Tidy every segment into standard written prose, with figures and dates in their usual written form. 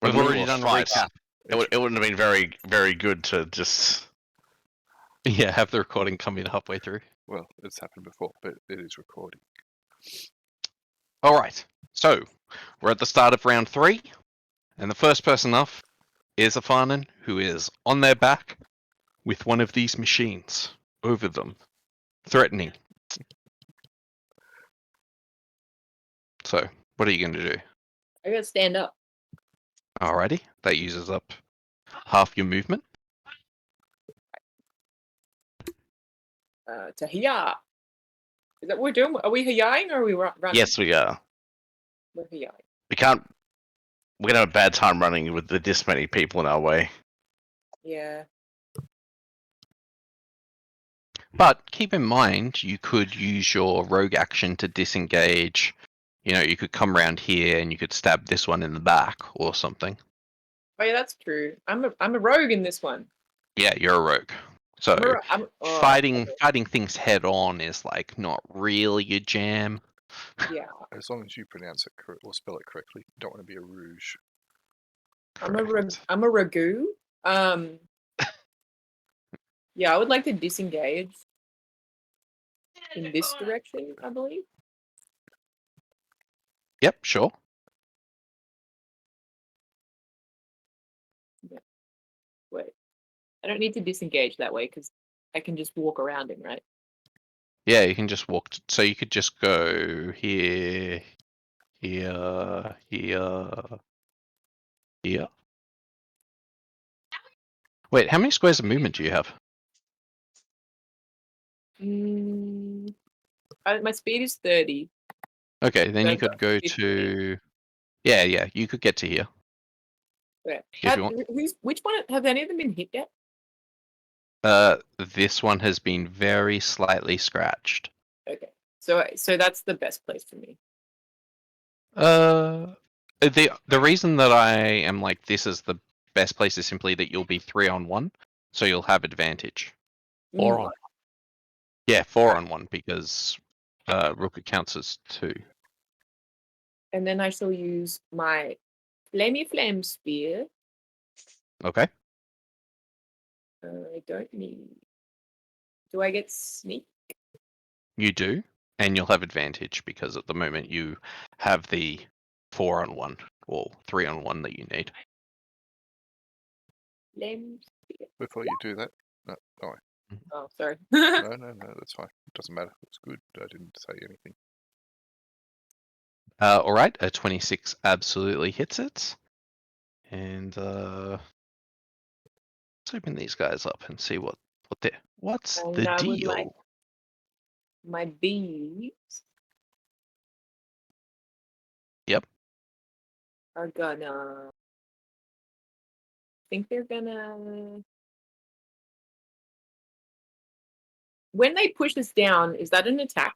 We've already done a fight. recap. It wouldn't have been very good to just. Yeah, have the recording come in halfway through. Well, it's happened before, but it is recording. All right, so we're at the start of round 3, and the first person up is Afanen, who is on their back with one of these machines over them, threatening. So, what are you going to do? I gotta stand up. Alrighty, that uses up half your movement. To hiya. Is that what we're doing? Are we hiyaing or are we running? Yes, we are. We're hiyaing. We can't. We're gonna have a bad time running with this many people in our way. Yeah. But keep in mind, you could use your rogue action to disengage. You know, you could come around here and you could stab this one in the back or something. Oh yeah, that's true. I'm a rogue in this one. Yeah, you're a rogue. So oh, fighting things head on is like not really your jam. Yeah. As long as you pronounce it or spell it correctly. You don't want to be a rouge. I'm a ragu. Yeah, I would like to disengage in this direction, I believe. Yep, sure. Yeah. Wait. I don't need to disengage that way because I can just walk around him, right? Yeah, you can just walk. So you could just go here, here, here, here. Wait, how many squares of movement do you have? My speed is 30. Okay, then So you could go 15. to. Yeah, you could get to here. Okay. If you want. Which one? Have any of them been hit yet? This one has been very slightly scratched. Okay. So that's the best place for me. The reason that I am like this is the best place is simply that you'll be 3-on-1, so you'll have advantage. 4-on. Yeah, 4-on-1 because Rukka counts as 2. And then I shall use my flamey flame spear. Okay. I don't need. Do I get sneak? You do, and you'll have advantage because at the moment you have the 4-on-1 or 3-on-1 that you need. Flame spear. Before you do that, no, alright. Oh, sorry. No, that's fine. Doesn't matter. It's good. I didn't say anything. All right, a 26 absolutely hits it, and let's open these guys up and see what's the I would deal. like my bees. Yep. Are gonna. I think they're gonna. When they push us down, is that an attack?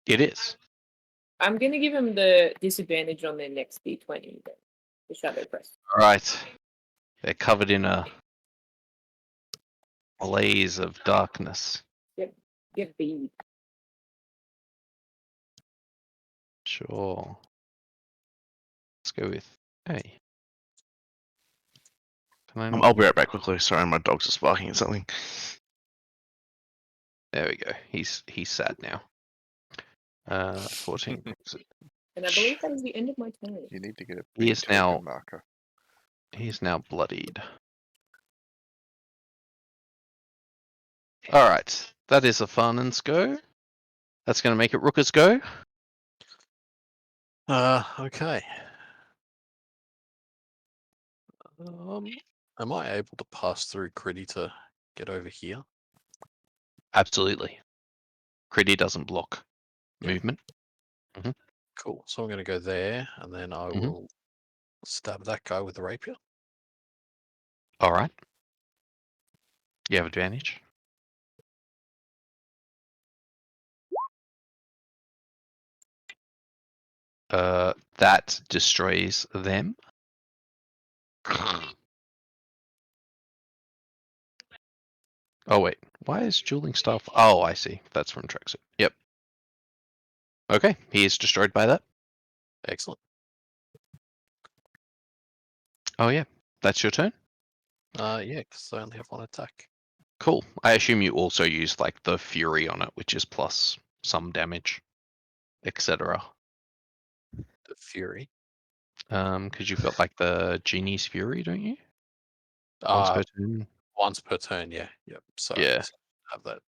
It is. I'm gonna give them the disadvantage on their next D20, the shadow press. All right. They're covered in a blaze of darkness. Get bead. Sure. Let's go with hey. Can I not... I'll be right back quickly. Sorry, my dog's just barking at something. There we go. He's sad now. 14. And I believe that is the end of my turn. You need to get a He big is token now- marker. He's now bloodied. All right, that is Afanen's go. That's going to make it Rukka's go. Okay. Am I able to pass through Kridi to get over here? Absolutely. Kridi doesn't block movement. Cool. So I'm going to go there, and then I will stab that guy with the rapier. All right. You have advantage. That destroys them. Oh wait, why is dueling staff? Oh, I see. That's from Tracksuit. Yep. Okay, he is destroyed by that. Excellent. Oh yeah, that's your turn. Yeah, because I only have one attack. Cool. I assume you also use like the fury on it, which is plus some damage, etc. The fury. Because you've got like the genie's fury, don't you? Once per turn. Once per turn. Yeah. Yep. So Yeah. I have that.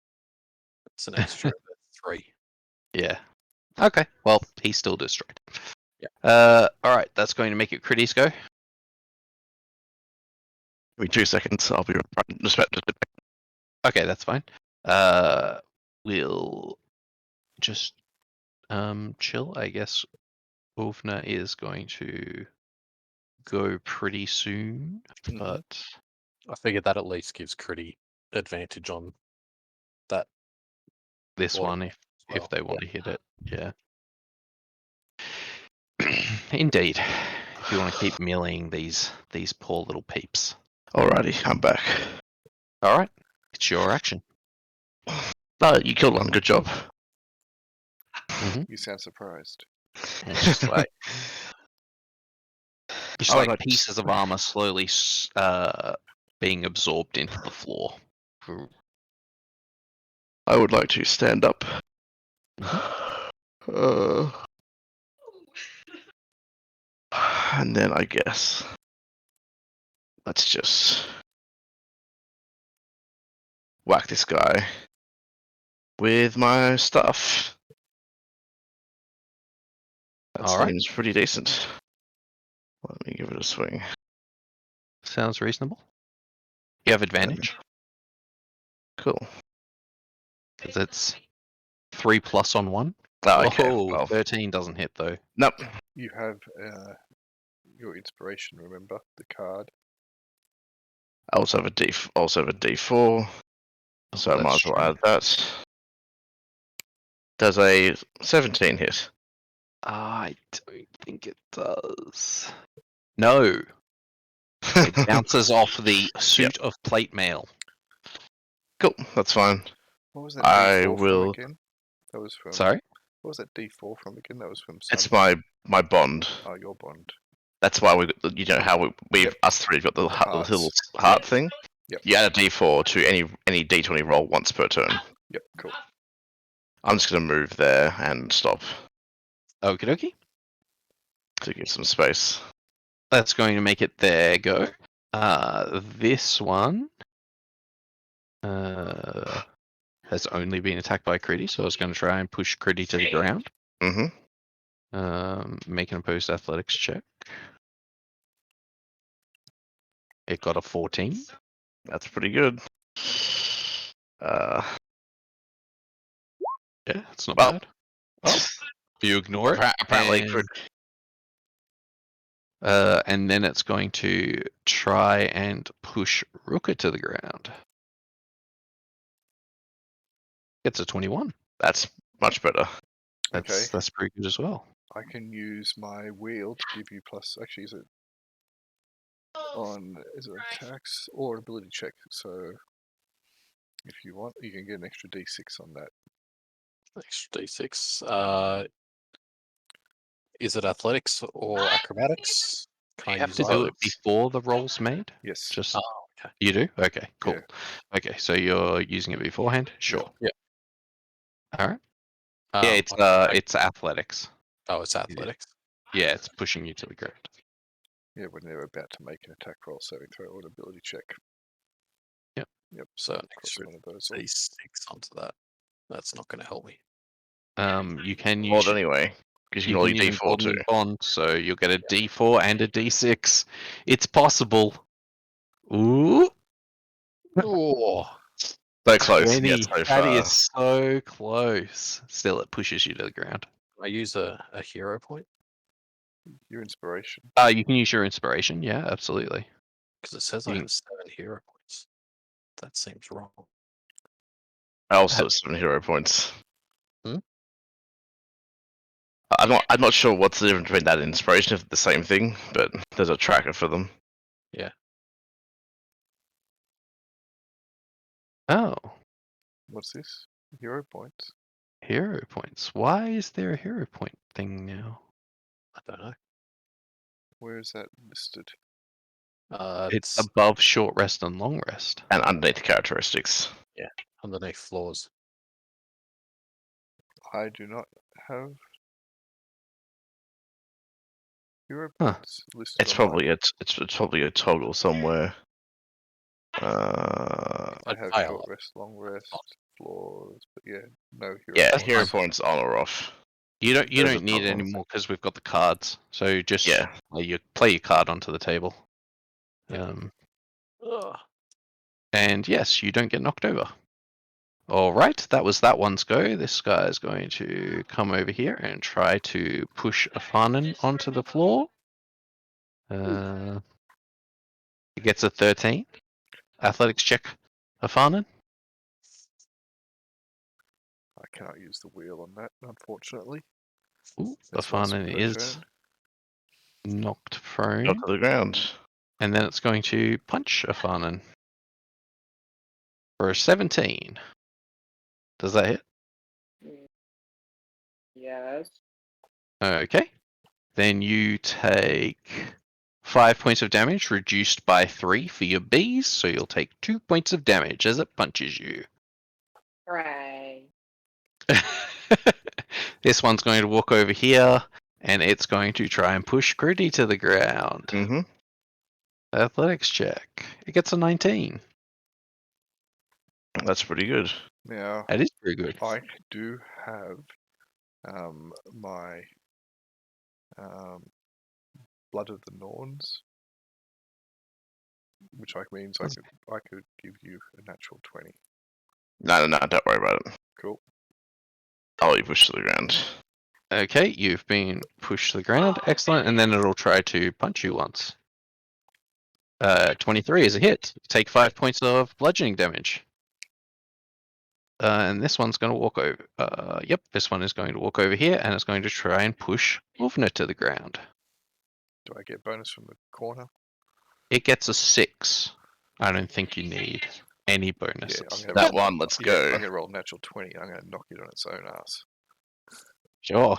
It's an extra 3. Yeah. Okay. Well, he's still destroyed. Yeah. All right. That's going to make it Kridi's go. Give me 2 seconds. I'll be respected. Okay, that's fine. We'll just chill. I guess Åvna is going to go pretty soon, Mhm. but I figured that at least gives Kridi advantage on that. this Or- one, if well, they want to hit it, yeah. Indeed. If you want to keep milling these poor little peeps. Alrighty, I'm back. All right, it's your action. No, you killed one. Good job. You sound surprised. It's just like I would like to pieces of armor slowly being absorbed into the floor. I would like to stand up. And then I guess let's just whack this guy with my stuff. That All right. seems pretty decent. Let me give it a swing. Sounds reasonable. You have advantage Cool. because it's 3+ on 1. Oh, okay. Oh, Well, 13 doesn't hit though. nope. You have your inspiration, remember? The card. I also have a D4. So I might That's as well true. add that. Does a 17 hit? I don't think it does. No, it bounces off the suit of plate mail. Cool, that's fine. What was that I D4 will. from again? That was from. Sorry? What was that D4 from again? That was from. It's something. my bond. Oh, your bond. That's why we, how we Yep. us three got the Hearts. little heart thing. Yep. You add a D4 to any D20 roll once per turn. Yep. Cool. I'm just gonna move there and stop Okie dokie. to give some space. That's going to make it their go. This one has only been attacked by Kridi, so I was going to try and push Kridi to the ground. Mm-hmm. Make an opposed athletics check. It got a 14. That's pretty good. Yeah, it's not Well, bad. Oh, you ignore it. apparently, And then it's going to try and push Rukka to the ground. It's a 21. that's much better. That's pretty good as well. I can use my wheel to give you plus. Actually, is it attacks or ability check? So if you want, you can get an extra D6 on that. Extra D6. Is it athletics or acrobatics? Can You I have use to do it either? before the roll's made. Yes. Just Oh, okay. you do? Okay, cool. Yeah. Okay, so you're using it beforehand? Sure. Yeah. All right. Um, Yeah, it's athletics. Oh, it's athletics. Yeah, it's pushing you to the ground. Yeah, when they're about to make an attack roll, saving throw, or an ability check. Yep. Yep. So an cross extra one of those off. D6 onto that. That's not going to help me. You can Odd use anyway, because you you can roll can your use D4 Golden too. Bond, so you'll get a D4 and a D6. It's possible. Ooh, Oh, So close. 20. Yet so That far. is so close. Still, it pushes you to the ground. I use a hero point Your inspiration. You can use your inspiration. Yeah, absolutely. because it says I have 7 hero points. That seems wrong. I also have 7 hero points. Hmm? I'm not sure what's the difference between that and inspiration, if it's the same thing, but there's a tracker for them. Oh, What's this? Hero points. hero points. Why is there a hero point thing now? I don't know. Where is that listed? It's It's above short rest and long rest. And underneath characteristics. underneath floors. I do not have hero Huh. points listed. It's on mine. probably it's probably a toggle somewhere. I have fail. short rest, long rest, floors, but yeah, no hero. Yeah, points. hero points on or off. You don't There's a need it toggle. anymore because we've got the cards. So just Yeah. play your card onto the table. Yep. Ugh. And yes, you don't get knocked over. All right, that was that one's go. This guy is going to come over here and try to push Afanen onto the floor. He gets a 13. Athletics check, Afanen. I cannot use the wheel on that, unfortunately. Ooh, That's once Afanen per is turn. knocked prone. Knock to the ground. And then it's going to punch Afanen for a 17. Does that hit? Yes. Okay. Then you take 5 points of damage, reduced by 3 for your bees, so you'll take 2 points of damage as it punches you. Hooray. This one's going to walk over here, and it's going to try and push Kridi to the ground. Mm-hmm. Athletics check. It gets a 19. That's pretty good. Now, That is pretty good. I do have my Blood of the Norns, which means I could give you a natural 20. No, don't worry about it. Cool. I'll let you push to the ground. Okay, you've been pushed to the ground. Excellent. And then it'll try to punch you once. 23 is a hit. You take 5 points of bludgeoning damage. And this one's going to walk over. Yep, this one is going to walk over here, and it's going to try and push Åvna to the ground. Do I get bonus from the corner? It gets a 6. I don't think you need any bonuses. I'm gonna That one, let's I'm go. going to roll natural 20. I'm going to knock it on its own ass. Sure.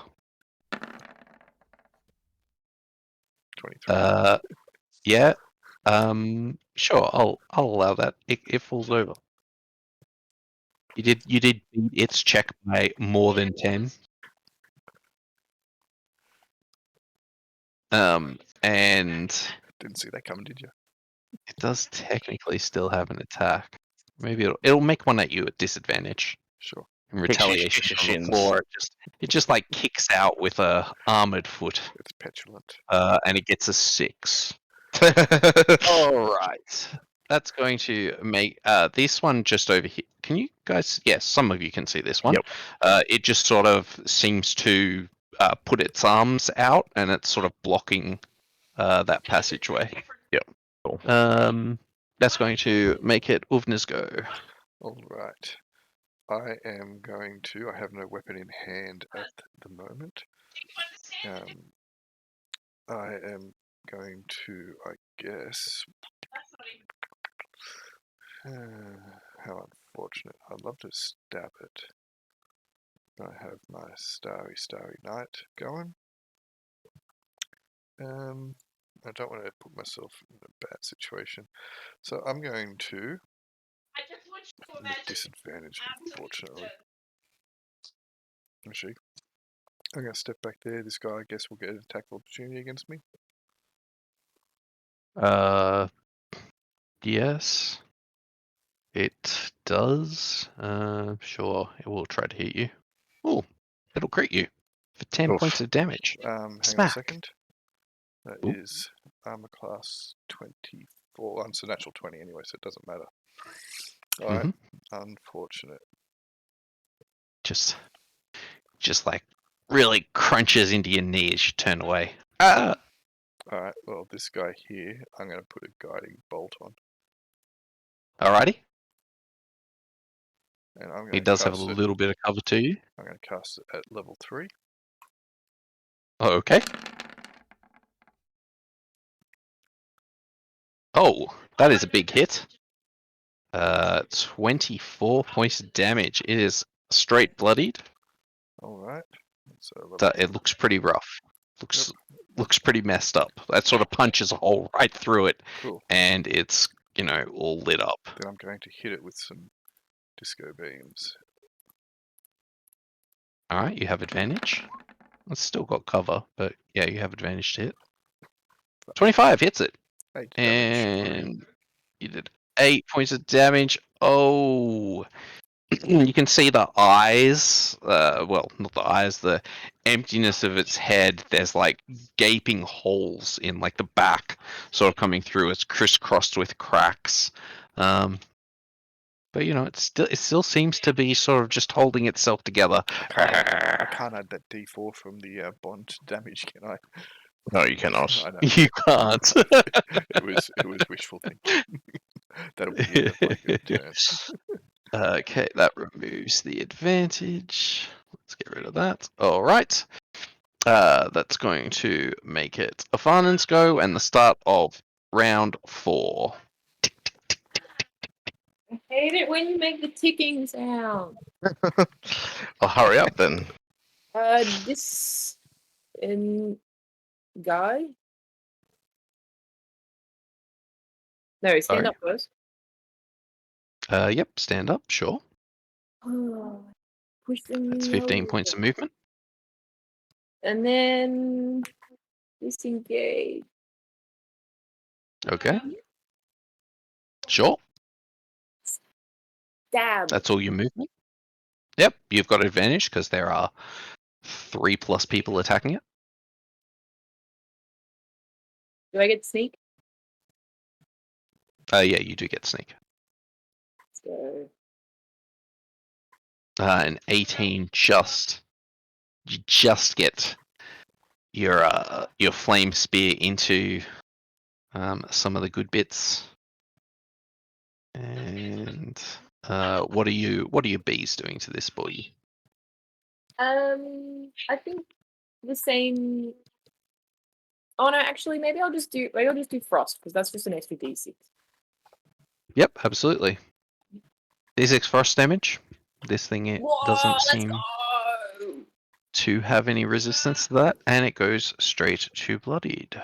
23. Yeah. Sure. I'll allow that. It falls over. You did beat its check by more than 10. And Didn't see that coming, did you? it does technically still have an attack. Maybe it'll make one at you at disadvantage. Sure. In Kicks your retaliation on the shins. floor. It just like kicks out with a armored foot. It's petulant. And it gets a 6. All right. That's going to make this one just over here. Can you guys? Yes, some of you can see this one. Yep. It just sort of seems to put its arms out, and it's sort of blocking that passageway. Yep. Cool. That's going to make it Åvna's go. All right. I am going to. I have no weapon in hand at the moment. I am going to, I guess. How unfortunate. I'd love to stab it. I have my starry night going. I don't want to put myself in a bad situation. So I'm going to. I'm at disadvantage, unfortunately. Actually, I'm going to step back there. This guy, I guess, will get an attack of opportunity against me. Yes. It does. Sure, it will try to hit you. Oh, it'll crit you for 10 Oof. points of damage. Hang on Smack. a second. That Oop. is armor class 24. It's a natural 20 anyway, so it doesn't matter. Alright, unfortunate. Just like really crunches into your knee as you turn away. Ah! Alright, well, this guy here, I'm going to put a guiding bolt on. Alrighty. And I'm going He to does have a cast it. little bit of cover to you. I'm going to cast it at level 3. Oh, okay. Oh, that is a big hit. 24 points of damage. It is straight bloodied. Alright. So It looks pretty rough. Looks looks pretty messed up. That sort of punches a hole right through it, Cool. and it's all lit up. Then I'm going to hit it with some disco beams. All right, you have advantage. It's still got cover, but yeah, you have advantage to hit. 25 hits it, 8 damage. and you did 8 points of damage. Oh, you can see the eyes. Well, not the eyes. The emptiness of its head. There's like gaping holes in like the back, sort of coming through. It's crisscrossed with cracks. But it still seems to be sort of just holding itself together. I can't add that D4 from the bond damage, can I? No, you cannot. I know. You can't. It was wishful thinking. That'll be the end of my good turn. Okay, that removes the advantage. Let's get rid of that. All right. That's going to make it Afanen's go and the start of round 4. I hate it when you make the ticking sound. Well, hurry up then. This in guy. No, stand Sorry? up first. Yep, stand up, sure. Oh, push them. That's 15 points of movement. And then disengage. Okay. Sure. Stab. That's all your movement. Yep, you've got advantage because there are 3+ people attacking it. Do I get sneak? Yeah, you do get sneak. So An 18 you just get your flame spear into some of the good bits. And what are your bees doing to this boy? I think the same. Oh no, actually, maybe I'll just do frost because that's just an extra d6. Yep, absolutely. D6 frost damage. This thing doesn't seem to have any resistance to that, and it goes straight to bloodied.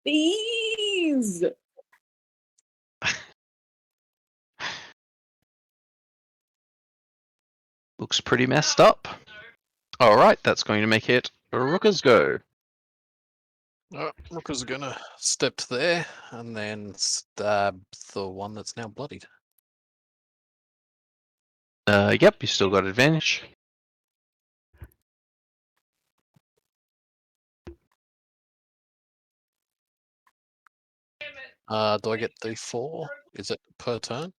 Bees. Looks pretty messed up. All right, that's going to make it Rukka's go. Rukka's gonna step there and then stab the one that's now bloodied. Yep, you still got advantage. Do I get D4? Is it per turn?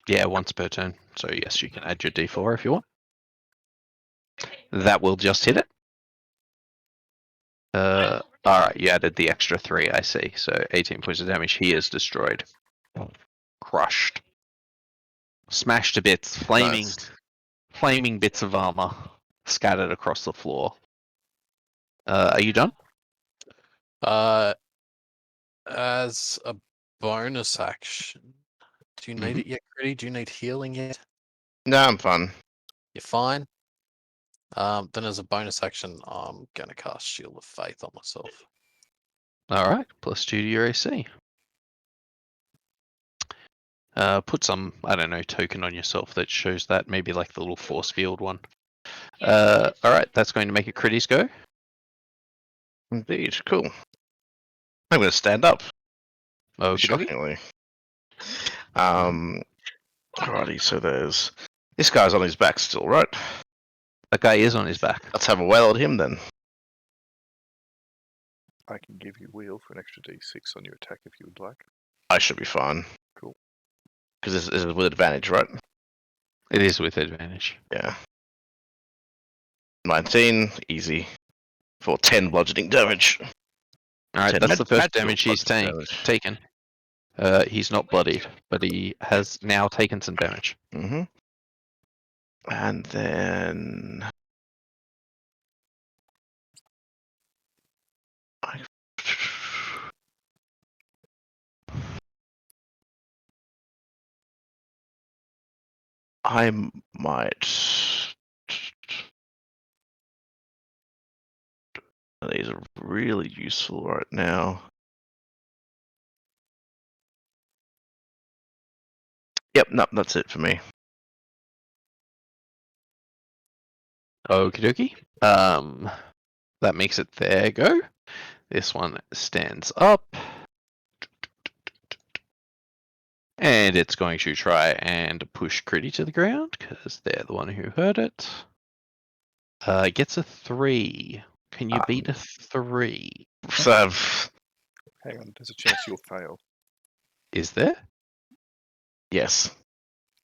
Yeah, once per turn. So yes, you can add your D4 if you want. That will just hit it. Alright, you added the extra 3, I see. So 18 points of damage. He is destroyed. Crushed. Smashed to bits. Flaming bits of armor scattered across the floor. Are you done? As a bonus action, do you need it yet, Kridi? Do you need healing yet? No, I'm fine. You're fine. Then as a bonus action, I'm gonna cast Shield of Faith on myself. Alright, +2 to your AC. Put some, I don't know, token on yourself that shows that. Maybe like the little force field one. Alright, that's going to make it Kridi's go. Indeed, cool. I'm going to stand up. Okay. Shockingly. Alrighty, so there's... This guy's on his back still, right? That guy is on his back. Let's have a whale at him then. I can give you wheel for an extra d6 on your attack if you would like. I should be fine. Cool. Because this is with advantage, right? It is with advantage. Yeah. 19, easy. For 10 bludgeoning damage. Alright, that's the first damage he's damage. taken. He's not bloodied, but he has now taken some damage. Mm-hmm. And then... I might... These are really useful right now. Yep, no, that's it for me. Okie dokie. That makes it their go. This one stands up. And it's going to try and push Kridi to the ground, because they're the one who heard it. It gets a 3. Can you beat a 3? So, Hang on, there's a chance you'll fail. Is there? yes.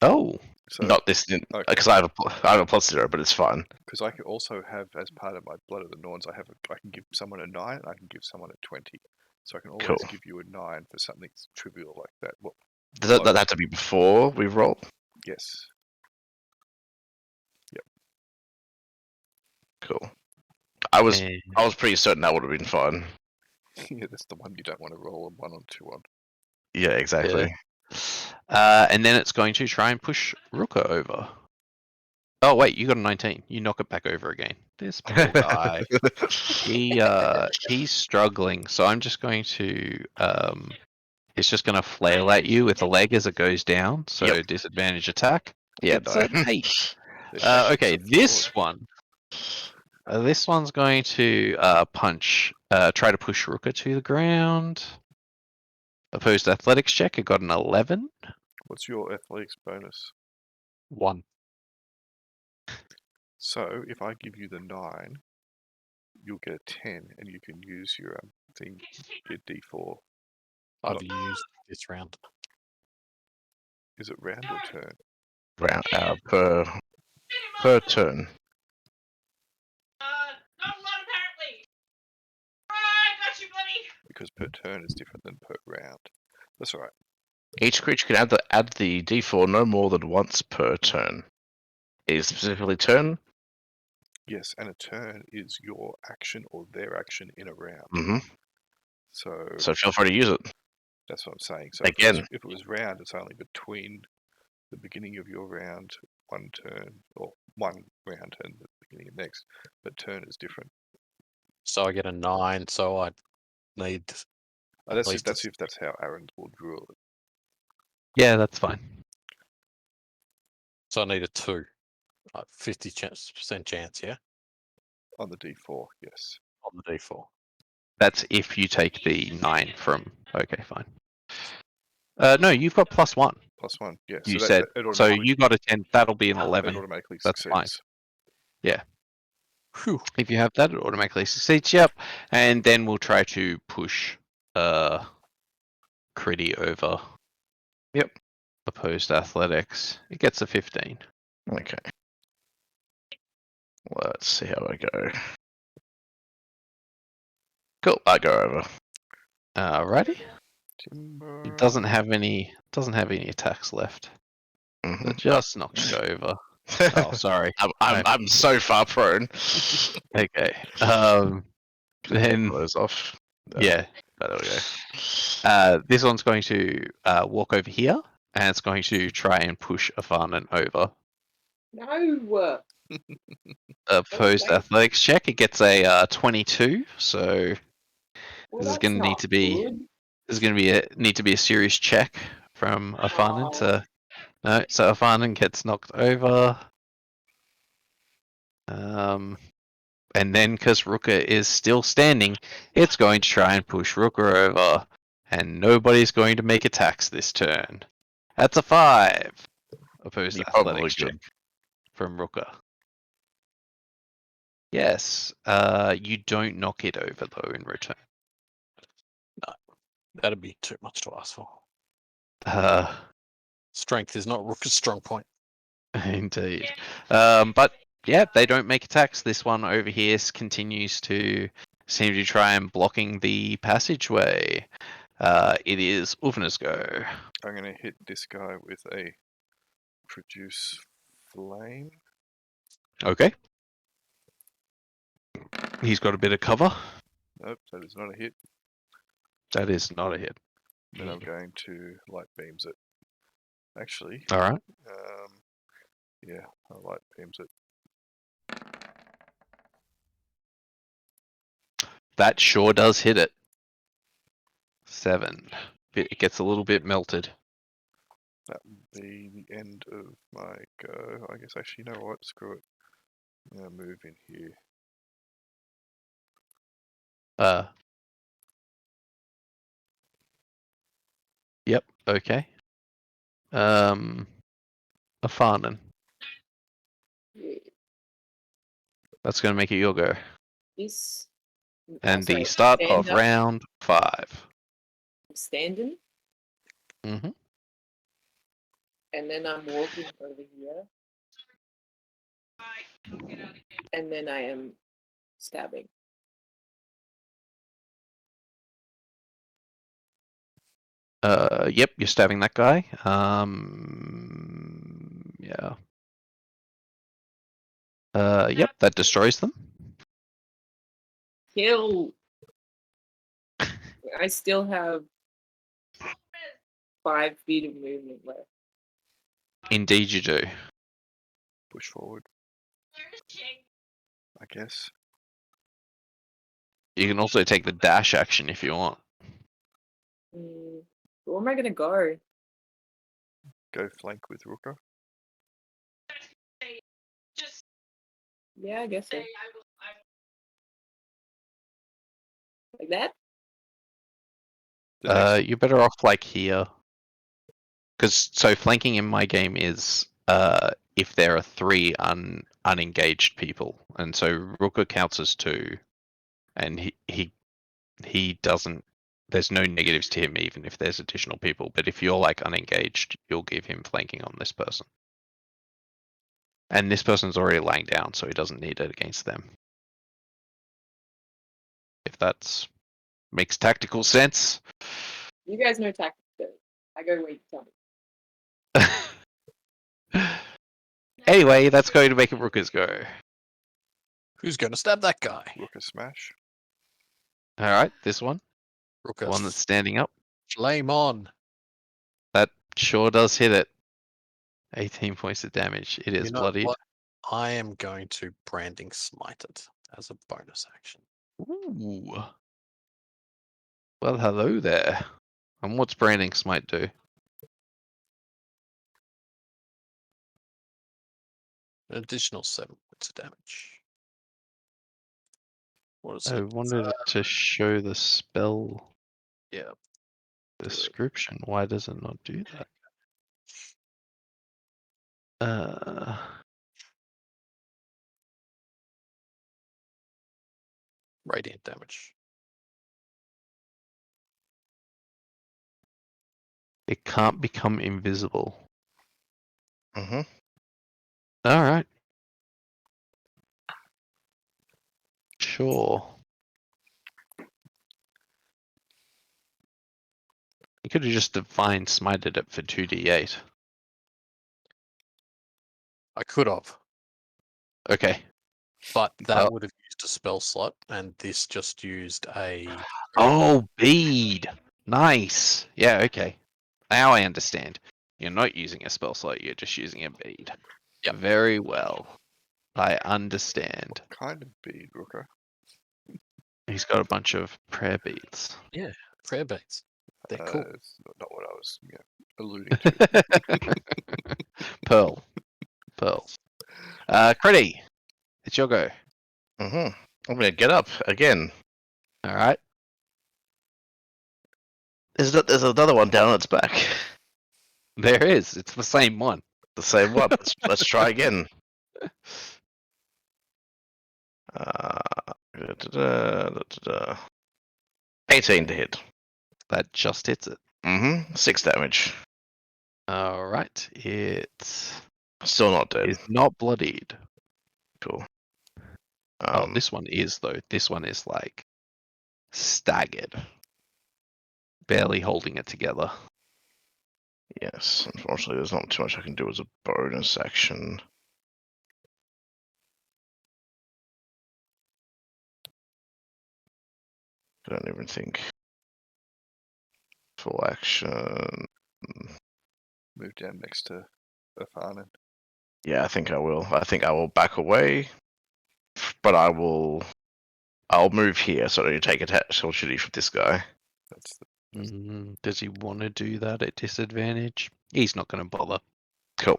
Oh. So, Not this, okay. because I have a +0, but it's fine. because I can also have, as part of my Blood of the Norns, I can give someone a 9 and I can give someone a 20. So I can always Cool. give you a 9 for something trivial like that. Well, Does that have to be before we roll? yes. Cool. I was And- pretty certain that would have been fine. Yeah, that's the one you don't want to roll a 1 or 2 on. Yeah, exactly. And then it's going to try and push Rukka over. Oh wait, you got a 19. You knock it back over again. This poor guy. He's struggling, so I'm just going to it's just gonna flail at you with a leg as it goes down, so Yep. disadvantage attack. Yeah, It's no. an 8. They're back Okay, to this forward. one. This one's going to try to push Rukka to the ground. Opposed athletics check, it got an 11. What's your athletics bonus? 1. So if I give you the 9, you'll get a 10, and you can use your thing, your D4. I've Not- used this round. Is it round or turn? Round per turn. Because per turn is different than per round. That's all right. Each creature can add the D4 no more than once per turn. Is specifically turn? Yes, and a turn is your action or their action in a round. Mm-hmm. So So feel free to use it. that's what I'm saying. So Again. if it was round, it's only between the beginning of your round, one turn, or one round and the beginning of next. But turn is different. So I get a 9, so I need. That's least if that's how Aaron would rule it. Yeah, that's fine. So I need a 2. 50% chance, yeah? On the D4, yes. On the D4. That's if you take the 9 from. Okay, fine. No, you've got +1. +1, yeah. You so said it so. automatically- You got a 10. That'll be an it 11. automatically That's fine. succeeds. Whew. If you have that, it automatically succeeds. Yep. And then we'll try to push Kridi over. Yep. Opposed athletics. It gets a 15. Okay. Let's see how I go. Cool, I go over. Alrighty. Timber. It doesn't have any attacks left. Mhm. It just knocked you over. Oh, sorry. I'm so far prone. Okay. Then Those off. yeah. There we go. This one's going to walk over here, and it's going to try and push Afanen over. No. Opposed Okay. athletics check. It gets a 22. So Well, this is that's going to need not to be. good. There's going to need to be a serious check from Afanen Oh. to. No, so Afanen gets knocked over. And then because Rukka is still standing, it's going to try and push Rukka over, and nobody's going to make attacks this turn. That's a 5. Opposed You to probably athletics check could. from Rukka. Yes, you don't knock it over though in return. That'd be too much to ask for. Uh, Strength is not Rook's strong point. Indeed. But yeah, they don't make attacks. This one over here continues to seem to try and blocking the passageway. It is Åvna's go. I'm going to hit this guy with a produce flame. Okay. He's got a bit of cover. Nope, that is not a hit. That is not a hit. Then I'm going to light beams it. Actually, All right. yeah, I light beams it. That sure does hit it. 7. It gets a little bit melted. That would be the end of my go. I guess actually, you know what? Screw it. I'm gonna move in here. Yep. Okay. Afanen. That's going to make it your go. This. And sorry, the start stand of up, round 5. standing, Mm-hmm. and then I'm walking over here, and then I am stabbing. Yep, you're stabbing that guy. Yeah. Yep, that destroys them. Kill. I still have 5 feet of movement left. Indeed you do. Push forward. I guess. You can also take the dash action if you want. Where am I gonna go? Go flank with Rukka. Yeah, I guess so. Like that? The next, You're better off like here. Because so flanking in my game is if there are 3 unengaged people, and so Rukka counts as 2, and he doesn't. There's no negatives to him even if there's additional people. But if you're like unengaged, you'll give him flanking on this person, and this person's already lying down, so he doesn't need it against them. If that's makes tactical sense. You guys know tactics. I go where you tell me. Anyway, that's going to make it Rukka's go. Who's going to stab that guy? Rukka smash. All right, this one, Rukka. the one that's standing up, Flame on. that sure does hit it. 18 points of damage. It is You know bloodied. what? I am going to branding smite it as a bonus action. Ooh. Well, hello there. And what's branding smite do? An additional 7 points of damage. What is I it? wanted it to show the spell Yeah. description. Why does it not do that? Radiant damage. It can't become invisible. Mm-hmm. All right. Sure. You could have just divine smited it for 2d8. I could have, Okay. but that Well- would have used a spell slot, and this just used a. Oh, bead. Nice. Yeah, okay. Now I understand. You're not using a spell slot, you're just using a bead. Yep. Very well. I understand. Kind of bead, Rukka. He's got a bunch of prayer beads. Prayer beads. They're cool. It's not what I was alluding to. Pearl. Kridi, it's your go. Mm-hmm. I'm gonna get up again. All right. There's another one down on its back. There is. It's the same one. The same one. Let's try again. 18 to hit. That just hits it. Mm-hmm. 6 damage. All right. It Still not dead. is not bloodied. Cool. Oh, this one is though. This one is like staggered, barely holding it together. Yes, unfortunately, there's not too much I can do as a bonus action. I don't even think. Full action. Move down next to Afanen. Yeah, I think I will. I think I will back away, but I will I'll move here so that you take attack opportunity from this guy. That's the Does he want to do that at disadvantage? He's not going to bother. Cool.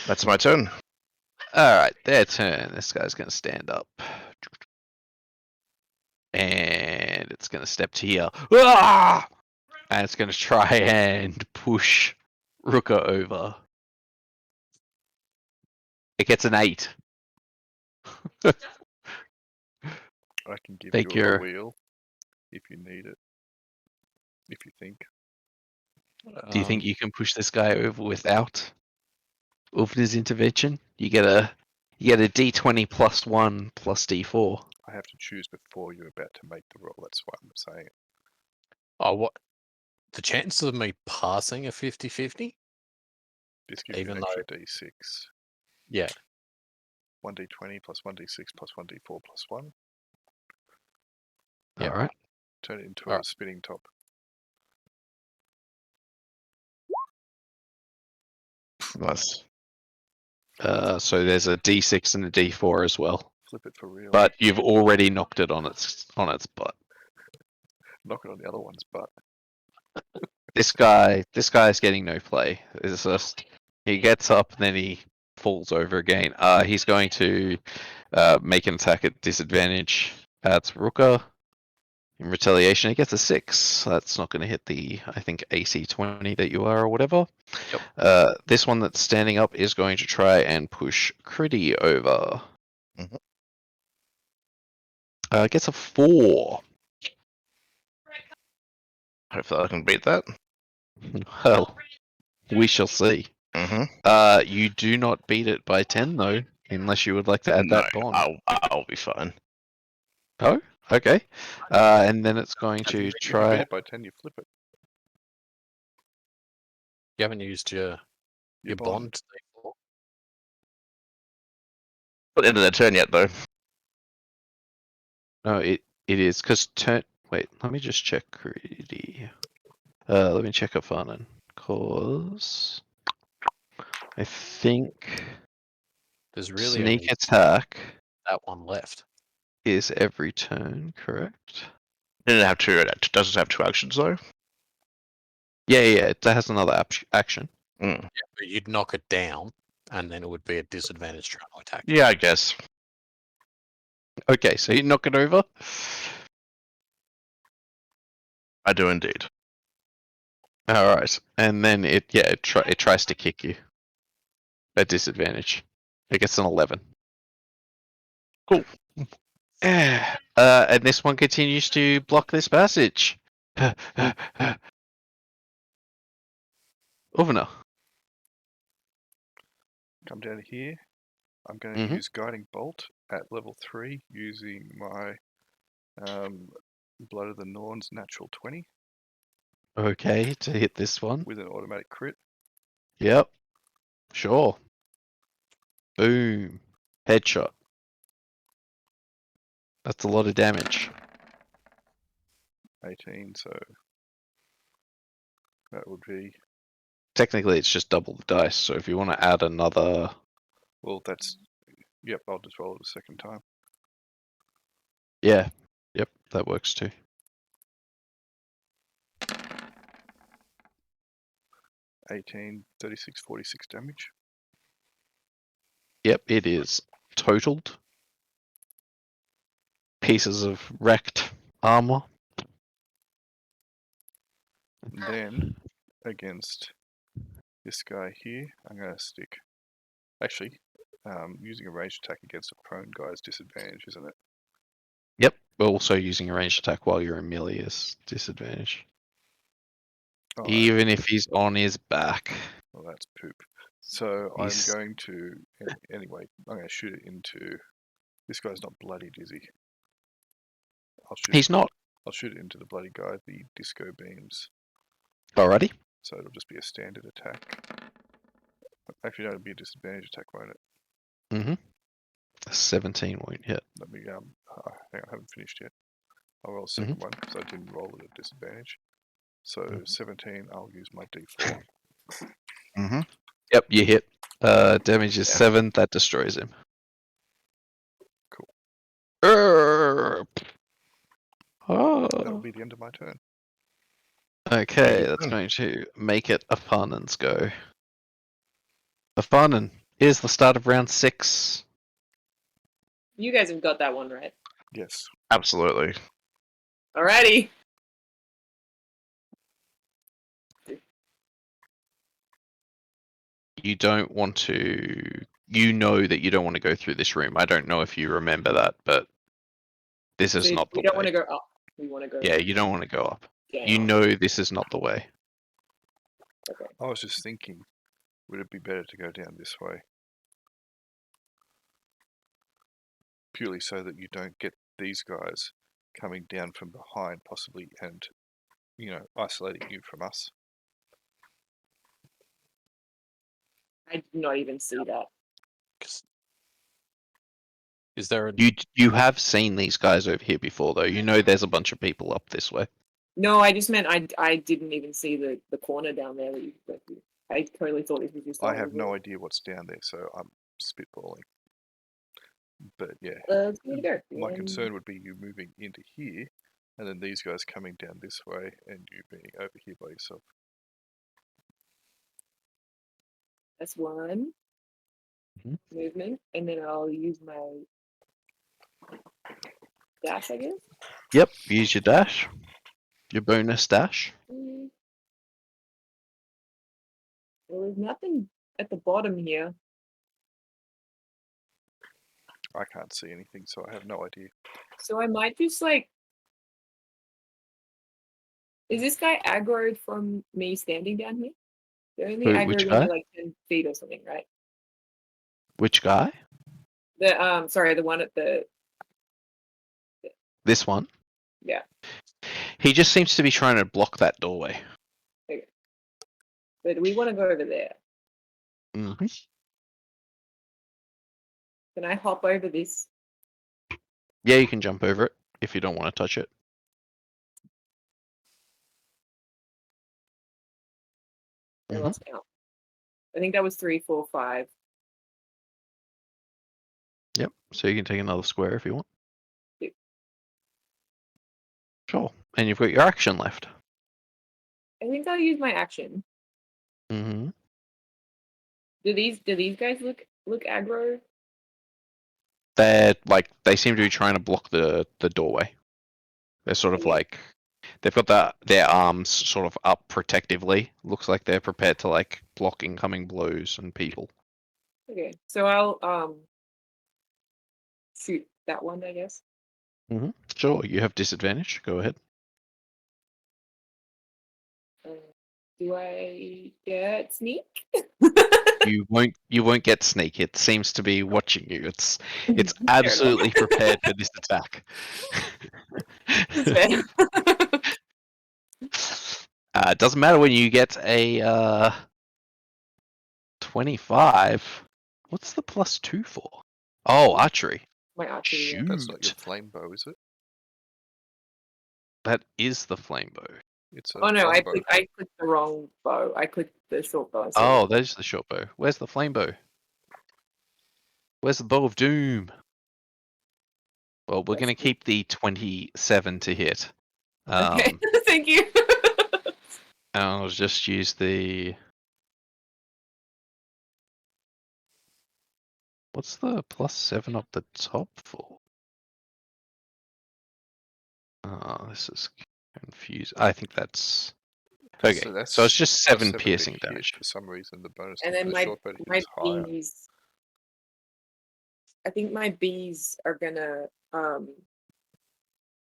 That's my turn. Alright, their turn. This guy's going to stand up. And it's going to step to here. Ah! And it's going to try and push Rukka over. It gets an 8. I can give Take you your- a wheel if you need it. If you think. Do you think you can push this guy over without Åvna's intervention? You get a D20 plus 1 plus D4. I have to choose before you're about to make the roll. That's why I'm saying it. Oh, what? The chances of me passing are 50-50? This gives you Even an extra D6. Yeah. 1d20 plus 1d6 plus 1d4 plus 1. Yeah, right. Turn it into a Alright. spinning top. Nice. So there's a D6 and a D4 as well. Flip it for real. But you've already knocked it on its butt. Knock it on the other one's butt. This guy's getting no play. It's just he gets up and then he falls over again. He's going to make an attack at disadvantage at Rukka. In retaliation, he gets a 6. That's not going to hit the, I think, AC 20 that you are or whatever. Yep. This one that's standing up is going to try and push Kridi over. Gets a 4. Hopefully I can beat that. Well, we shall see. Mm-hmm. You do not beat it by 10 though, unless you would like to add No, that bond. I'll be fine. Oh, okay. And then it's going If you to beat try. it by 10, you flip it. You haven't used your bond. Not end of their turn yet, though. No, it is because turn. Wait, let me just check Kridi. Let me check Afanen, cause I think There's really sneak only attack that one left. is every turn, correct? Didn't have two. It doesn't have two actions though. Yeah, it has another action. Mm. Yeah, but you'd knock it down, and then it would be a disadvantage trying to attack. Yeah, I guess. Okay, so you knock it over. I do indeed. All right, and then it tries to kick you at disadvantage. It gets an 11. Cool. And this one continues to block this passage. Åvna. Come down here. I'm going to use Guiding Bolt at level 3 using my Blood of the Norn's natural 20 Okay, to hit this one. with an automatic crit. Yep. Sure. Boom. Headshot. That's a lot of damage. 18, so that would be, Technically, it's just double the dice, so if you want to add another... well, that's, yep, I'll just roll it a second time. Yeah. Yep, that works too. 18, 36, 46 damage. Yep, it is totaled. Pieces of wrecked armor. And then against this guy here, I'm going to stick. Actually, using a ranged attack against a prone guy is disadvantage, isn't it? Yep, but also using a ranged attack while you're in melee is disadvantage. Oh, Even if he's on his back. well, that's poop. So He's- I'm going to, anyway, I'm going to shoot it into. This guy's not bloodied, is he? He's not. I'll shoot it into the bloody guy, the disco beams. Alrighty. So it'll just be a standard attack. Actually, no, it'll be a disadvantage attack, won't it? Mm-hmm. 17 won't hit. Let me, hang on, I haven't finished yet. I'll roll a second one because I didn't roll it at disadvantage. So 17, I'll use my D4. Mm-hmm. Yep, you hit. Damage is 7, that destroys him. Cool. That That will Oh. be the end of my turn. Okay, you that's go. going to make it Afanen's go. Afanen, here's the start of round 6. You guys have got that one right. Yes. Absolutely. Alrighty. You don't want to. You know that you don't want to go through this room. I don't know if you remember that, but this is So not we the don't want way. to go up. We want to go Yeah, you don't want to go up. You down. know this is not the way. Okay. I was just thinking, would it be better to go down this way? Purely so that you don't get these guys coming down from behind, possibly, and, isolating you from us. I did not even see that. 'Cause- Is there a You have seen these guys over here before, though. You know there's a bunch of people up this way. No, I just meant I didn't even see the corner down there that you could go through. I totally thought this was just. I have no idea what's down there, so I'm spitballing. But yeah, Let's go. my concern would be you moving into here, and then these guys coming down this way, and you being over here by yourself. That's one Mhm. movement, and then I'll use my dash, I guess. Yep, use your dash. Your bonus dash. Mm. Well, there's nothing at the bottom here. I can't see anything, so I have no idea. So I might just like. Is this guy aggroed from me standing down here? They're only Who- which aggroed when guy? they're like 10 feet or something, right? Which guy? The one at the. This one? Yeah. He just seems to be trying to block that doorway. But we want to go over there. Mm-hmm. Can I hop over this? Yeah, you can jump over it if you don't want to touch it. I Mhm. lost count. I think that was 3, 4, 5. Yep. So you can take another square if you want. Yep. Sure. And you've got your action left. I think I'll use my action. Mm-hmm. Do these guys look aggro? They seem to be trying to block the doorway. They're sort of Okay. like they've got their arms sort of up protectively. Looks like they're prepared to like block incoming blows and people. Okay, so I'll shoot that one, I guess. Mm-hmm. Sure. You have disadvantage. Go ahead. Do I get sneak? You won't get sneak. It seems to be watching you. It's Fair enough. absolutely prepared for this attack. That's fair. It doesn't matter when you get a 25. What's the +2 for? Oh, archery. My archery. Yeah. That's not your Shoot. flame bow, is it? That is the flame bow. It's a Oh no, I longbow. clicked the wrong bow. I clicked the short bow. instead Oh, of- there's the short bow. Where's the flame bow? Where's the bow of doom? Well, we're That's going to good. keep the 27 to hit. Okay, thank you. And I'll just use the... What's the +7 up the top for? Oh, this is confused. I think that's... Okay, so it's just 7 +7 to piercing hit. damage. For some reason, the bonus And for then the my short bow to hit my is higher. bees. I think my bees are gonna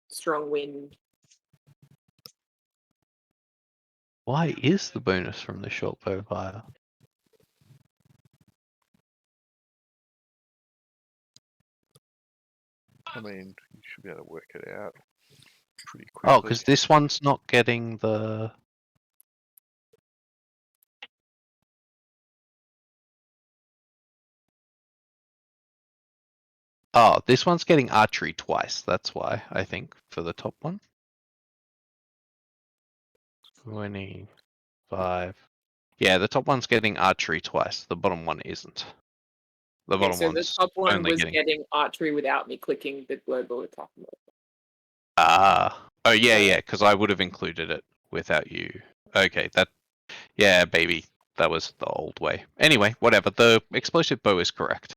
strong wind. Why is the bonus from the short bow higher? I mean, you should be able to work it out pretty quickly. Oh, because this one's not getting the... Oh, this one's getting archery twice. That's why, I think, for the top one. 25. Yeah, the top one's getting archery twice. The bottom one isn't. The Yeah, bottom so the one's top one only was getting. getting archery without me clicking the global attack mode. Oh yeah, because I would have included it without you. Okay, yeah, baby, that was the old way. Anyway, whatever. The explosive bow is correct.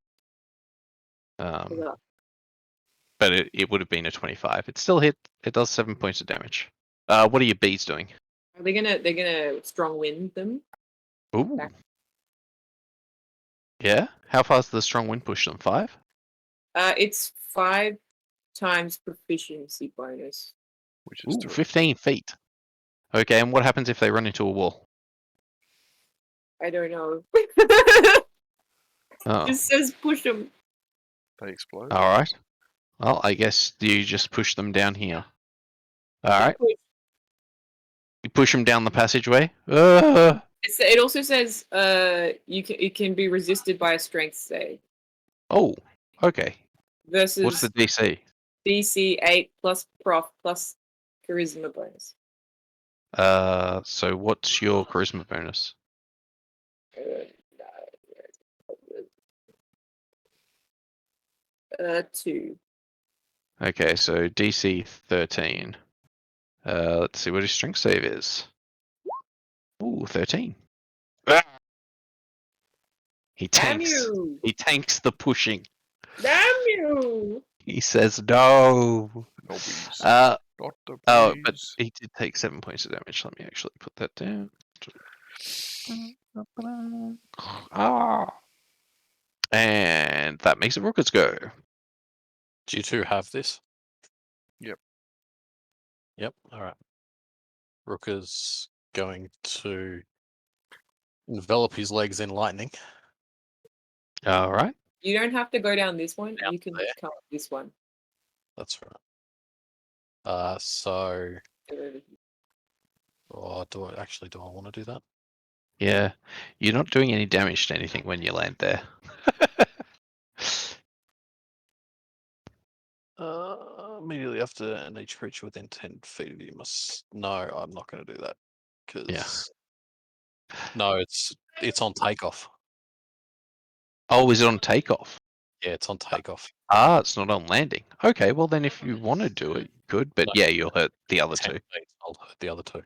Yeah. But it would have been a 25. It still hit. It does 7 points of damage. What are your bees doing? Are they gonna? They're gonna strong wind them. Ooh. Back. Yeah. How far does the strong wind push them? 5? It's 5 times proficiency bonus. Which is Ooh, 15 feet. Okay, and what happens if they run into a wall? I don't know. Oh, It says push them. they explode. all right. Well, I guess you just push them down here. All right. You push them down the passageway. It also says it can be resisted by a strength save Oh, okay. versus What's the DC? DC 8 plus prof plus charisma bonus. So what's your charisma bonus? 2. Okay, so DC 13. Let's see what his strength save is. Ooh, 13. He Damn tanks. you! He tanks the pushing. Damn you! He says no. No bees. Uh, Not the bees. oh, but he did take 7 points of damage. Let me actually put that down. Ah. And that makes it Rukka's go. Do you two have this? Yep. Yep. All right. Rukka's going to envelop his legs in lightning. All right. You don't have to go down this one. Down You can there. come up this one. That's right. So, do I want to do that? Yeah. You're not doing any damage to anything when you land there. Immediately after, and each creature within 10 feet of you must. No, I'm not going to do that because no, it's on takeoff. Oh, is it on takeoff? Yeah, it's on takeoff. Ah, it's not on landing. Okay, well then if you want to do it, you could. But No. yeah, you'll hurt the other 10 two. feet, I'll hurt the other two.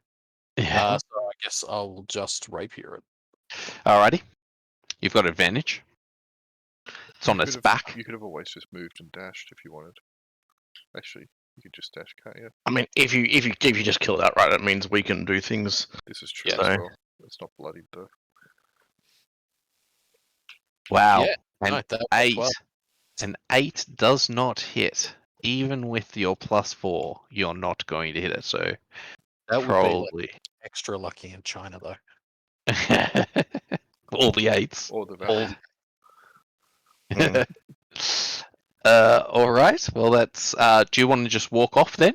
Yeah. So I guess I'll just rapier it. Alrighty. You've got advantage. It's on its back. You could have always just moved and dashed if you wanted. Actually, you could just dash, can't you? I mean, if you just kill that right, that means we can do things. This is true Yeah. as So- well. It's not bloodied though. Wow. Yeah, An no, that works 8. well. An 8 does not hit. Even with your +4, you're not going to hit it. So That would be like probably extra lucky in China, though. all the 8s. Or the All value. All right. Well, that's. Do you want to just walk off then?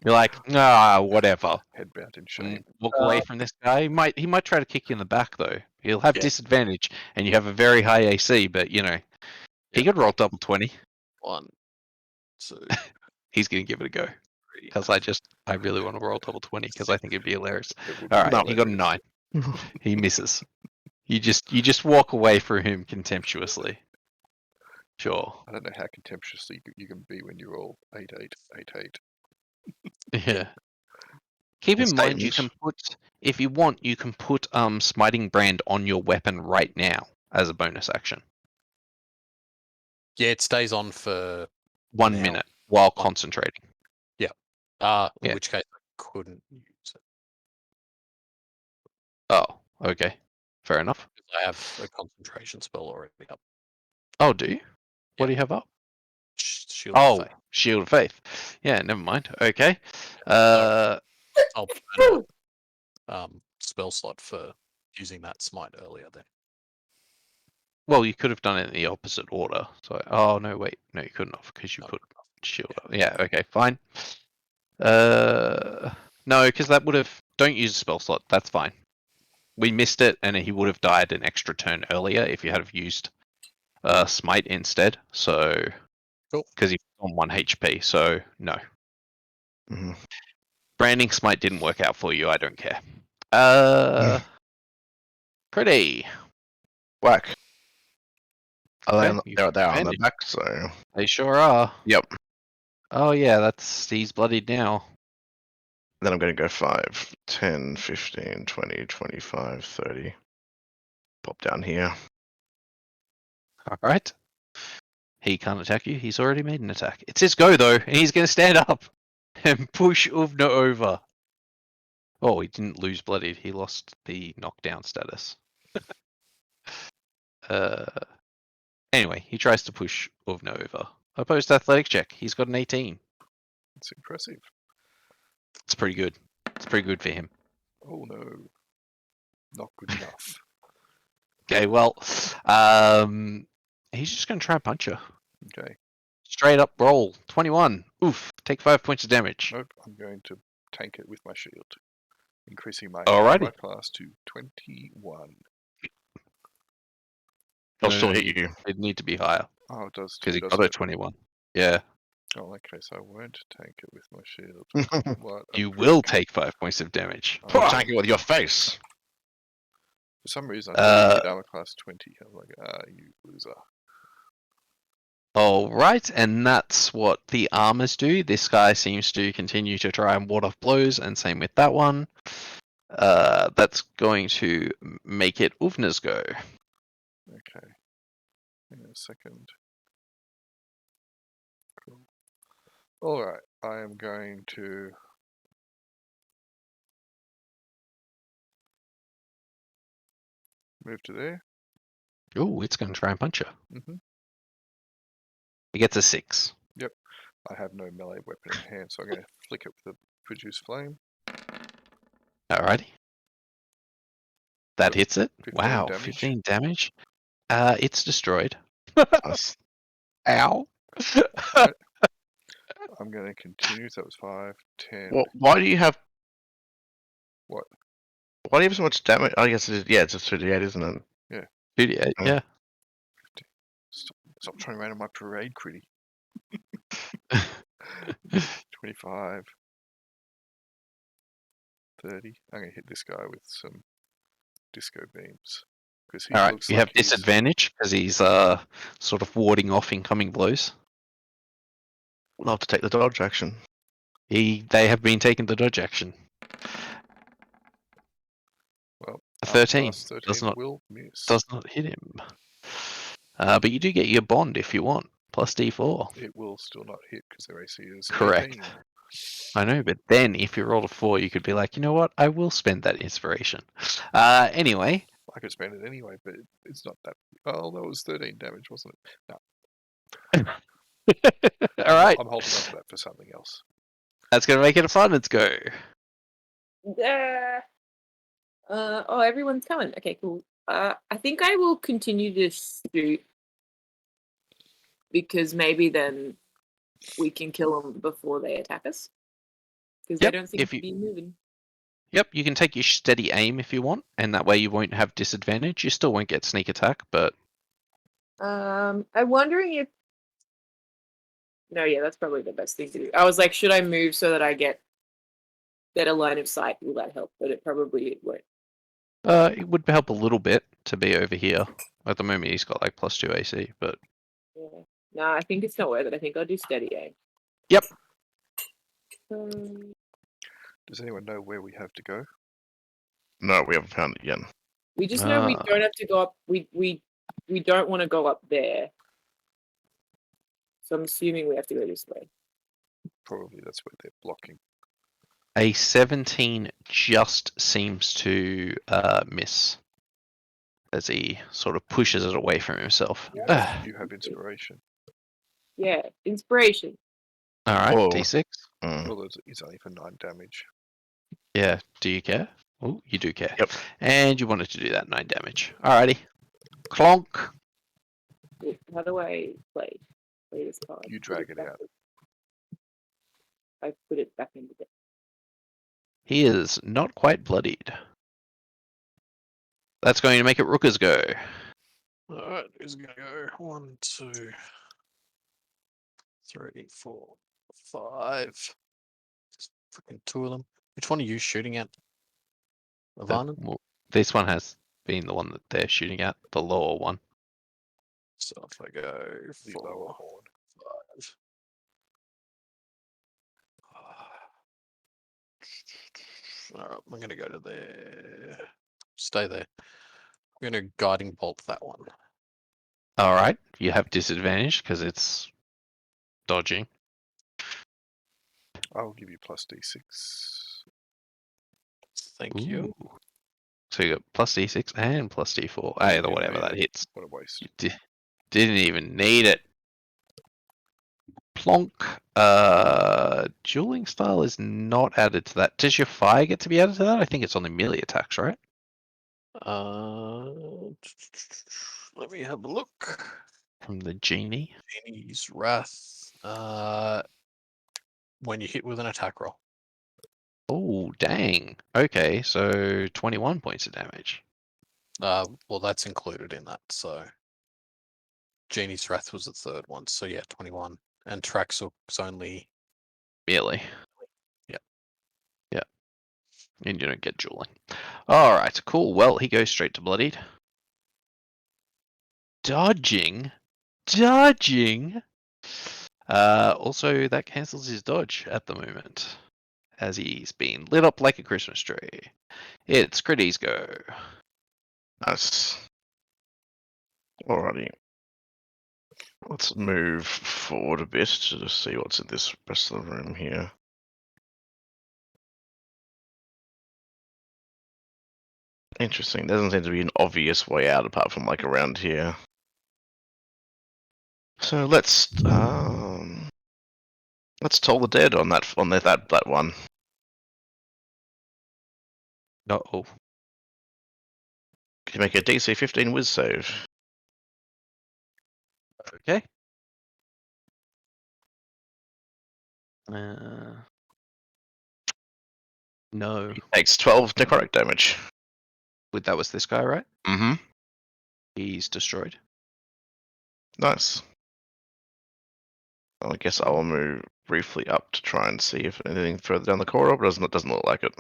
You're like, nah, whatever. Headbound in shame. Walk away from this guy. He might try to kick you in the back though. He'll have Yeah. disadvantage, and you have a very high AC. But you know, he could roll double 20. 1, 2, He's gonna give it a go 3. because I really want to roll double 20 because I think it'd be hilarious. It would All be right, he got a hilarious. 9. He misses. You just walk away from him contemptuously. Sure. I don't know how contemptuously you can be when you roll 8-8, 8-8. Yeah. Keep in It's mind, you dangerous. can put, if you want, you can put Smiting Brand on your weapon right now as a bonus action. Yeah, it stays on for 1 Now. minute while One. concentrating. in Yeah. which case I couldn't use it. Oh, okay. Fair enough. I have a concentration spell already up. Oh, do you? What Yeah. do you have up? Shield of Oh, Faith. Shield of Faith. Yeah, never mind. Okay. I'll burn a spell slot for using that smite earlier then. Well, you could have done it in the opposite order. So, oh no, wait, no, you couldn't have because you No, put shield yeah. up. Yeah, okay, fine. No, because that would have. Don't use a spell slot. That's fine. We missed it, and he would have died an extra turn earlier if you had have used smite instead. So, Cool. because he was on 1 HP. So no, Mhm. branding smite didn't work out for you. I don't care. Kridi. Whack. Oh, you they're on the advantage. back, so They sure are. yep. Oh yeah, he's bloodied now. Then I'm going to go 5, 10, 15, 20, 25, 30. Pop down here. All right. He can't attack you. He's already made an attack. It's his go though, and he's going to stand up and push Åvna over. Oh, he didn't lose bloodied. He lost the knockdown status. Anyway, he tries to push Åvna over. Opposed athletic check. He's got an 18. It's impressive. It's pretty good. It's pretty good for him. Oh no, not good enough. Okay, well, he's just going to try and punch her. Okay, Straight up roll. 21. Oof. Take 5 points of damage. nope. I'm going to tank it with my shield, increasing my Alrighty. armor class to 21. I'll No, still no, hit you. It'd need to be higher Oh, it does. because he does got a it. 21. Yeah. Oh, okay. So I won't tank it with my shield. What? a You prick. will take 5 points of damage. Oh, Or tank it with your face. For some reason, I thought you Uh, hit armor class 20. I'm like, you loser. All right, and that's what the armors do. This guy seems to continue to try and ward off blows, and same with that one. That's going to make it Åvna's go. Okay. Hang on a second. Cool. All right. I am going to. Move to there. Ooh, it's going to try and punch her. hmm It gets a 6. I have no melee weapon in hand, so I'm going to flick it with a produce flame. Alrighty. That So hits it. 15 Wow, damage. 15 damage. It's destroyed. Nice. Ow. I'm going to continue. So that was 5, 10. Well, why do you have? What? Why do you have so much damage? I guess it is, yeah, it's just 38, isn't it? 38, yeah. Stop trying around on my parade, Kridi. 25. 30. I'm going to hit this guy with some disco beams. Because he All right, looks you like have disadvantage because he's sort of warding off incoming blows. We'll have to take the dodge action. They have been taking the dodge action. Well, A armor 13 class 13 does not will miss. does not hit him. But you do get your bond if you want, plus D4. It will still not hit because their AC is Correct. 18. I know, but then if you roll a 4, you could be like, you know what? I will spend that inspiration. Anyway. I could spend it anyway, but it's not that. Oh, that was 13 damage, wasn't it? No. All right. I'm holding on to that for something else. That's going to make it a fun. Let's go. Oh, everyone's coming. Okay, cool. I think I will continue to shoot because maybe then we can kill them before they attack us. Because Yep, they don't seem if to you- be moving. Yep, you can take your steady aim if you want, and that way you won't have disadvantage. You still won't get sneak attack, but I'm wondering if. No, yeah, that's probably the best thing to do. I was like, should I move so that I get better line of sight? Will that help? But it probably won't. it would help a little bit to be over here. At the moment, he's got like plus 2 AC, but Yeah. No, I think it's not worth it. I think I'll do steady aim. Yep. Does anyone know where we have to go? No, we haven't found it yet. We just know we Ah. don't have to go up. We don't want to go up there. So I'm assuming we have to go this way. Probably that's where they're blocking. a 17 just seems to miss as he sort of pushes it away from himself. Yeah. You have inspiration. Yeah, inspiration. All right, Whoa. D6. Well, it's only for 9 damage. Yeah, do you care? Oh, you do care. Yep. And you wanted to do that 9 damage. Alrighty. Clonk. How do I play this card? You Put drag it out. backwards. I put it back into the. He is not quite bloodied. That's going to make it Rukka's go. Alright, who's gonna go? 1, 2, 3, 4, 5. Just freaking 2 of them. Which one are you shooting at? Afanen? Well, this one has been the one that they're shooting at, the lower one. So if I go The lower 4, horn. 5. Alright, I'm gonna go to there. Stay there. I'm gonna guiding bolt that one. All right, you have disadvantage because it's dodging. I'll give you plus d6. Thank you. Ooh. So you got plus d6 and plus d4. Oh, Either yeah, whatever man. that hits. What a waste. You didn't even need it. Plonk. Dueling style is not added to that. Does your fire get to be added to that? I think it's only melee attacks, right? Let me have a look. From the genie. Genie's Wrath. When you hit with an attack roll. Oh, dang. Okay, so 21 points of damage. Well, that's included in that. So Genie's Wrath was the third one. So yeah, 21. And Traxxuk's only. Melee. Yep. Yeah. And you don't get dueling. Alright, cool. Well, he goes straight to bloodied. Dodging? Dodging? Also, that cancels his dodge at the moment. As he's been lit up like a Christmas tree. It's Kridi's go. Nice. Alrighty. Let's move forward a bit to just see what's in this rest of the room here. Interesting. There doesn't seem to be an obvious way out apart from like around here. So let's toll the dead on that one. Uh-oh. Can you make a DC 15 whiz save? Okay. No. Takes 12 necrotic damage. That was this guy, right? Mm-hmm. He's destroyed. Nice. Well, I guess I will move briefly up to try and see if anything further down the corridor, but doesn't look like it.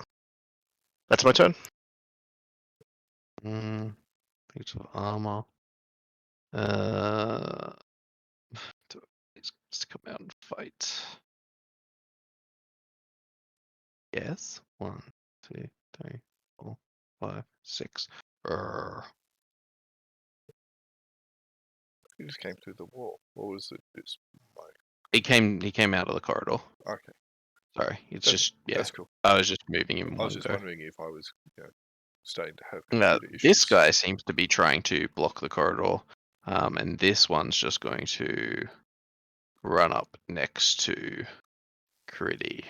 That's my turn. Piece of armor. He's to come out and fight. Yes. 1, 2, 3, 4, 5, 6. You just came through the wall. Or was it this like He came out of the corridor. okay. Sorry. It's That's- just That's cool. I was just moving him I one was just go. wondering if I was, starting to have computer issues. This guy seems to be trying to block the corridor. And this one's just going to run up next to Kridi.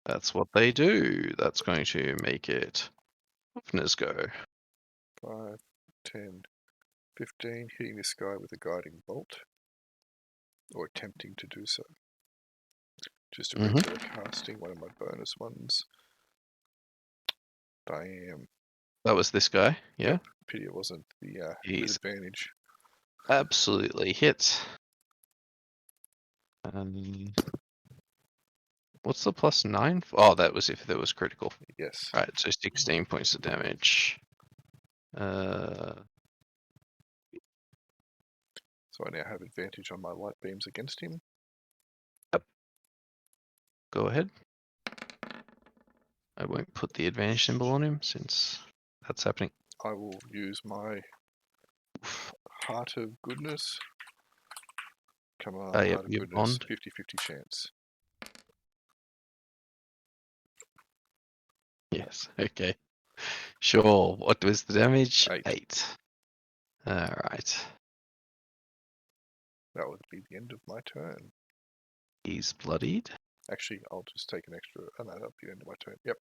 That's what they do. That's going to make it Åvna's go. 5, 10, 15, hitting this guy with a guiding bolt. Or attempting to do so. Just a regular casting, one of my bonus ones. Damn. That was this guy, yeah? Pity it wasn't the He's disadvantage. absolutely hit. What's the +9? Oh, that was if there was critical. Yes. Right, so 16 points of damage. So I now have advantage on my light beams against him. Go ahead. I won't put the advantage symbol on him since that's happening. I will use my Heart of Goodness. Come on, Yep, Heart of your Goodness. bond. 50-50 chance. Yes, okay. Sure, what was the damage? 8. 8. Alright. That would be the end of my turn. He's bloodied. Actually, I'll just take an extra. Oh, no, that'll be the end of my turn. Yep.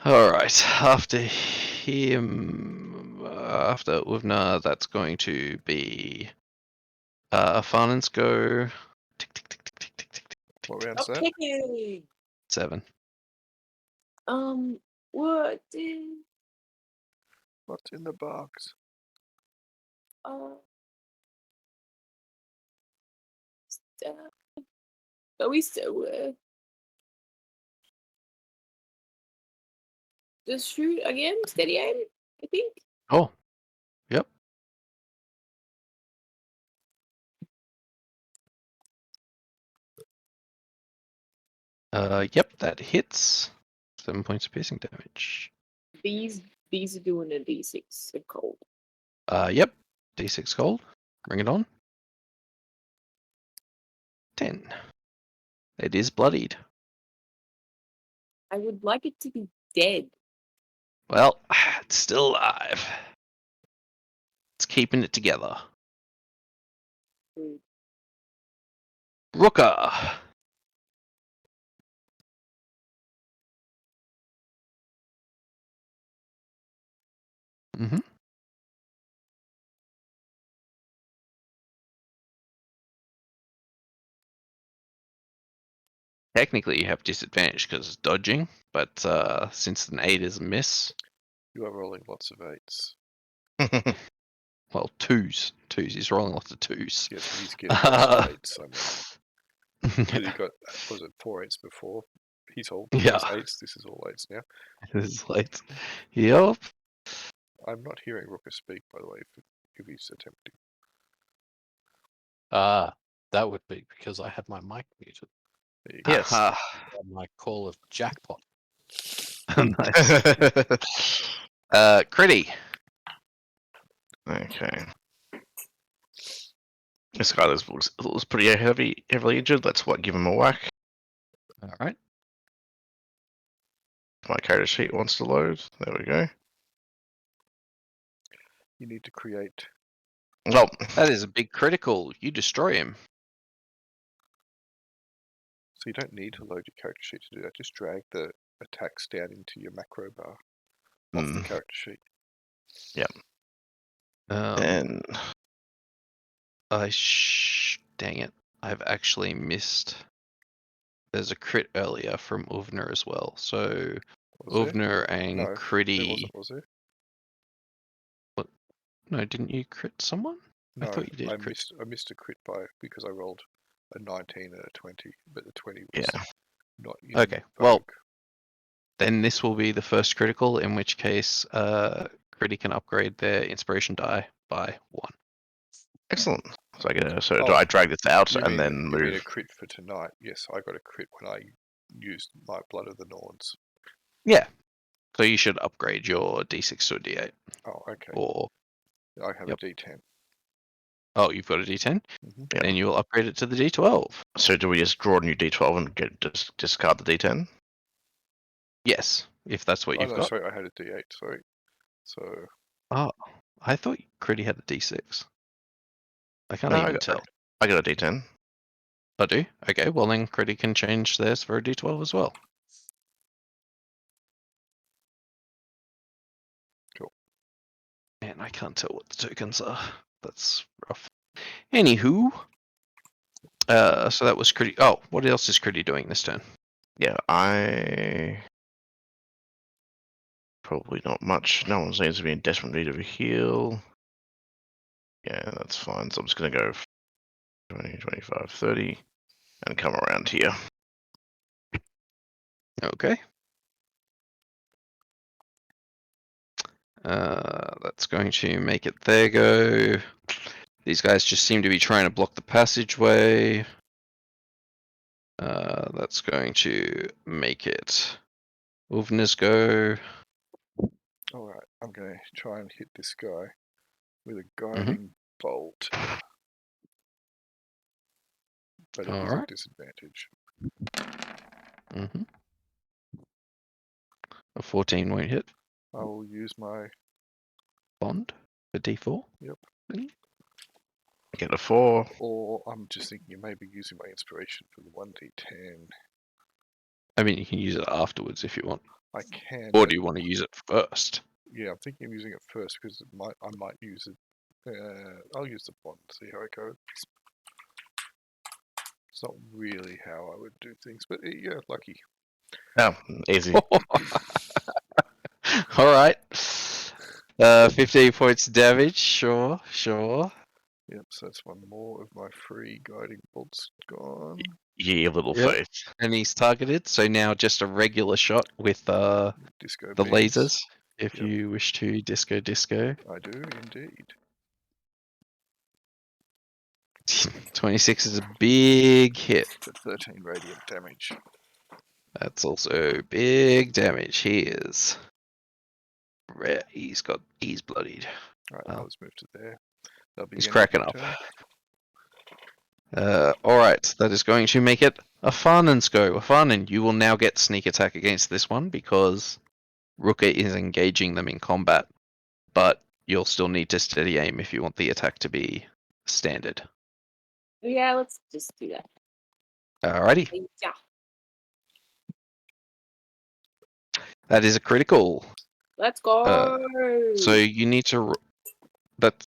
Alright, after him, after Åvna, that's going to be Afanen's go. Tick, tick, tick, tick, tick, tick, tick, tick, What tick. round's that? Okay. 7. What did What's in the box? but we still just shoot again, steady aim, I think. Oh, yeah. Yep, that hits. 7 points of piercing damage. These are doing a d6 of cold. Yep, d6 cold. Bring it on. 10. It is bloodied. I would like it to be dead. Well, it's still alive. It's keeping it together. Mm. Rukka. Mm-hmm. Technically, you have disadvantage because it's dodging, but since an 8 is a miss, You are rolling lots of 8s. well, 2s. 2s. He's rolling lots of 2s. Yes, but he's getting lots of 8s. I mean, he Yeah. got, was it 4 8s before? He's all Yeah. 8s. This is all 8s now. This is late. Yep. I'm not hearing Rukka speak, by the way, if he's attempting. That would be because I had my mic muted. There you go. Yes. Aha. On my call of jackpot. Nice. Kridi. Okay. This guy looks pretty heavily injured. Let's give him a whack. All right. My character sheet wants to load. There we go. You need to create. Well, That is a big critical. You destroy him. So you don't need to load your character sheet to do that. Just drag the attacks down into your macro bar off the character sheet. and Dang it. I've actually missed. There's a crit earlier from Åvna as well. So Was there? Åvna and No, There Kridi. wasn't, was there? No, didn't you crit someone? No, I thought you did crit. I missed a crit because I rolled a 19 and a 20, but the 20 was yeah, not in Okay, well, vogue. Then this will be the first critical, in which case Kridi can upgrade their inspiration die by 1. excellent. So do Oh, I drag this out You and mean, then you mean a move? crit for tonight? Yes, I got a crit when I used my Blood of the Norns. Yeah. So you should upgrade your d6 to a d8. Oh, okay. Or I have Yep. a D10. oh, you've got a d10. Mm-hmm. Yeah. Then you'll upgrade it to the d12. So do we just draw a new D12 and discard the D10? Yes, if that's what Oh, you've no, got. sorry, I had a D8, sorry. So, Oh, I thought Kridi had a d6. I can't No, even tell. I got a D10. I do? Okay, well then Kridi can change theirs for a d12 as well. Cool. Man, I can't tell what the tokens are. That's rough. Anywho, so that was Kridi. Oh, what else is Kridi doing this turn? Yeah, I probably not much. No one seems to be in desperate need of a heal. Yeah, that's fine. So I'm just going to go 20, 25, 30 and come around here. Okay. That's going to make it their go. These guys just seem to be trying to block the passageway. That's going to make it Åvna's go. alright, I'm going to try and hit this guy with a guiding bolt. But it is Alright. at disadvantage. Mm-hmm. A 14 won't hit. I will use my. Bond for d4. Yep. Get a 4. Or I'm just thinking of maybe using my inspiration for the 1d10. I mean, you can use it afterwards if you want. I can. Or but do you want to use it first? Yeah, I'm thinking of using it first because I might use it. I'll use the bond, see how it goes. It's not really how I would do things, but yeah, lucky. Oh, easy. Alright. 15 points damage, sure. Yep, so that's one more of my free guiding bolts gone. Ye little Yep. faith. And he's targeted, so now just a regular shot with the Disco beams. lasers, if Yep. you wish to disco. I do indeed. 26 is a big hit. For 13 radiant damage. That's also big damage. He's bloodied. Alright, Wow. I'll just move to there. That'll be He's the end of cracking my up. turn. Alright, that is going to make it Afanen's go. Afanen, you will now get sneak attack against this one because Rukka is engaging them in combat, but you'll still need to steady aim if you want the attack to be standard. Yeah, let's just do that. Alrighty, Yeah. that is a critical. Let's go. So you need to. But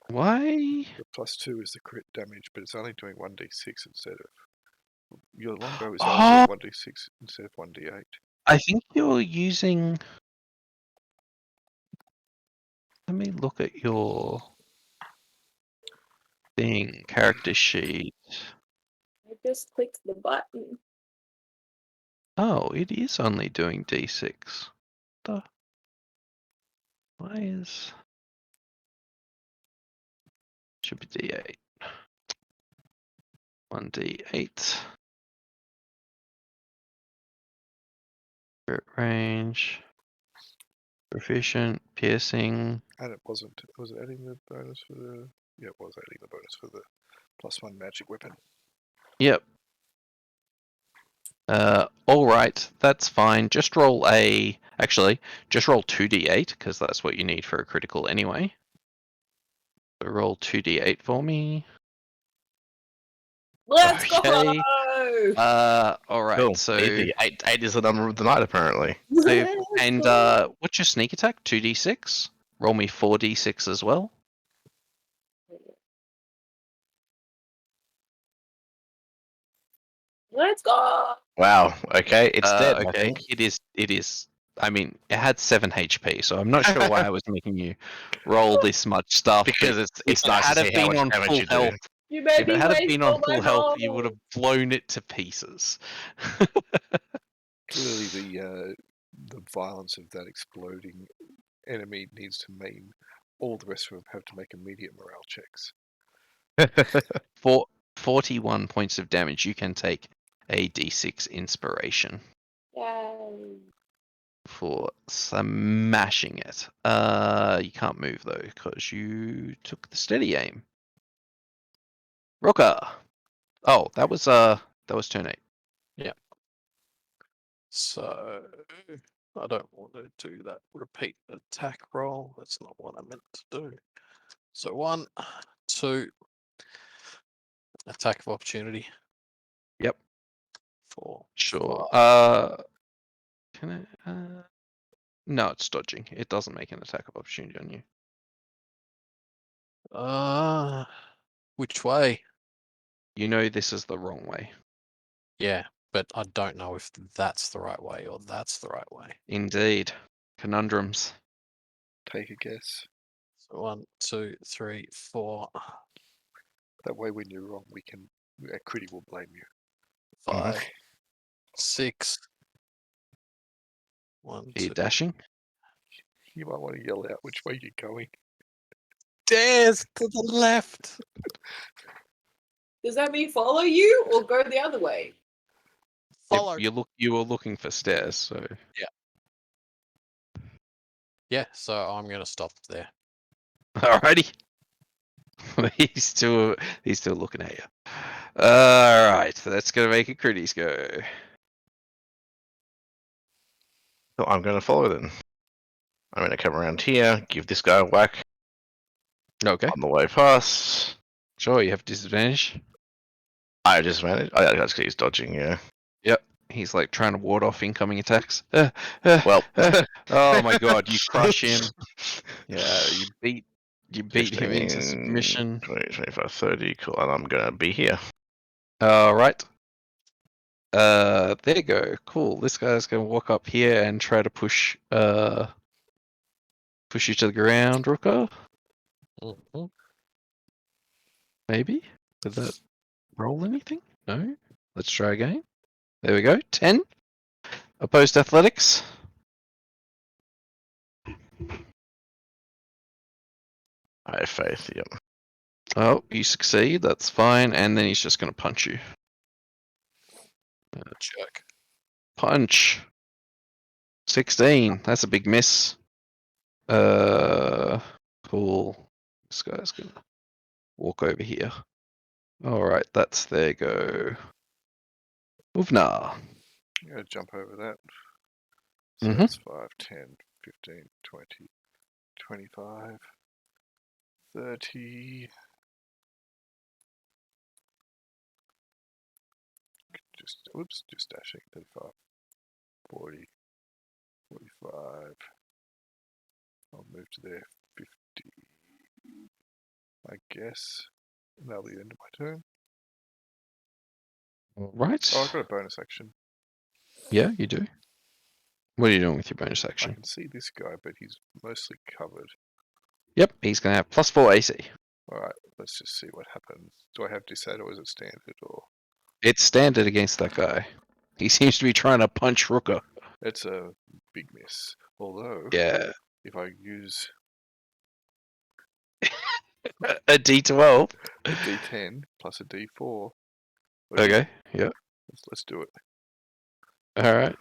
why? The +2 is the crit damage, but it's only doing 1d6 instead of. Your longbow is only Oh, doing 1d6 instead of 1d8. I think you're using. Let me look at your thing, character sheet. I just clicked the button. Oh, it is only doing d6. Why is. Should be d8. 1d8. Crit range. Proficient, piercing. And it wasn't. Was it adding the bonus for the. Yeah, it was adding the bonus for the +1 magic weapon. Yep. Alright, that's fine. Just roll just roll 2d8, because that's what you need for a critical anyway. So roll 2d8 for me. Let's Okay. go. Alright, Cool. so. Easy. Eight is the number of the night, apparently. And what's your sneak attack? 2d6? Roll me 4d6 as well. Let's go. Wow. Okay, it's dead. I Okay, think. it is. I mean, it had 7 HP, so I'm not sure why I was making you roll this much stuff. Because but it's if nice had to it see how been much on damage full you do. health, You made if me it had waste been all on my full health, you would rolls. have blown it to pieces. Clearly, the violence of that exploding enemy needs to mean all the rest of them have to make immediate morale checks. For 41 points of damage, you can take a d6 inspiration Yay. for smashing it. You can't move though because you took the steady aim. Rukka. Oh, that was turn 8. So I don't want to do that repeat attack roll. That's not what I meant to do. So 1, 2, attack of opportunity. Yep. 4. Sure. 5. Can I? No, it's dodging. It doesn't make an attack of opportunity on you. Which way? You know this is the wrong way. Yeah, but I don't know if that's the right way or that's the right way. Indeed. Conundrums. Take a guess. So 1, 2, 3, 4, That way, when you're wrong, Kridi will blame you. 5, 6. 1, Are you 2. dashing? You might want to yell out which way you're going. Stairs to the left. Does that mean follow you or go the other way? Follow. You were looking for stairs, so. Yeah, so I'm gonna stop there. Alrighty. he's still looking at you. Alright, that's gonna make it Kridi's go. So I'm going to follow then. I'm going to come around here, give this guy a whack Okay. on the way past. Sure, you have disadvantage. I just managed. Oh, yeah, that's because he's dodging, yeah. Yep. He's like trying to ward off incoming attacks. Well. Oh my god, you crush him. Yeah, you beat him into 15, submission. 20, 25, 30. Cool. And I'm going to be here. Alright. There you go. Cool. This guy's gonna walk up here and try to push you to the ground, Rukka. Mm-hmm. Maybe? Did that roll anything? No? Let's try again. There we go. 10. Opposed athletics. I have faith, yep. Oh, you succeed. That's fine. And then he's just gonna punch you. Check. Punch. 16. That's a big miss. Cool. This guy's gonna walk over here. Alright, that's their go. Åvna. I'm going to jump over that. So Mhm. that's 5, 10, 15, 20, 25, 30. Just dashing. 35, 40, 45. I'll move to there. 50. I guess. And that'll be the end of my turn. Alright. Oh, I've got a bonus action. Yeah, you do. What are you doing with your bonus I action? can see this guy, but he's mostly covered. Yep, he's gonna have +4 AC. Alright, let's just see what happens. Do I have Disad or is it standard? Or It's standard against that guy. He seems to be trying to punch Rukka. it's a big miss. Although, Yeah. if I use A D12. a D10 plus a D4. what do you- Okay, yeah. Let's do it. Alright.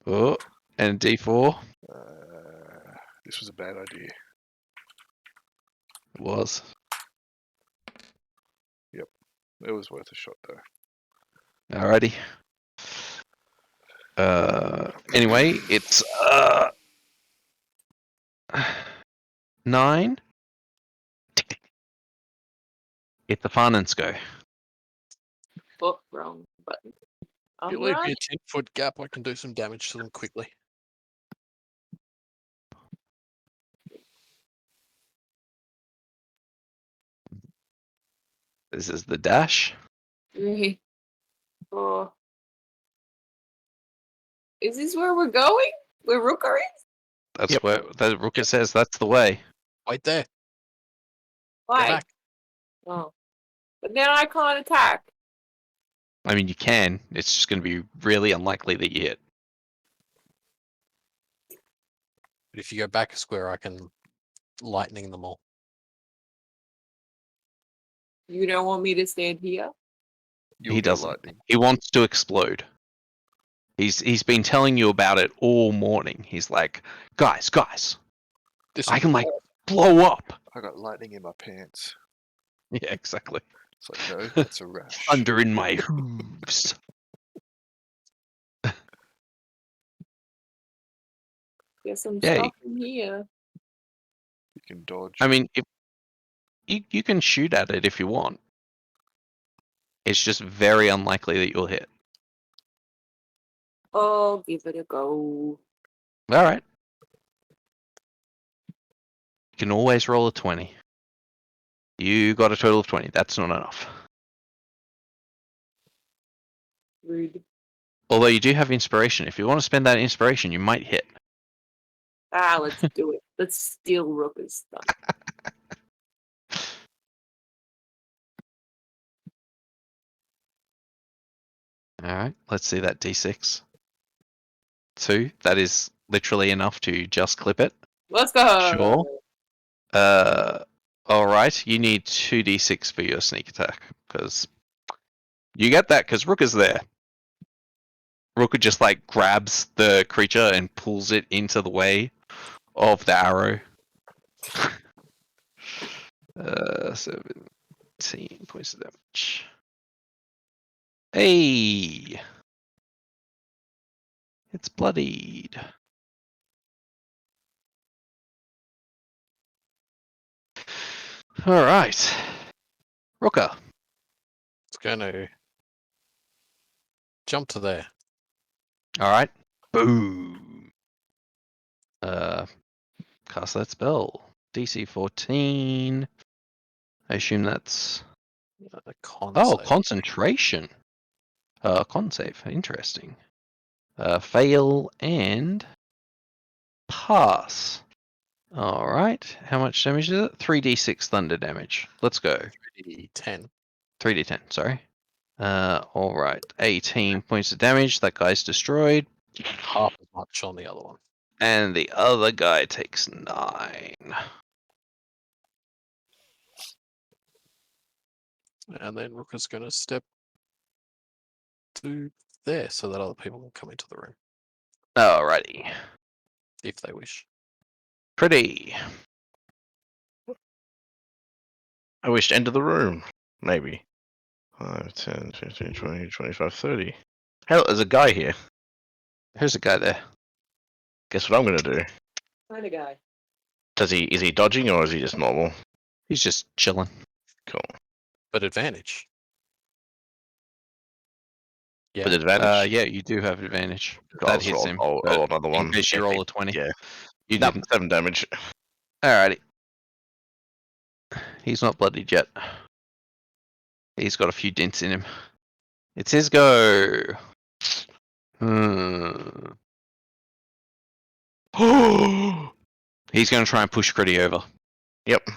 Oh, and D4 This was a bad idea. was. It was worth a shot though. Alrighty. Anyway, it's 9. It's the Afanen's go. Oh, wrong button. If you leave me Alright. a 10-foot gap, I can do some damage to them quickly. This is the dash. 3, 4. Is this where we're going? Where Rukka is? That's Yep. where the Rukka says that's the way. Wait there. Get Why? back. Oh. But then I can't attack. I mean, you can. It's just going to be really unlikely that you hit. But if you go back a square, I can lightning them all. You don't want me to stand here? You'll He get doesn't. lightning. He wants to explode. He's been telling you about it all morning. He's like, guys, This I one. can like blow up. I got lightning in my pants. Yeah, exactly. It's like, no, that's a rash. Thunder in my hooves. Guess I'm Yeah, stopping here. You can dodge. I mean, if you can shoot at it if you want. It's just very unlikely that you'll hit. Oh, give it a go. All right. You can always roll a 20. You got a total of 20. That's not enough. Rude. Although you do have inspiration. If you want to spend that inspiration, you might hit. Ah, let's do it. Let's steal Rukka's stuff. Alright, let's see that D6. 2. That is literally enough to just clip it. Let's go. Sure. Alright, you need 2d6 for your sneak attack. Because you get that because Rukka's there. Rukka just like grabs the creature and pulls it into the way of the arrow. 17 points of damage. Hey! It's bloodied. Alright. Rukka. It's going to jump to there. Alright. Boom. Cast that spell. DC 14. I assume that's... Con Oh, save. concentration. Con save. Interesting. Fail and... pass. Alright. How much damage is it? 3d6 thunder damage. Let's go. 10. 3d10, sorry. Alright. 18 points of damage. That guy's destroyed. Half as much on the other one. And the other guy takes 9. And then Rukka's going to step to there so that other people can come into the room Alrighty. if they wish. Pretty. I wish to enter the room. Maybe. 5, 10, 15, 20, 25, 30. Hell, there's a guy here. Who's a guy there? Guess what I'm gonna do? Kind of guy. Is he dodging or is he just normal? He's just chilling. Cool. But advantage. Yeah. With advantage? Yeah, you do have advantage. Cool, That I'll hits roll- him. I'll but roll another one. In case you roll a 20. Yeah. You No, didn't. 7 damage. Alrighty. He's not bloodied yet. He's got a few dents in him. It's his go. He's going to try and push Kridi over. Yep.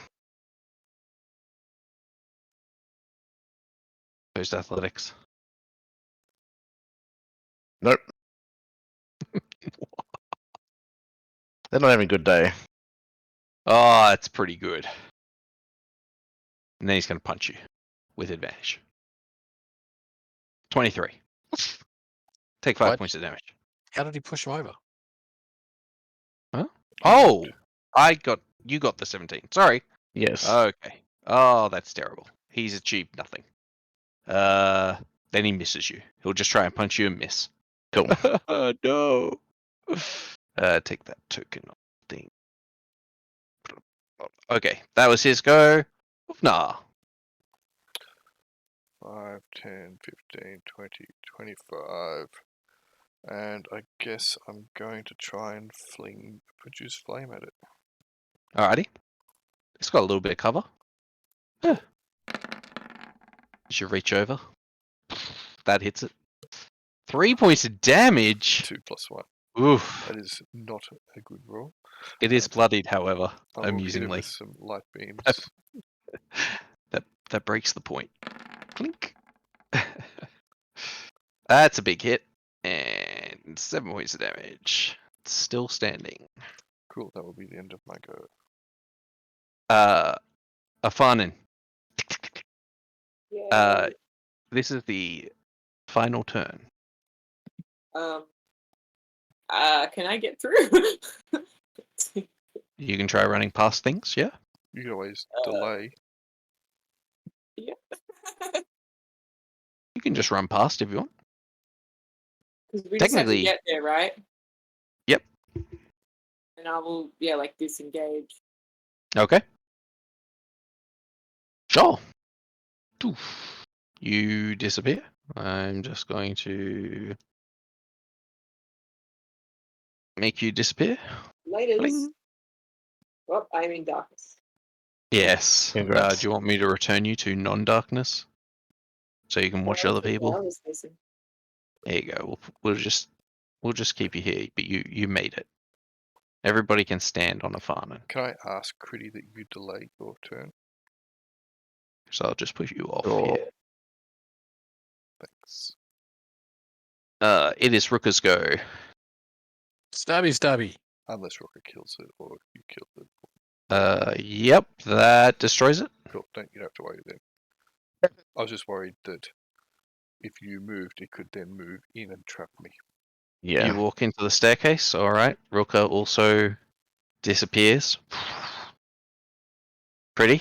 Those athletics. Nope. They're not having a good day. Oh, that's pretty good. And then he's going to punch you with advantage. 23. Take 5 What? points of damage. How did he push him over? Oh, you got the 17. Sorry. Yes. Okay. Oh, that's terrible. He's achieved nothing. Then he misses you. He'll just try and punch you and miss. Cool. No. Take that token thing. Okay, that was his go. Åvna. 5, 10, 15, 20, 25. And I guess I'm going to try and produce flame at it. Alrighty. It's got a little bit of cover. Yeah. You should reach over. That hits it. 3 points of damage. 2 plus 1. Oof. That is not a good roll. It is bloodied, however, I will hit it amusingly. with some light beams. That breaks the point. Clink. That's a big hit. And 7 points of damage. It's still standing. Cool, that will be the end of my go. Afanen. Yeah. This is the final turn. Can I get through? You can try running past things, yeah? You can always delay. Yeah. You can just run past if you want. Because we just have to Technically- get there, right? Yep. And I will, like disengage. Okay. Sure. Oof. You disappear. I'm just going to make you disappear. Laters. Bling. Oh, I'm in darkness. Yes. Congrats. Do you want me to return you to non-darkness so you can watch Yeah, other that's what I people? was missing. There you go. We'll just keep you here, but you made it. Everybody can stand on Afanen, Can I ask Kridi that you delay your turn? so I'll just put you off Sure. here. Thanks. It is Rukka's go. Stabby. Unless Rukka kills it or you kill it. Yep, that destroys it. Cool, you don't have to worry then. I was just worried that if you moved, it could then move in and trap me. Yeah. You walk into the staircase. All right. Rukka also disappears. Pretty.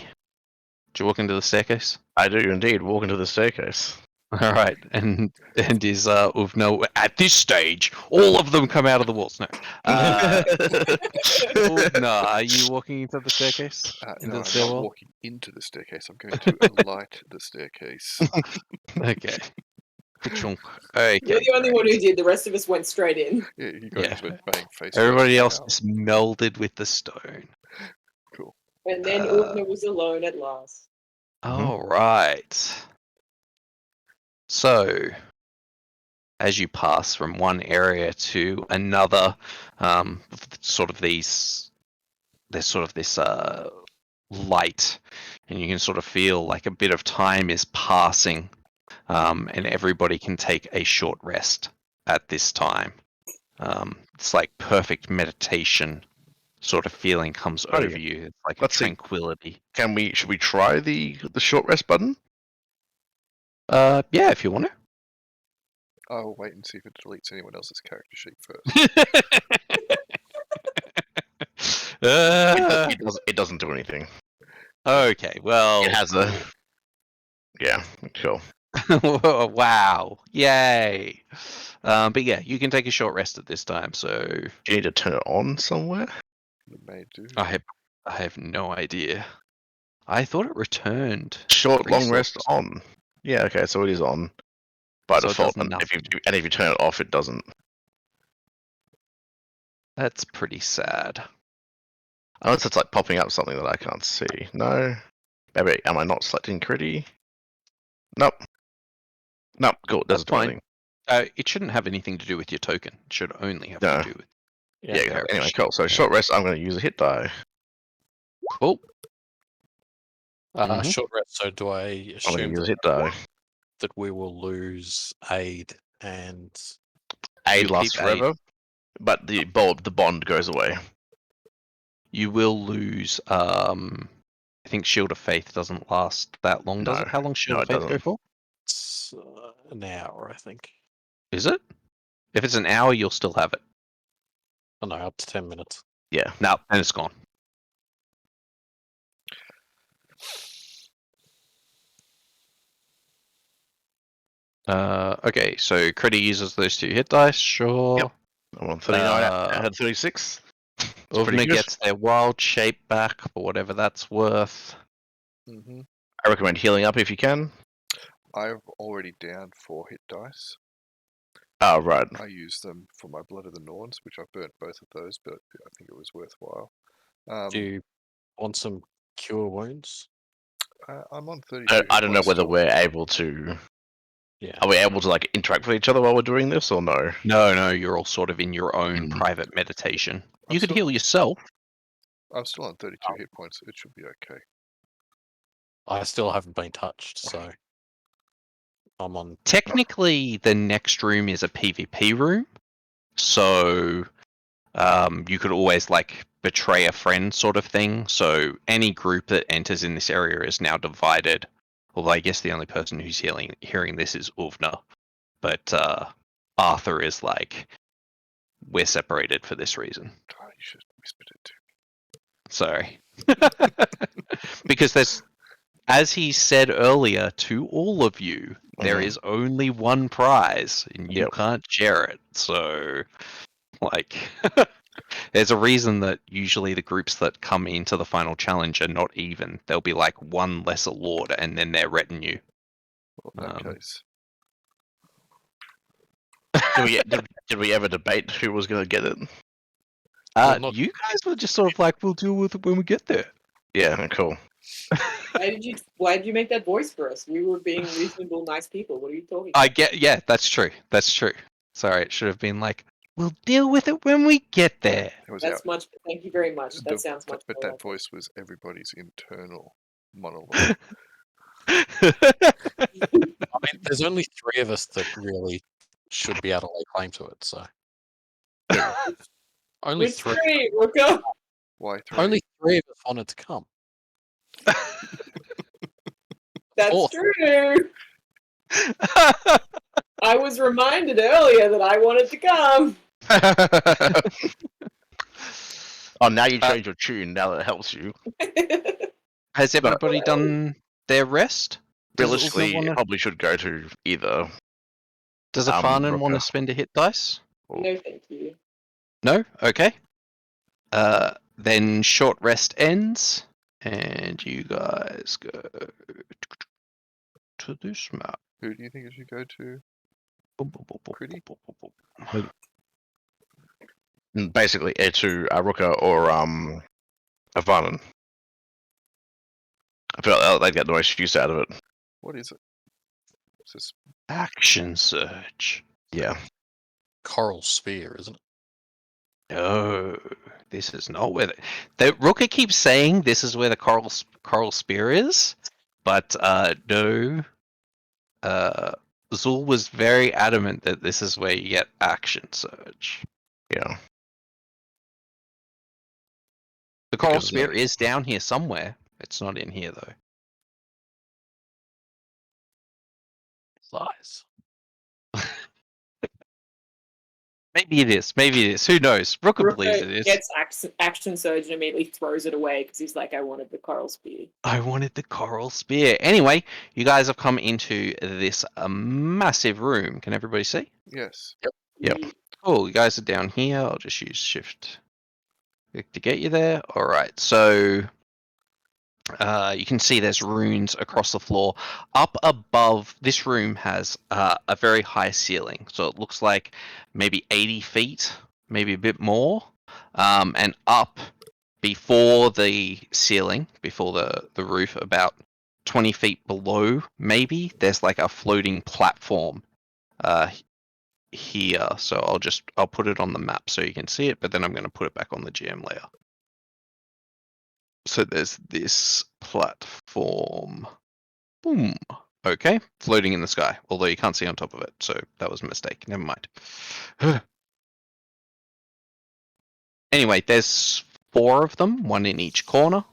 Do you walk into the staircase? I do indeed walk into the staircase. All right. And is Åvna at this stage? All of them come out of the walls. No. Åvna, are you walking into the staircase? No, Into the I'm not stairwell? walking into the staircase. I'm going to alight the staircase. Okay. Ka-chunk. Okay. You're the only one who did. The rest of us went straight in. Yeah, you guys Yeah. went bang face. Everybody else first. is melded with the stone. Cool. And then Åvna was alone at last. All right. So, as you pass from one area to another, there's sort of this light, and you can sort of feel like a bit of time is passing, and everybody can take a short rest at this time. It's like perfect meditation sort of feeling comes Oh, over yeah. you. It's like Let's a see. tranquility. Should we try the short rest button? Yeah, if you want I'll wait and see if it deletes anyone else's character sheet first. to. It doesn't do anything. Okay, well. It has a. Yeah, cool. Wow! Yay! But yeah, you can take a short rest at this time. So Do you need to turn it on somewhere? It may do. I have no idea. I thought it returned. Short, long rest resources. on. Yeah, okay, so it is on by So it default. does And if you turn it off, it doesn't. That's pretty sad. Unless it's like popping up something that I can't see. No. Maybe am I not selecting Kridi? Nope. Nope. Cool. That's Doesn't do fine. anything. It shouldn't have anything to do with your token. It should only have No. to do with. Yeah. character Anyway, sheet. cool. So short rest. I'm going to use a hit die. Cool. Mhm. Short rest. So do I I'm going to assume use a hit die. that we will lose aid and Aid You lasts keep aid. forever, but the bond goes away. You will lose. I think Shield of Faith doesn't last that long, does No. it? How long Shield No, of it Faith go doesn't. for? it's an hour, I think. Is it? If it's an hour, you'll still have it. Oh no, up to 10 minutes. Yeah. No, and it's gone. Okay, so Kridi uses those 2 hit dice, sure. Yep. I'm on 39 I Uh, had 36. That's pretty Åvna good. gets their wild shape back for whatever that's worth. Hmm I recommend healing up if you can. I've already downed 4 hit dice. Oh, right. I used them for my Blood of the Norns, which I burnt both of those, but I think it was worthwhile. Do you want some cure wounds? I'm on 32 I don't know hit points whether still. we're able to. Yeah. Are we able to like interact with each other while we're doing this, or no? No, you're all sort of in your own Mm. private meditation. I'm You could still- heal yourself. I'm still on 32 hit points. It should be okay. I still haven't been touched, so I'm on. Technically, the next room is a PvP room, so you could always like betray a friend sort of thing. So any group that enters in this area is now divided. Although I guess the only person who's hearing this is Åvna, but Arthur is like, we're separated for this reason. Oh, you should have whispered it too. Sorry, because there's, as he said earlier to all of you, there is only one prize, and you Yep. can't share it. So, like, there's a reason that usually the groups that come into the final challenge are not even. There'll be like one lesser lord, and then their retinue. Well, in that case, Did we ever debate who was going to get it? Well, not- You guys were just sort of like, we'll deal with it when we get there. Yeah, cool. Why did you make that voice for us? We were being reasonable, nice people. What are you talking? Yeah, that's true. That's true. Sorry, it should have been like, we'll deal with it when we get there. it was That's much. Thank you very much. That the- sounds much. But more that like voice was everybody's internal monologue. I mean, there's only 3 of us that really should be able to lay claim to it, so. Only Which 3. three, Rukka? Why 3? Only 3 of us wanted to come. That's Fourth. true. I was reminded earlier that I wanted to come. Oh, now you changed your tune. Now that helps you. Has everybody done their rest? Does Realistically, Åvna it probably should go to either. Does Afanen want to Rukka. spend a hit dice? No, thank you. No? Okay. Then short rest ends, and you guys go to this map. Who do you think it should go to? Kridi? Basically, to Rukka or Afanen. I feel like they get the most use out of it. What is it? It's just Action surge. Yeah. Coral Spear, isn't it? No, this is not where the Rukka keeps saying this is where the coral spear is, but no. Zul was very adamant that this is where you get action surge. Yeah. The coral Because, spear is down here somewhere. It's not in here though. Lies. Maybe it is. Maybe it is. Who knows? Rukka believes it Rukka is. gets action surge and immediately throws it away because he's like, I wanted the coral spear. I wanted the coral spear. Anyway, you guys have come into this massive room. Can everybody see? Yes. Yep. Cool. You guys are down here. I'll just use shift to get you there. All right. So you can see there's runes across the floor. Up above, this room has a very high ceiling. So it looks like maybe 80 feet, maybe a bit more. And up before the ceiling, before the roof, about 20 feet below, maybe, there's like a floating platform here. So I'll put it on the map so you can see it, but then I'm going to put it back on the GM layer. So there's this platform. Boom. Okay, floating in the sky, although you can't see on top of it, so that was a mistake. Never mind. Anyway, there's 4 of them, 1 in each corner.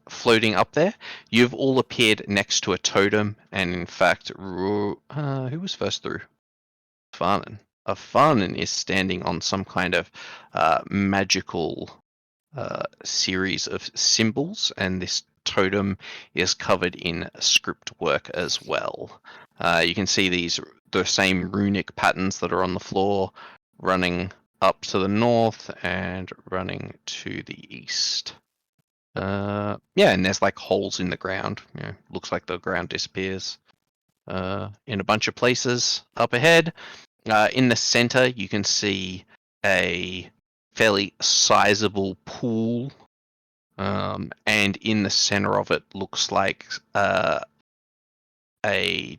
Floating up there. You've all appeared next to a totem, and in fact, who was first through? Afanen. Afanen is standing on some kind of magical series of symbols, and this totem is covered in script work as well. You can see the same runic patterns that are on the floor running up to the north and running to the east. Yeah, and there's like holes in the ground. Looks like the ground disappears in a bunch of places up ahead. In the center, you can see a fairly sizable pool, and in the center of it looks like a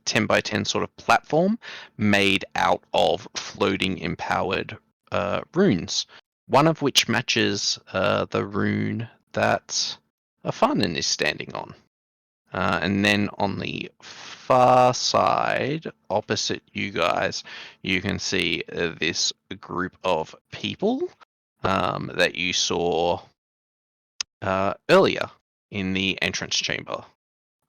10 by 10 sort of platform made out of floating empowered runes, one of which matches the rune that Afanen is standing on. And then on the far side, opposite you guys, you can see this group of people that you saw earlier in the entrance chamber.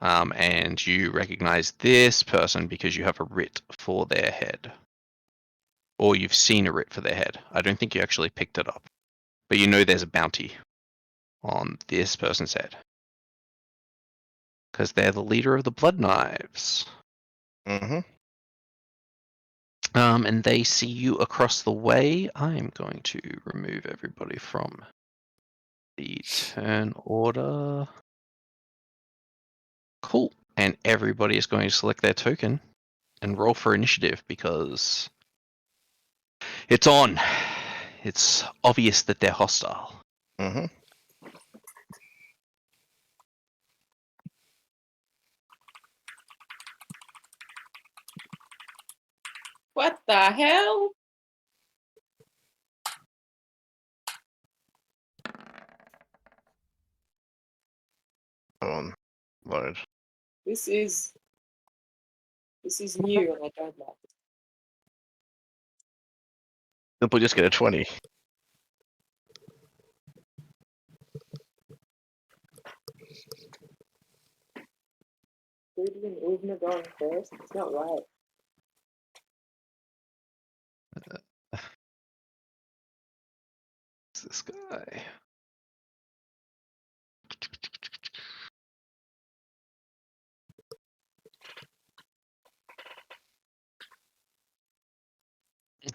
And you recognize this person because you have a writ for their head. Or you've seen a writ for their head. I don't think you actually picked it up. But you know there's a bounty on this person's head. Because they're the leader of the Blood Knives. Mm-hmm. And they see you across the way. I'm going to remove everybody from the turn order. Cool. And everybody is going to select their token and roll for initiative because it's on. It's obvious that they're hostile. Mm-hmm. What the hell? Come on. Load. This is new and I don't like it. We'll just get a 20. Kridi and Åvna going first? It's not right. What's this guy?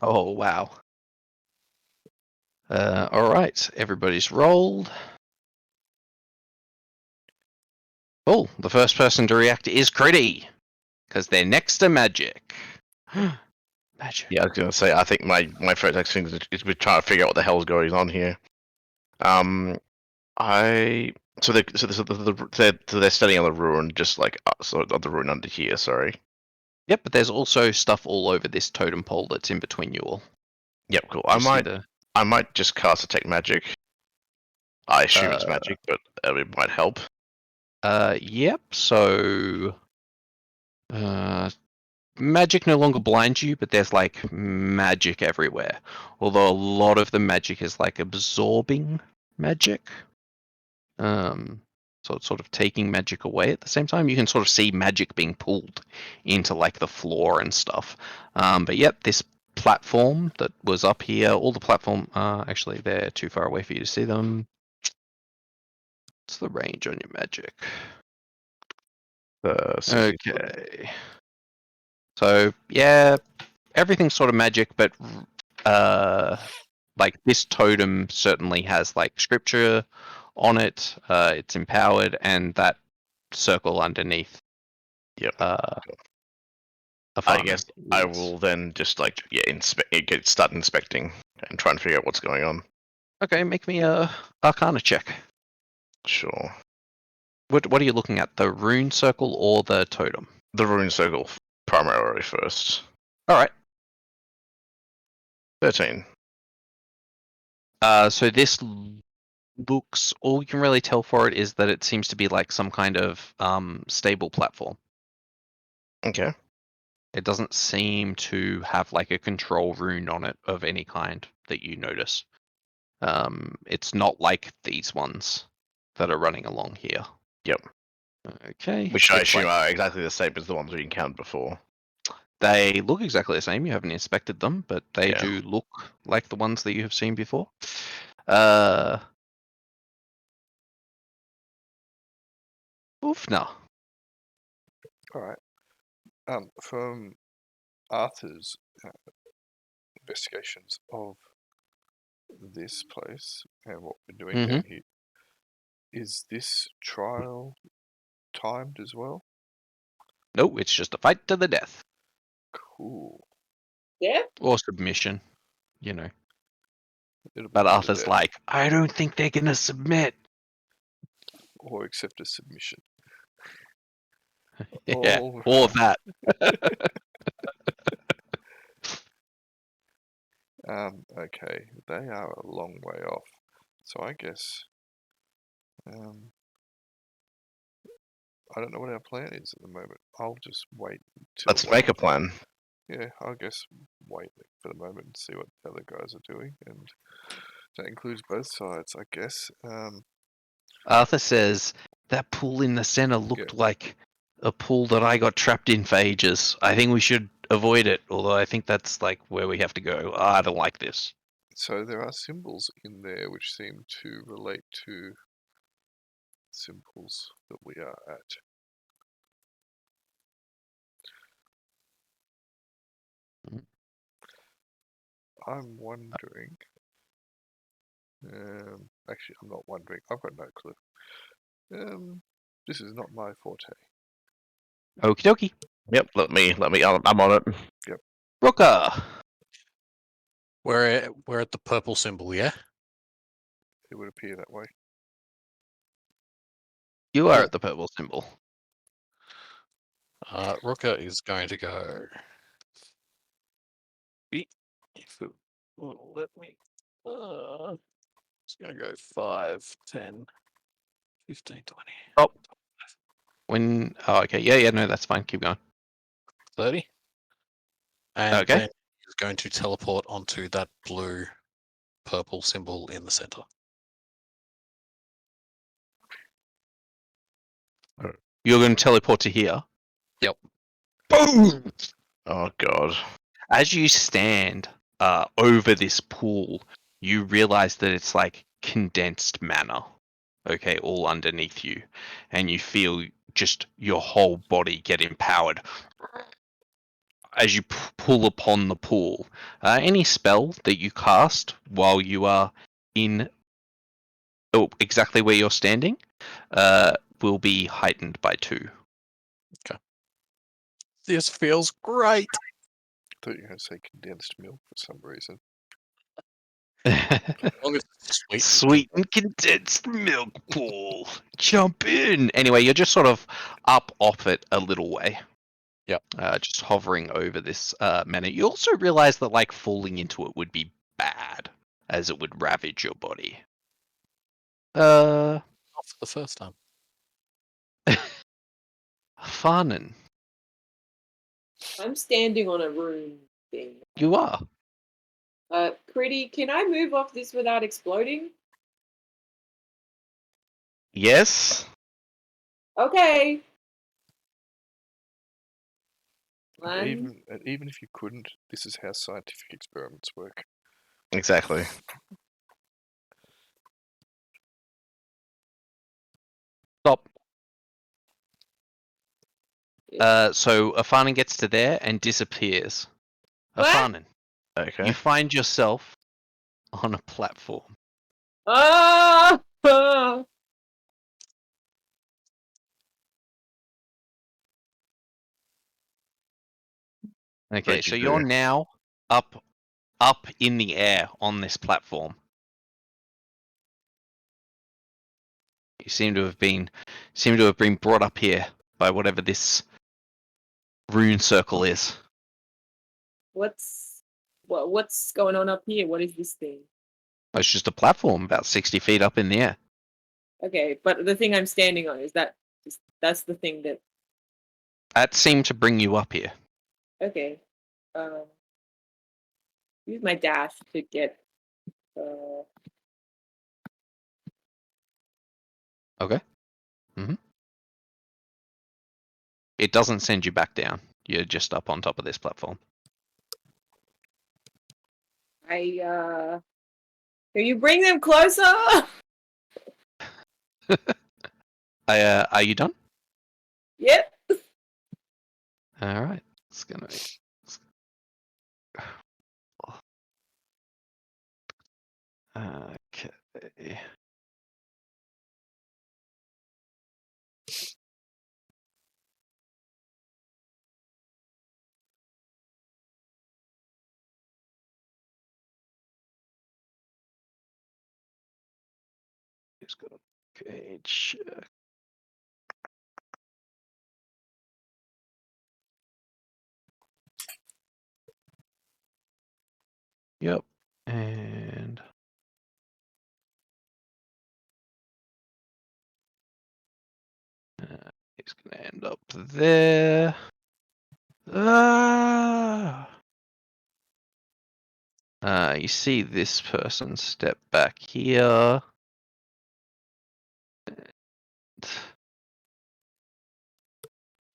Oh, wow. All right, everybody's rolled. Cool. The first person to react is Kridi, because they're next to magic. Magic. Yeah, I was gonna say. I think my first next thing is we're trying to figure out what the hell's going on here. So they're standing on the ruin, just like so on the ruin under here. Sorry. Yep, but there's also stuff all over this totem pole that's in between you all. Yep, cool. You see I might just cast Detect Magic. I assume it's magic, but it might help. Yep. So, magic no longer blinds you, but there's like magic everywhere. Although a lot of the magic is like absorbing magic. So it's sort of taking magic away at the same time. You can sort of see magic being pulled into like the floor and stuff. But yep, this platform that was up here, all the platform, actually they're too far away for you to see them. What's the range on your magic? 60 foot. Okay. So yeah, everything's sort of magic, but like this totem certainly has like scripture on it. It's empowered, and that circle underneath. Yep. Afanen I guess I is- will then just like start inspecting and try and figure out what's going on. Okay, make me a Arcana check. Sure. What are you looking at? The rune circle or the totem? The rune circle primarily first. All right. 13. So this looks. All you can really tell for it is that it seems to be like some kind of stable platform. Okay. It doesn't seem to have like a control rune on it of any kind that you notice. It's not like these ones that are running along here. Yep. Okay. Which I it's assume like- are exactly the same as the ones we encountered before. They look exactly the same. You haven't inspected them, but they Yeah. do look like the ones that you have seen before. Åvna. All right. From Arthur's investigations of this place and what we're doing down here, is this trial timed as well? No, it's just a fight to the death Cool. Yeah. or submission, you know. It'll be But to the Arthur's death, like, I don't think they're gonna submit. or accept a submission. Yeah, All or right. that. Okay, they are a long way off. So I guess I don't know what our plan is at the moment. I'll just wait till Let's make a plan. Yeah, I'll guess wait for the moment and see what the other guys are doing, and that includes both sides, I guess. Arthur says that pool in the center looked like a pool that I got trapped in for ages. I think we should avoid it, although I think that's like where we have to go. I don't like this. So there are symbols in there which seem to relate to symbols that we are at. Mm. I'm wondering. Actually, I'm not wondering. I've got no clue. This is not my forte. Okie dokie. Yep, let me, I'm on it. Rukka! We're at the purple symbol, yeah? It would appear that way. You are Cool. at the purple symbol. Rukka is going to go. If it will let me. It's going to go 5, 10, 15, 20. Oh. Okay, yeah, no, that's fine. Keep going. 30. And Okay. then he's going to teleport onto that blue purple symbol in the center. You're going to teleport to here. Yep. Boom! Oh god. As you stand over this pool, you realize that it's like condensed mana, okay, all underneath you, and you feel just your whole body get empowered as you pull upon the pool. Any spell that you cast while you are in exactly where you're standing will be heightened by 2. This feels great. I thought you were going to say condensed milk for some reason. As long as it's sweet. Sweet and condensed milk pool. Jump in. Anyway, you're just sort of up off it a little way. Yep. Just hovering over this mana. You also realize that like falling into it would be bad, as it would ravage your body. Not for the first time. Afanen, I'm standing on a rune thing. you are. Kridi, can I move off this without exploding? Yes? Okay. And even if you couldn't, this is how scientific experiments work. Exactly. Stop. So Afanen gets to there and disappears. What? Afanen, Okay. you find yourself on a platform. Ah! Okay, What'd you so you're do? now up in the air on this platform. You seem to have been brought up here by whatever this rune circle is. What's going on up here? What is this thing? It's just a platform about 60 feet up in the air. Okay, but the thing I'm standing on that's the thing that. That seemed to bring you up here. Okay. Use my dash to get. Okay. It doesn't send you back down. You're just up on top of this platform. Can you bring them closer? Are you done? Yep. All right. It's gonna. Okay. Just got a page. Yep. And it's gonna end up there. You see this person step back here.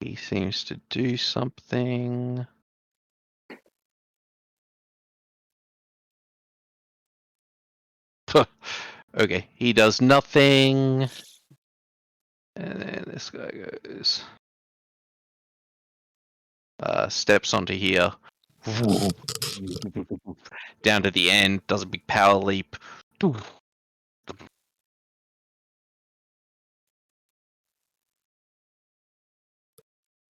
He seems to do something. Okay, he does nothing. And then this guy goes. Steps onto here. Down to the end, does a big power leap.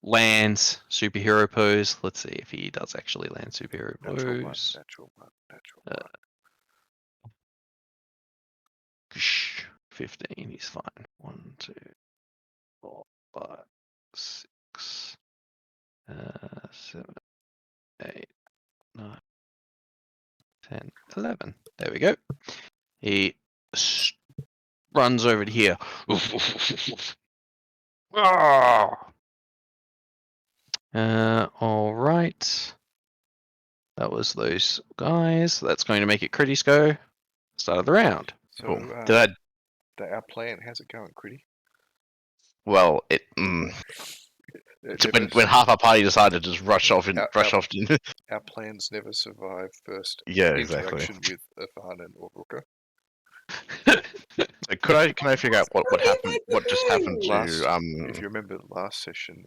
Lands superhero pose. Let's see if he does actually land superhero Natural one, pose. natural one, natural one. 15, he's fine. 1, 2, 4, 5, 6, 7, 8, 9, 10, 11. There we go. He runs over to here. All right. That was those guys. That's going to make it Kridi's go. Start of the round. So, Cool. Did I? our plan, how's it going, Kridi? Well, it. When half our party decided to just rush off. Our plans never survive first Yeah, exactly. interaction with Afanen or Rukka. So can I figure out what happened? What just happened to If you remember the last session,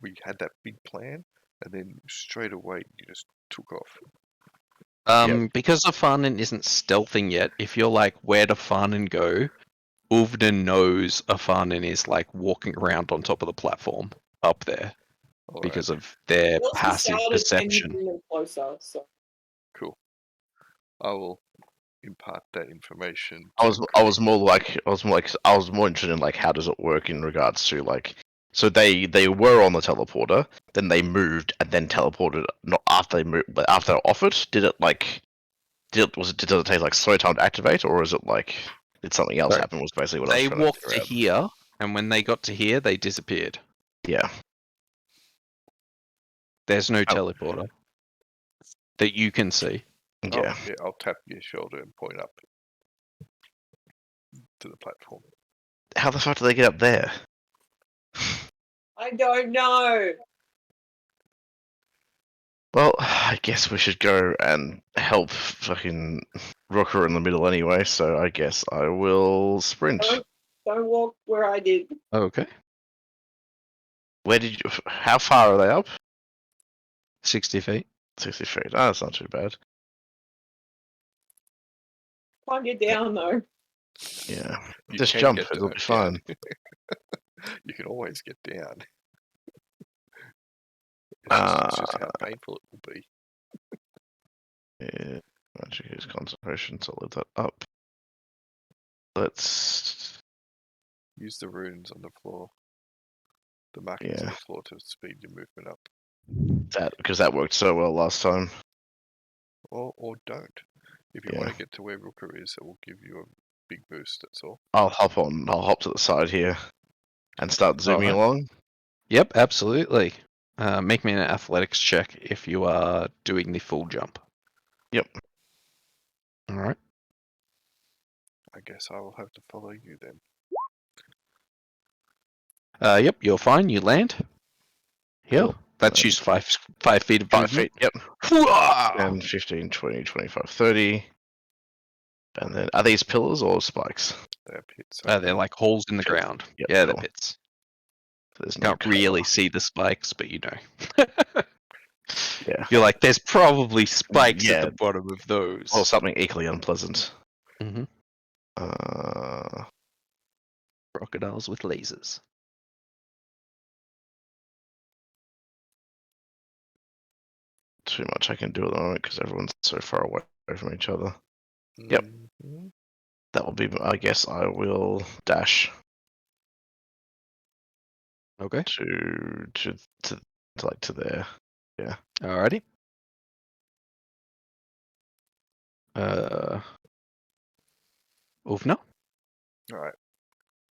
we had that big plan, and then straight away you just took off. Because Afanen isn't stealthing yet, if you're like, where'd Afanen go? Åvna knows Afanen is like walking around on top of the platform up there because of their passive perception. Closer, so. Cool. I will impart that information. I was more interested in like how does it work in regards to like so they were on the teleporter, then they moved and then teleported not after they moved but after they were off it. Did it take like slow time to activate, or is it like did something else happen? Was basically what I was They trying to walked figure to out. here, and when they got to here, they disappeared. Yeah. There's no teleporter that you can see. Yeah. I'll tap your shoulder and point up to the platform. How the fuck do they get up there? I don't know. Well, I guess we should go and help fucking Rukka in the middle anyway, so I guess I will sprint. Don't walk where I did. Okay. Where did you... How far are they up? 60 feet. 60 feet. Oh, that's not too bad. Can't get down though. Yeah. You Just can jump, get it'll be down. fine. You can always get down. It's just how painful it will be. Yeah. Magic is concentration, so I'll leave that up. Let's... Use the runes on the floor. The markings on Yeah. the floor to speed your movement up. Because that worked so well last time. Or don't. If you Yeah. want to get to where Rukka is, it will give you a big boost, that's all. I'll hop to the side here and start zooming Alright. along. Yep, absolutely. Make me an athletics check if you are doing the full jump. Yep. All right. I guess I will have to follow you then. Yep, you're fine. You land. Here. Cool. That's And used 5 feet of 5 movement. feet, yep. Hooah! 10, 15, 20, 25, 30. And then, are these pillars or spikes? They're pits. They're like holes in the Pits. ground. Yep, Yeah, they're cool. pits. There's no Can't really cover. see the spikes, but you know. Yeah. You're like, there's probably spikes at Yeah. the bottom of those. Or something equally unpleasant. Mhm. Uh, Crocodiles with lasers. too much I can do at the moment because everyone's so far away from each other. Yep. Mhm. That will be, I guess I will dash Okay. to like to there. Alrighty. Åvna. Alright.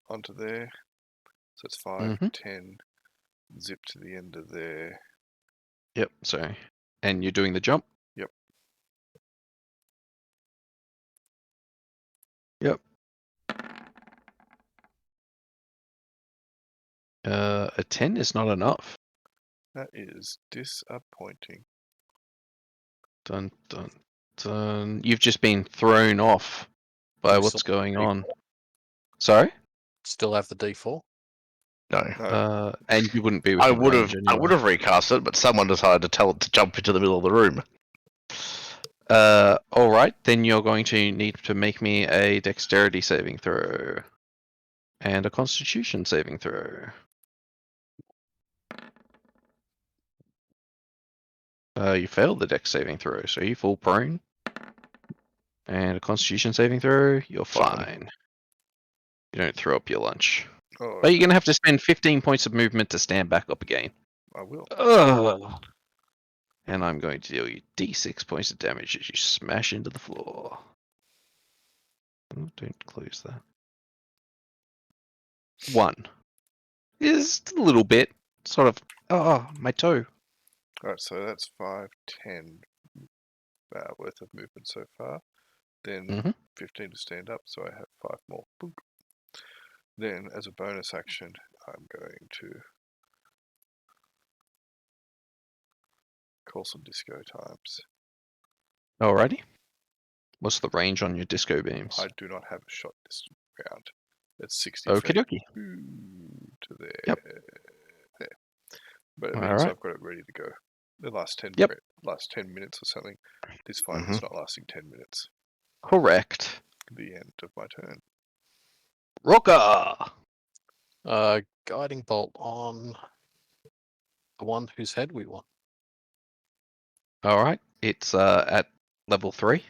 Onto there. So it's 5, Mhm. 10. Zip to the end of there. Yep. Sorry. And you're doing the jump. Yep. Yep. A 10 is not enough. That is disappointing. Dun dun dun. You've just been thrown off by You what's still have going the on. D4? Sorry. Still have the D4? No. No. And you wouldn't be I within would have range I anyway. would have recast it, but someone decided to tell it to jump into the middle of the room. All right, then you're going to need to make me a dexterity saving throw and a constitution saving throw. You failed the dex saving throw, so you fall prone. And a constitution saving throw, you're Fine. fine. You don't throw up your lunch. Oh, But you're going to have to spend 15 points of movement to stand back up again. I will. Ugh. And I'm going to deal you d6 points of damage as you smash into the floor. Oh, don't close that. 1. Is a little bit. Sort of. Oh, my toe. Alright, so that's 5, 10 worth of movement so far. Then Mhm. 15 to stand up, so I have 5 more. Boop. Then, as a bonus action, I'm going to call some disco times. Alrighty. What's the range on your disco beams? I do not have a shot this round. It's 60 Okie feet. dokie. To there. Yep. There. But it All means right. I've got it ready to go. The last 10 Yep. last 10 minutes or something. This fight is not lasting 10 minutes. Correct. The end of my turn. Rukka! Guiding bolt on the one whose head we want. Alright. It's at level 3.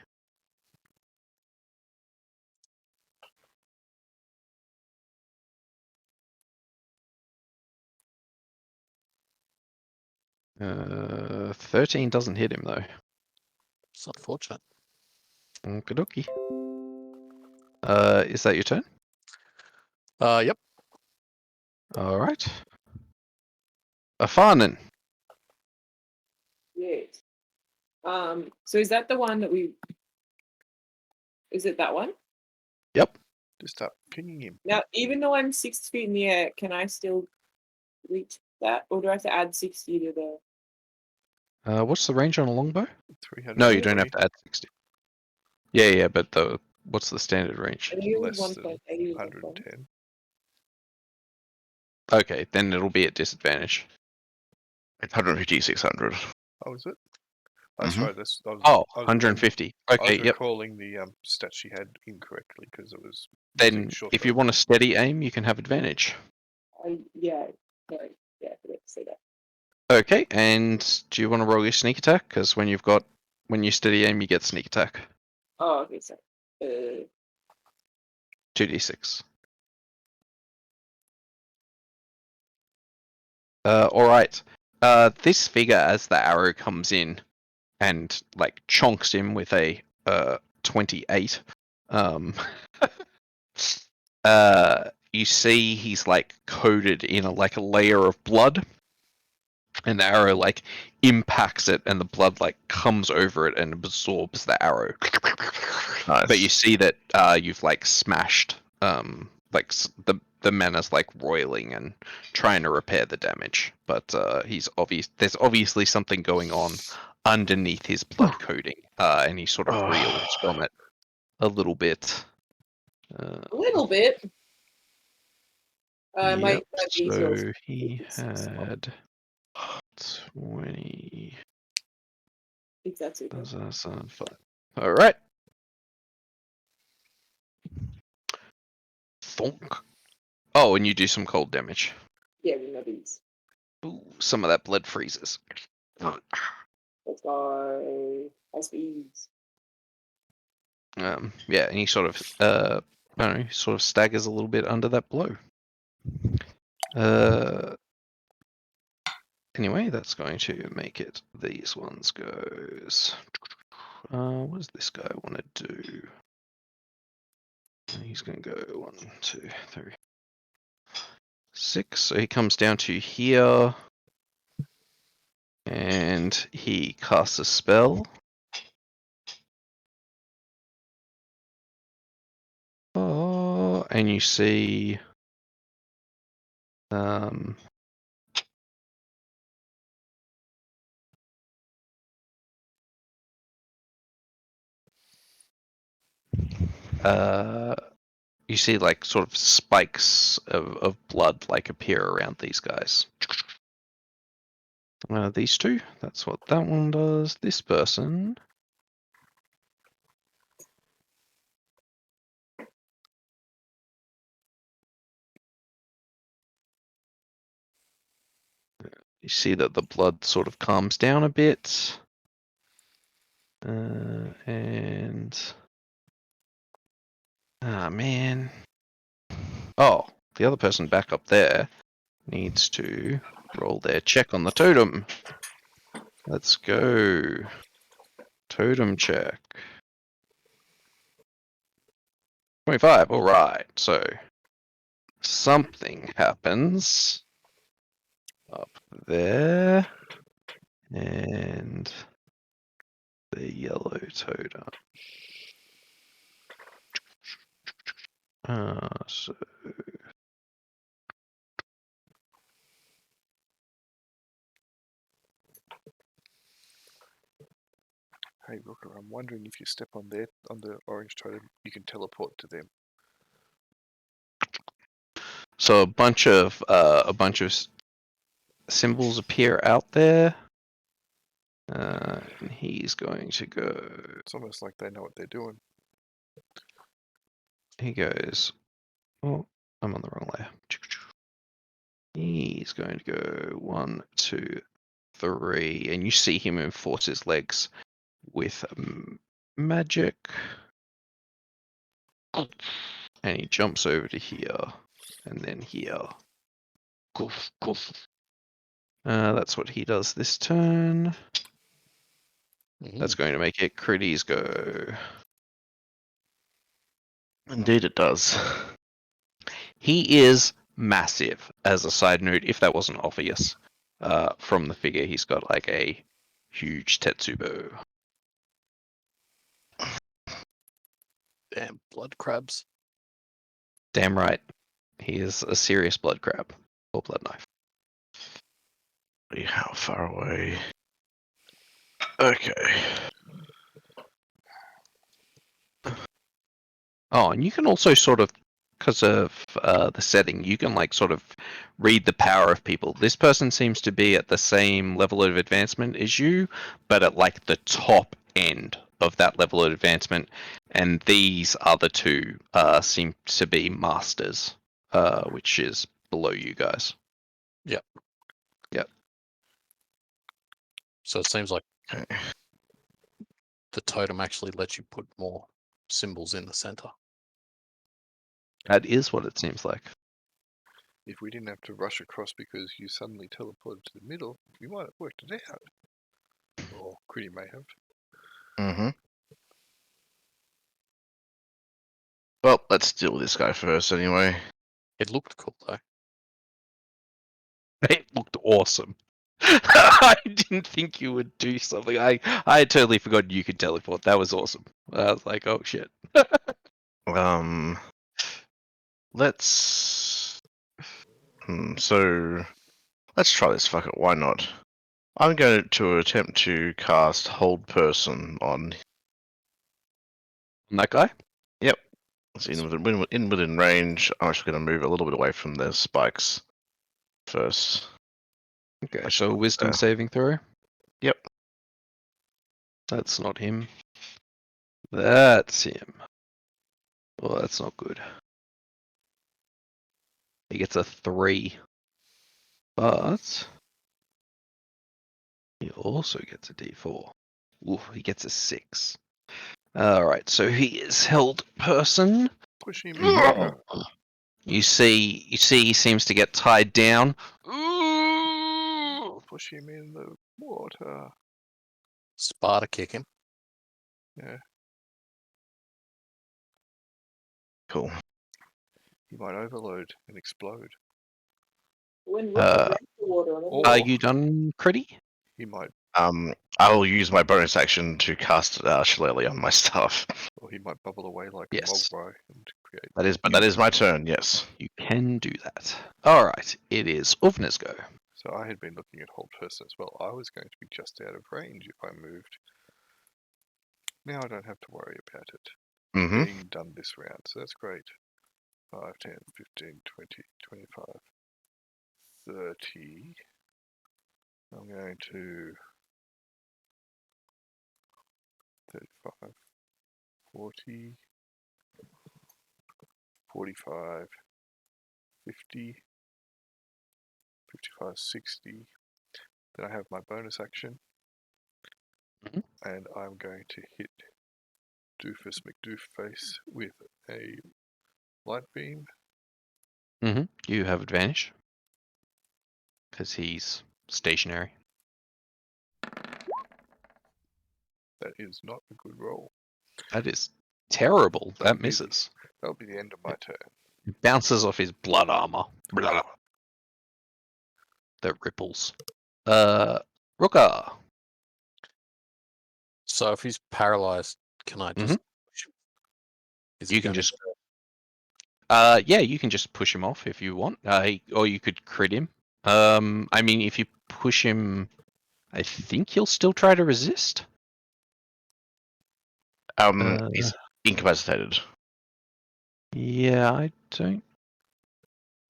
Uh, 13 doesn't hit him though. It's unfortunate. Okie is that your turn? Yep. Alright. Afanen. Yes. So is that the one that we? Is it that one? Yep. Just start pinging him. Now, even though I'm 6 feet in the air, can I still reach that, or do I have to add 60 to the? What's the range on a longbow? 300. No, you don't have to add 60. Yeah, but what's the standard range? I think it was Less than 1.80 or 110. Okay, then it'll be at disadvantage. It's 150, 600. Oh, is it? That's Mhm. right. That's, I was, Oh, I was 150. I was Okay, yep. recalling the stat she had incorrectly because it was. Then using short if you bow. want a steady aim, you can have advantage. Yeah, sorry. Yeah, I forgot to say that. Okay, and do you want to roll your sneak attack? Because when you steady aim, you get sneak attack. Oh, okay, sorry. 2d6. Alright. This figure, as the arrow comes in and like chonks him with a 28, you see he's like coated in a layer of blood, and the arrow like impacts it, and the blood like comes over it and absorbs the arrow. Nice. But you see that you've like smashed the man is like roiling and trying to repair the damage, but there's obviously something going on underneath his blood coating, and he sort of reels from it a little bit. A little bit. Yep, might be easier. so he had 20. If that's it. Does that sound fun? All right. Thonk. Oh, and you do some cold damage. Yeah, we know these. Ooh, some of that blood freezes. Let's go. High speeds. Yeah, and he sort of, I don't know, sort of staggers a little bit under that blow. Anyway, that's going to make it. These ones goes. What does this guy want to do? He's going to go 1, 2, 3, 6. So he comes down to here, and he casts a spell. Oh, and you see, you see like sort of spikes of blood like appear around these guys. These two, that's what that one does. This person. You see that the blood sort of calms down a bit. And man. Oh, the other person back up there needs to roll their check on the totem. Let's go. Totem check. 25, alright. So something happens up there. And the yellow totem. So Hey, Rukka, I'm wondering if you step on the orange totem, you can teleport to them. So a bunch of symbols appear out there. And he's going to go. It's almost like they know what they're doing. He goes. Oh, I'm on the wrong layer. He's going to go 1, 2, 3, and you see him enforce his legs with magic. And he jumps over to here, and then here. Goof, goof. That's what he does this turn. That's going to make it Kridi's go. Indeed it does. He is massive, as a side note, if that wasn't obvious. From the figure, he's got like a huge Tetsubo. Damn, blood crabs. Damn right. He is a serious blood crab. Or blood knife. How far away? Okay. Oh, and you can also sort of, because of the setting, you can like sort of read the power of people. This person seems to be at the same level of advancement as you, but at like the top end of that level of advancement. And these other two seem to be masters, which is below you guys. So it seems like Okay. the totem actually lets you put more symbols in the center. That is what it seems like. If we didn't have to rush across because you suddenly teleported to the middle, we might have worked it out. Or Kridi may have. Mm-hmm. Well, let's deal with this guy first anyway. It looked cool though. It looked awesome. I didn't think you would do something. I had totally forgotten you could teleport. That was awesome. I was like, oh shit. Let's... so... Let's try this, fuck it, why not? I'm going to attempt to cast Hold Person on... And that guy? It's in within range. I'm actually going to move a little bit away from the spikes first. Okay, I so should- wisdom saving throw. Yep. That's not him. That's him. Well, that's not good. He gets a 3. But he also gets a D4. Ooh, he gets a 6. Alright, so he is held person. Push him in. You see he seems to get tied down. Ooh! Push him in the water. Sparta kick him. Cool. He might overload and explode. When Uh, drank the water on it. Or Are you done, Kridi? he might, I'll use my bonus action to cast Shillelagh on my stuff. or he might bubble away like Yes. a mogwai and create. That is my turn, yes. You can do that. Alright, it is Åvna's go. So I had been looking at Hold Person as well. I was going to be just out of range if I moved. Now I don't have to worry about it Mm-hmm. being done this round, so that's great. 5, 10, 15, 20, 25, 30. I'm going to 35, 40, 45, 50, 55, 60. Then I have my bonus action. Mhm. And I'm going to hit Doofus McDoofface with a light beam. You have advantage. Because he's stationary. That is not a good roll. That is terrible. That'll That be- misses. That'll be the end of my turn. It bounces off his blood armor. Blah. That ripples. Rukka. So if he's paralyzed, can I just push him? Is he You can gonna- just yeah, you can just push him off if you want. Or you could crit him. I mean, if you push him, I think he'll still try to resist. He's incapacitated. Yeah, I don't.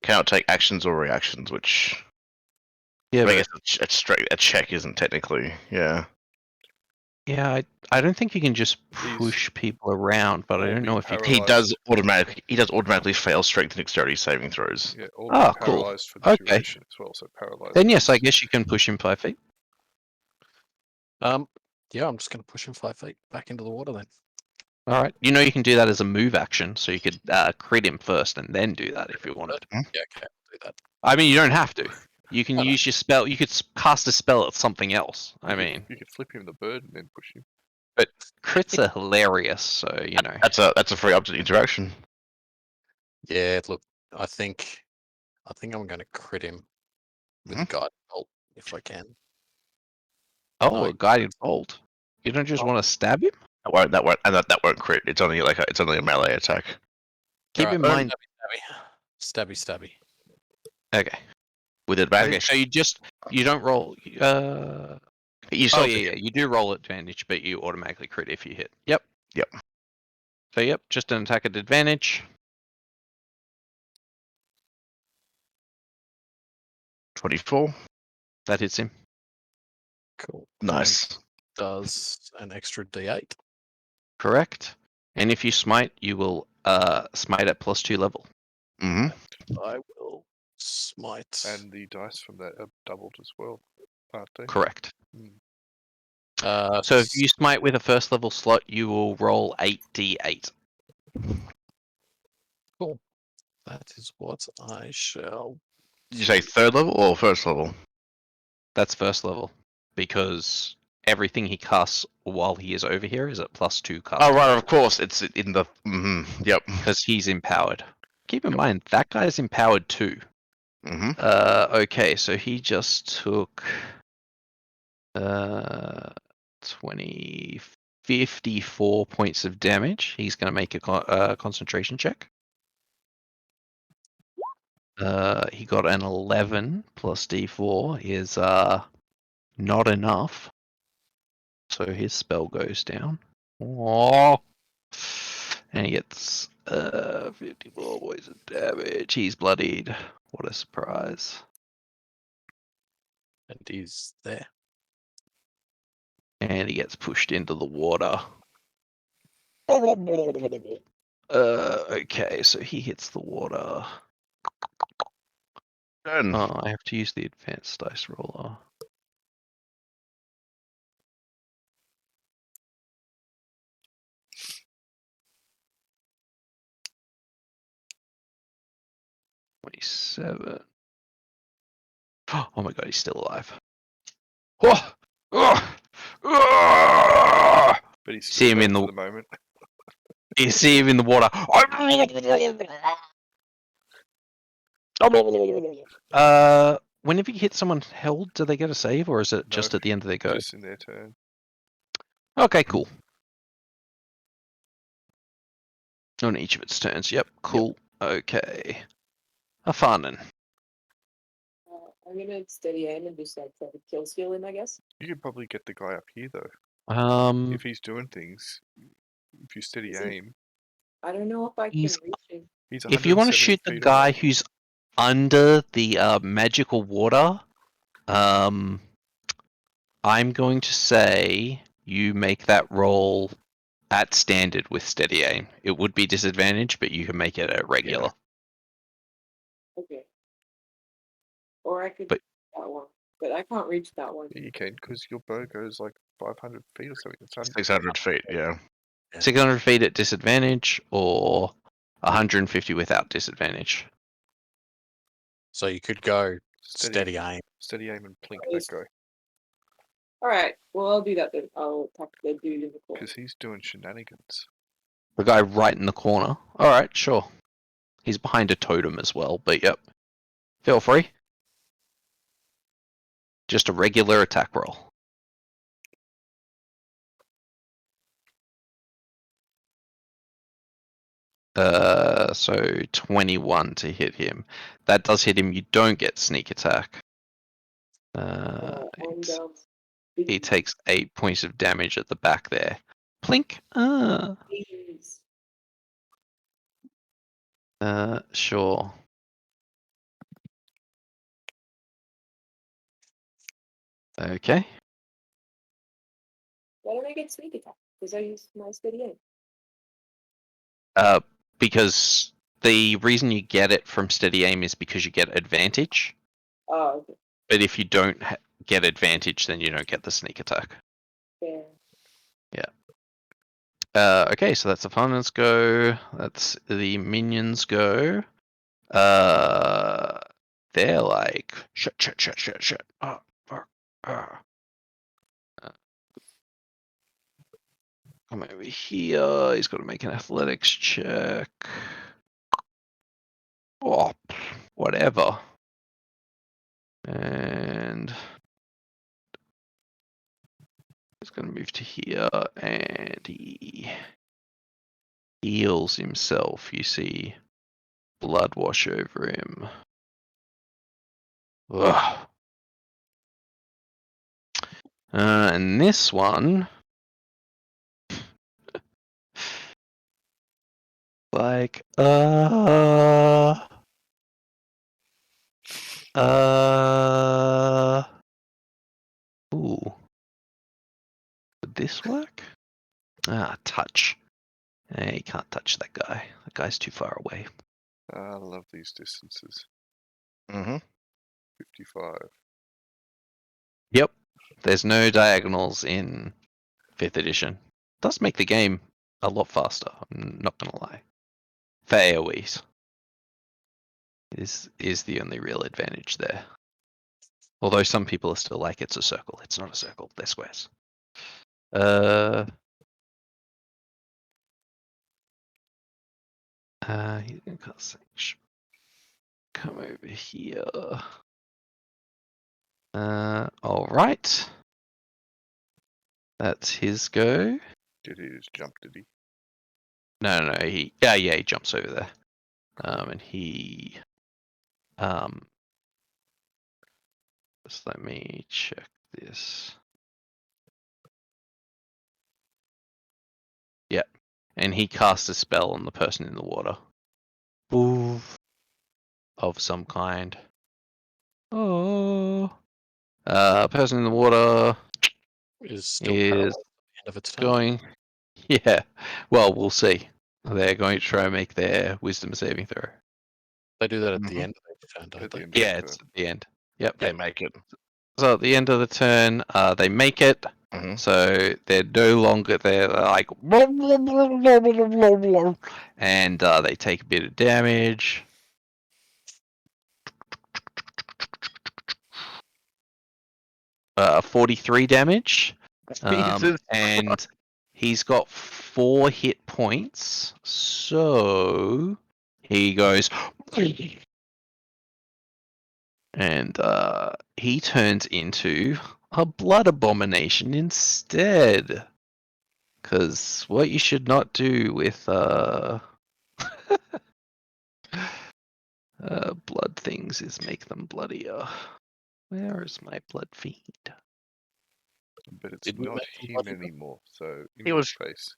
Cannot take actions or reactions, which Yeah, I but, guess it's straight a check isn't technically. Yeah. yeah, I don't think you can just He's- push people around. But I or don't be know if you. paralyzed. He does automatically fail strength and dexterity saving throws. Yeah, or Ah, be cool. paralyzed for the Okay. duration as well. So paralyzed. Then yes, I means- guess you can push him 5 feet. Yeah, I'm just gonna push him 5 feet back into the water then. All right. You know you can do that as a move action, so you could crit him first and then do that if you wanted. Yeah, okay, I'll do that. I mean, you don't have to. You can I know. use your spell. You could cast a spell at something else. I you could- mean, you could flip him the bird and then push him. crits are hilarious, so you know. That's a free object interaction. Yeah, look, I think I'm gonna crit him with a guiding bolt if I can. Oh, No. a guided bolt. You don't just want to stab him? That won't crit. It's only it's only a melee attack. Keep Alright, in mind. Stabby, stabby. Okay. with Okay, advantage. so you don't roll. You Oh still yeah, you do roll advantage, but you automatically crit if you hit. Yep. Yep. So yep, just an attack at advantage. 24. That hits him. Cool. Nice. Does an extra D8. Correct. And if you smite, you will smite at +2 level. Mm-hmm. I will smite. And the dice from that are doubled as well, aren't they? Correct. Uh, So if you smite with a first level slot, you will roll 8d8. cool. That is what I shall. Did you say third level or first level? That's first level because everything he casts while he is over here is at +2 cast. Oh right, of course. It's in the. Yep. Because he's empowered. Keep in mind that guy's empowered too. Mm-hmm. Okay, so he just took 54 points of damage. He's going to make a concentration check. He got an 11 plus d4 is not enough. So his spell goes down. Oh. And he gets 54 points of damage. He's bloodied. What a surprise. And he's there. And he gets pushed into the water. Okay, so he hits the water. Turn. Oh, I have to use the advanced dice roller. $27. Oh my god, he's still alive. Oh! Oh! Oh! But he's See him in for the- the moment. You see him in the water. Whenever you hit someone held, do they get a save, or is it No, just at the end of their go? Just in their turn. Okay, cool. On each of its turns. Yep, cool. Okay. Afanen. I'm gonna steady aim and just like try to kill steal him, I guess. You could probably get the guy up here though. Um, If he's doing things, if you steady Is he- aim, I don't know if I can He's- reach him. he's. if you want to 170 shoot the feet guy away. who's under the magical water, I'm going to say you make that roll at standard with steady aim. It would be disadvantage, but you can make it at regular. Okay. Or I could But- that one, but I can't reach that one. You can, because your bow goes like 500 feet or something. It's 600 feet. Yeah. 600 feet at disadvantage, or 150 without disadvantage. So you could go steady aim. Steady aim and plink Yes. that guy, All right. Well, I'll do that then. I'll attack the dude in the corner. because he's doing shenanigans. The guy right in the corner. Alright, sure. He's behind a totem as well, but yep. Feel free. Just a regular attack roll. So 21 to hit him. That does hit him. You don't get sneak attack. And He takes 8 points of damage at the back there. Plink. Please. Sure. Okay. Why don't I get sneak attack? Because I used my steady aim. Because the reason you get it from steady aim is because you get advantage. Oh, okay. But if you don't get advantage, then you don't get the sneak attack. Fair. Okay, so that's the opponent's go. That's the minions go. They're like shit. Oh, fuck. Come over here. He's got to make an athletics check. Oh, whatever. And he's going to move to here, and he heals himself. You see blood wash over him. Ugh. And this one, like, ooh, would this work? Touch. Hey, you can't touch that guy. That guy's too far away. I love these distances. Mm-hmm. 55. Yep. There's no diagonals in 5th edition. Does make the game a lot faster, I'm not gonna lie. For AoEs. Is the only real advantage there. Although some people are still like it's a circle. It's not a circle, they're squares. He's gonna cast come over here. Alright. That's his go. Did he just jump, did he? No, he he jumps over there. And he just let me check this. Yep. And he casts a spell on the person in the water. Ooh. Of some kind. Oh. Person in the water Is still is paralyzed at the end of its turn. going. Yeah. Well, we'll see. They're going to try and make their wisdom saving throw. They do that at Mhm. the end of each turn, don't At the they? end of Yeah, the it's turn. at the end. Yep. They make it. So at the end of the turn, they make it. Mhm. So they're no longer they're like, and they take a bit of damage. 43 damage. Jesus. And he's got 4 hit points. So he goes, and he turns into a blood abomination instead. Because what you should not do with blood things is make them bloodier. Where is my blood fiend? But it's Did we not make him him bloody? anymore, so in He your was- face.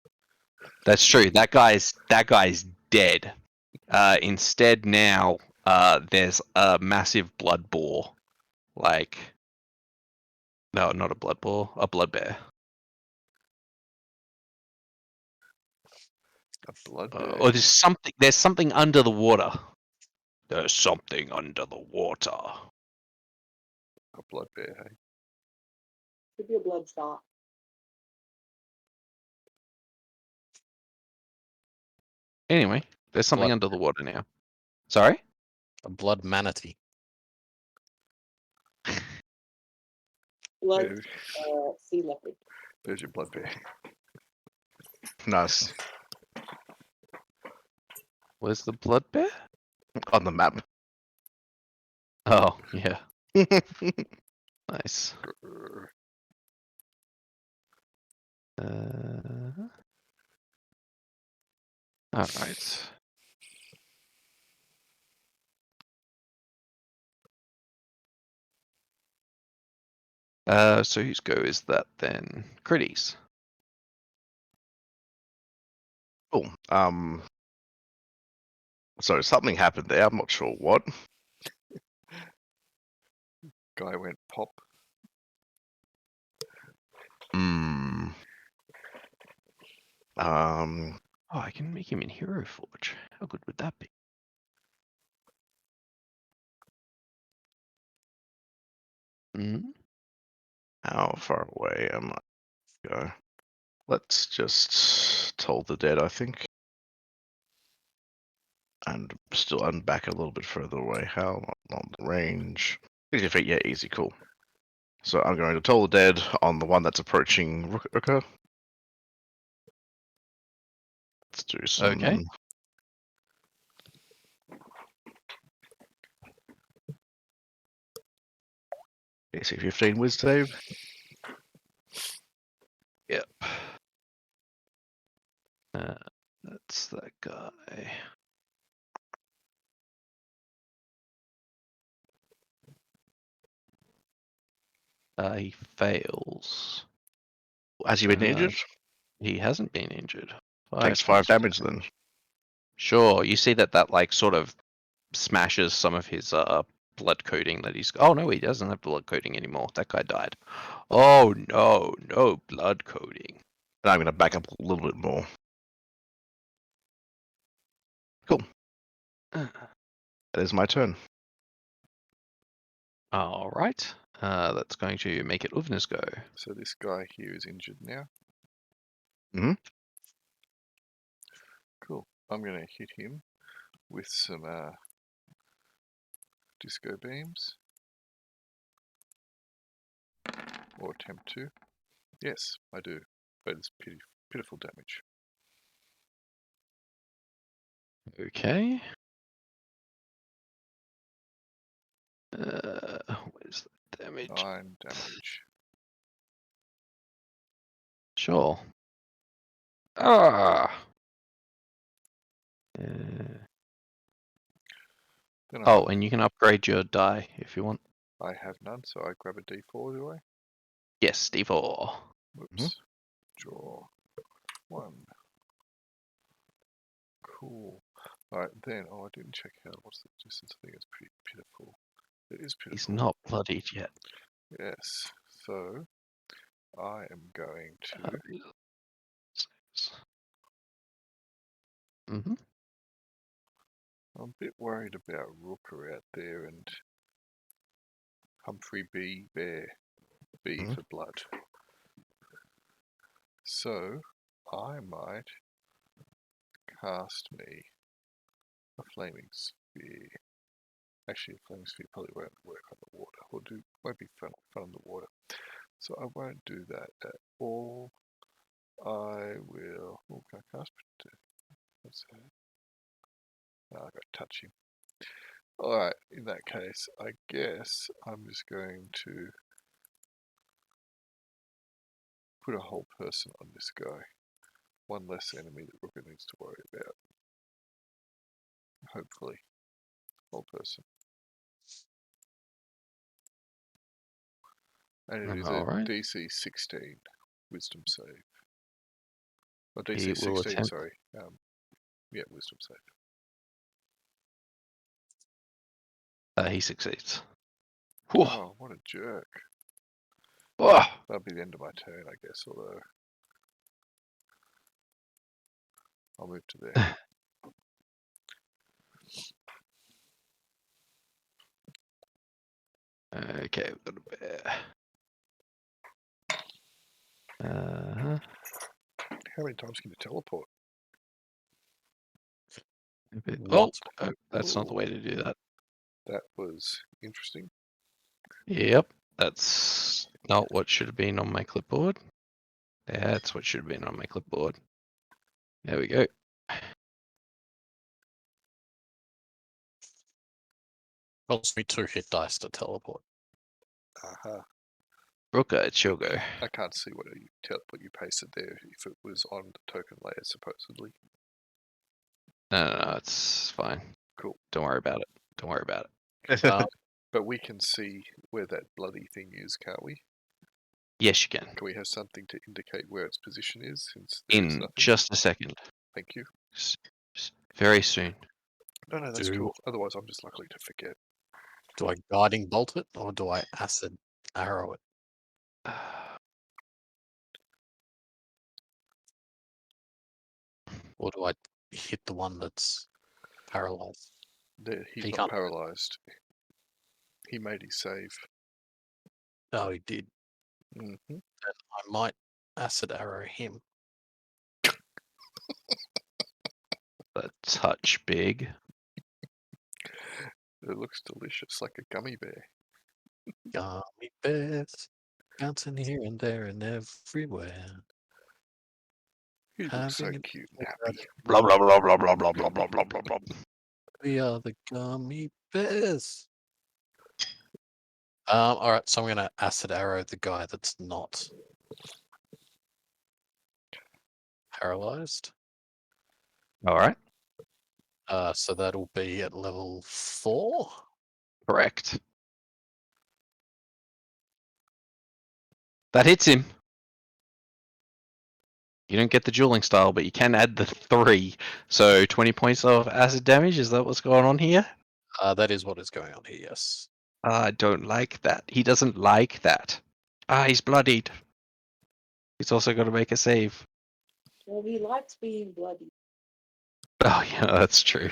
That's true. That guy's dead. Instead now, there's a massive blood boar. Like, no, not a blood boar, a blood bear. A blood bear. Or there's something under the water. There's something under the water. A blood bear, hey? Could be a blood shot. Anyway, there's something Blood. under the water now. Sorry? A blood manatee. Blood There- sea leopard. There's your blood bear. Nice. Where's the blood bear? On the map. Oh, yeah. Nice. Grr. All right. So whose go is that then? Kridi's. Cool. So something happened there. I'm not sure what. Guy went pop. Hmm. Oh, I can make him in Hero Forge. How good would that be? Hmm? How far away am I? Go. Let's just Toll the Dead, I think. And still, I'm back a little bit further away. How long the range? 60 feet, yeah, easy, cool. So I'm going to Toll the Dead on the one that's approaching Rukka. Let's do some. Okay. AC 15 Wiz save. Yep. That's that guy. He fails. Has he been injured? He hasn't been injured. Takes 5 damage then. Sure. You see that like sort of smashes some of his blood coating that he's. Oh no, he doesn't have blood coating anymore. That guy died. Oh no, no blood coating. And I'm going to back up a little bit more. Cool. That is my turn. All right. That's going to make it Åvna's go. So this guy here is injured now. Mhm. Cool. I'm going to hit him with some disco beams. Or attempt to. Yes, I do. But it's pitiful damage. Okay. Where's the damage? 9 damage. Sure. Ah. Then Oh, and you can upgrade your die if you want. I have none, so I grab a d4, do I? Yes, D4. Whoops. Draw 1. Cool. Alright, then, I didn't check out what's the distance. I think it's pretty pitiful. It is pitiful. He's not bloodied yet. Yes, so I am going to. Mm-hmm. I'm a bit worried about Rukka out there and Humphrey B. Bear. B for blood. So I might cast me a flaming spear. Actually, a flaming spear probably won't work on the water. Won't be fun on the water. So I won't do that at all. I will. Oh, can I cast protect? What's that? Oh, I got to touch him. Alright, in that case, I guess I'm just going to put a whole person on this guy. One less enemy that Rukka needs to worry about. Hopefully. Whole person. And it is a Alright. DC 16 Wisdom save. Or He DC will 16, attempt. sorry. Yeah, Wisdom save. He succeeds. Whew. Oh, what a jerk. Oh. That'll be the end of my turn, I guess, although I'll move to there. Okay, we've got a bear. Uh-huh. How many times can you teleport? Oh, that's not the way to do that. That was interesting. Yep, that's not what should have been on my clipboard. That's what should have been on my clipboard. There we go. Costs me 2 hit dice to teleport. Aha. Rukka, it's your go. I can't see what you pasted there if it was on the token layer, supposedly. No, it's fine. Cool. Don't worry about it. Don't worry about it. But we can see where that bloody thing is, can't we? Yes, you can. Can we have something to indicate where its position is? Since there's In nothing? just a second. Thank you. Very soon. No, that's cool. Otherwise, I'm just likely to forget. Do I guiding bolt it or do I acid arrow it? Or do I hit the one that's paralyzed? He's He not can't. paralyzed. He made his save. Oh, he did. Mm-hmm. Then I might acid arrow him. A touch big. It looks delicious, like a gummy bear. Gummy bears bouncing here and there and everywhere. He looks so Having cute and happy. Blah blah blah blah blah blah blah blah blah blah blah. We are the gummy bears. All right, so I'm gonna acid arrow the guy that's not paralyzed. All right. So that'll be at level 4. Correct. That hits him. You don't get the dueling style, but you can add the 3. So 20 points of acid damage. Is that what's going on here? That is what is going on here. Yes. I don't like that. He doesn't like that. He's bloodied. He's also got to make a save. Well, he likes being bloody. Oh yeah, that's true.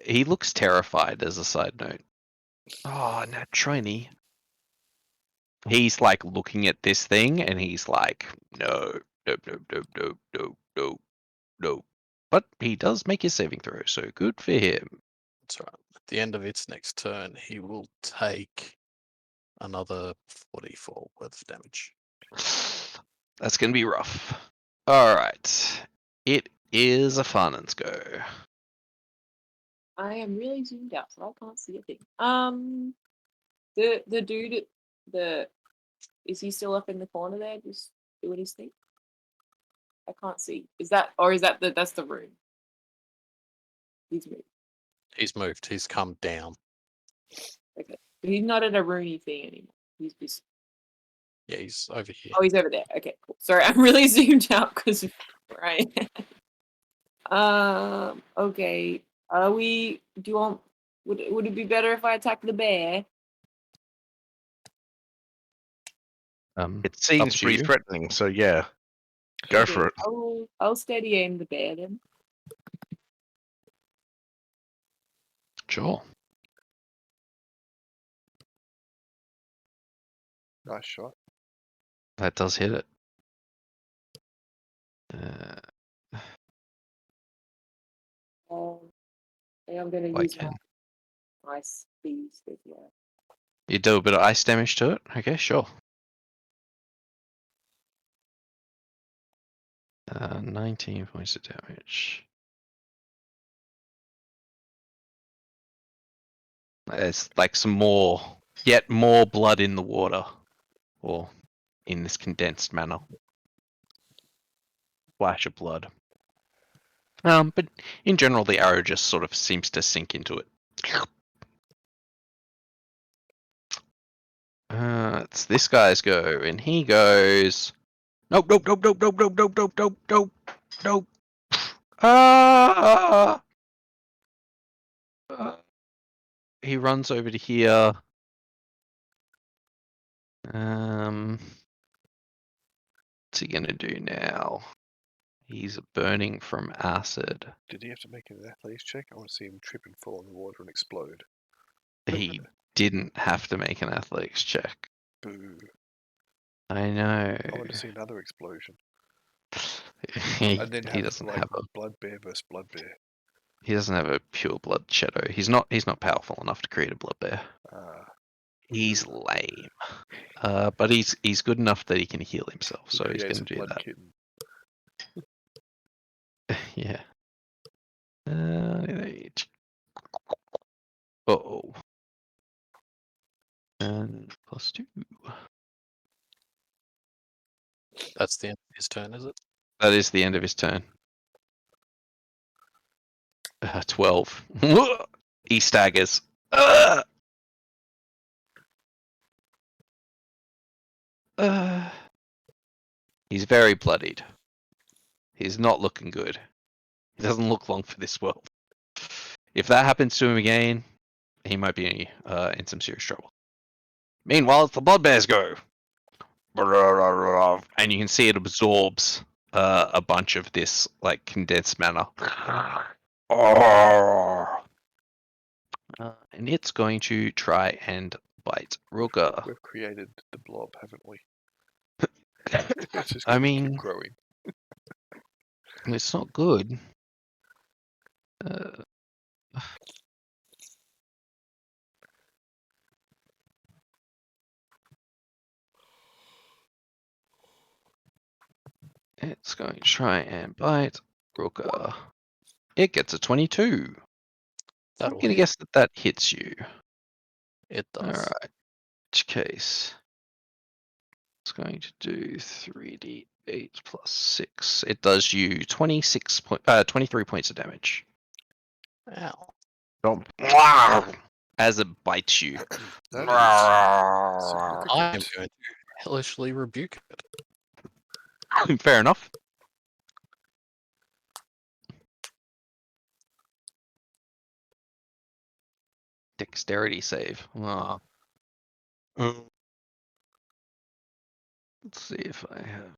He looks terrified. As a side note. Oh, nat 20. He's like looking at this thing, and he's like, no, no, no, no, no, no, no, no. But he does make his saving throw, so good for him. That's right. At the end of its next turn, he will take another 44 worth of damage. That's gonna be rough. All right, it is Afanen's go. I am really zoomed out, so I can't see a thing. The dude, is he still up in the corner there, just doing his thing? I can't see. Is that that's the room? He's moved. He's moved. He's come down. Okay, but he's not at a rooney thing anymore. He's just. Yeah, he's over here. Oh, he's over there. Okay, cool. Sorry, I'm really zoomed out because right. Okay. Do you want? Would it be better if I attack the bear? It seems pretty you. threatening, so yeah. Go for it. I'll steady aim the bear then. Sure. Nice shot. That does hit it. I'm gonna I use can. my ice beast as well. You do a bit of ice damage to it? Okay, sure. 19 points of damage. There's like yet more blood in the water. Or in this condensed manner. Flash of blood. But in general, the arrow just sort of seems to sink into it. It's this guy's go, and he goes. Nope, nope, nope, nope, nope, nope, nope, nope, nope, nope, nope. Ah! He runs over to here. What's he gonna do now? He's burning from acid. Did he have to make an athletics check? I want to see him trip and fall in the water and explode. He didn't have to make an athletics check. Boo. I know. I want to see another explosion. he And then he doesn't have a blood bear versus blood bear. he doesn't have a pure blood shadow. He's not powerful enough to create a blood bear. He's lame. But he's good enough that he can heal himself, so he's gonna do that. Kitten. Yeah. Uh-oh. And +2. That's the end of his turn, is it? That is the end of his turn. 12. He staggers. He's very bloodied. He's not looking good. He doesn't look long for this world. If that happens to him again, he might be in some serious trouble. Meanwhile, it's the blood bears go. And you can see it absorbs a bunch of this like condensed mana. And it's going to try and bite Rukka. We've created the blob, haven't we? It's just I gonna keep mean, growing. it's not good. It's going to try and bite Rukka. It gets a 22. I'm going to guess that hits you. It does. Alright. In which case, it's going to do 3d8 plus 6. It does you 23 points of damage. Ow. Don't. as it bites you. That is I am significant. going to hellishly rebuke it. Fair enough. Dexterity save. Ah. Let's see if I have.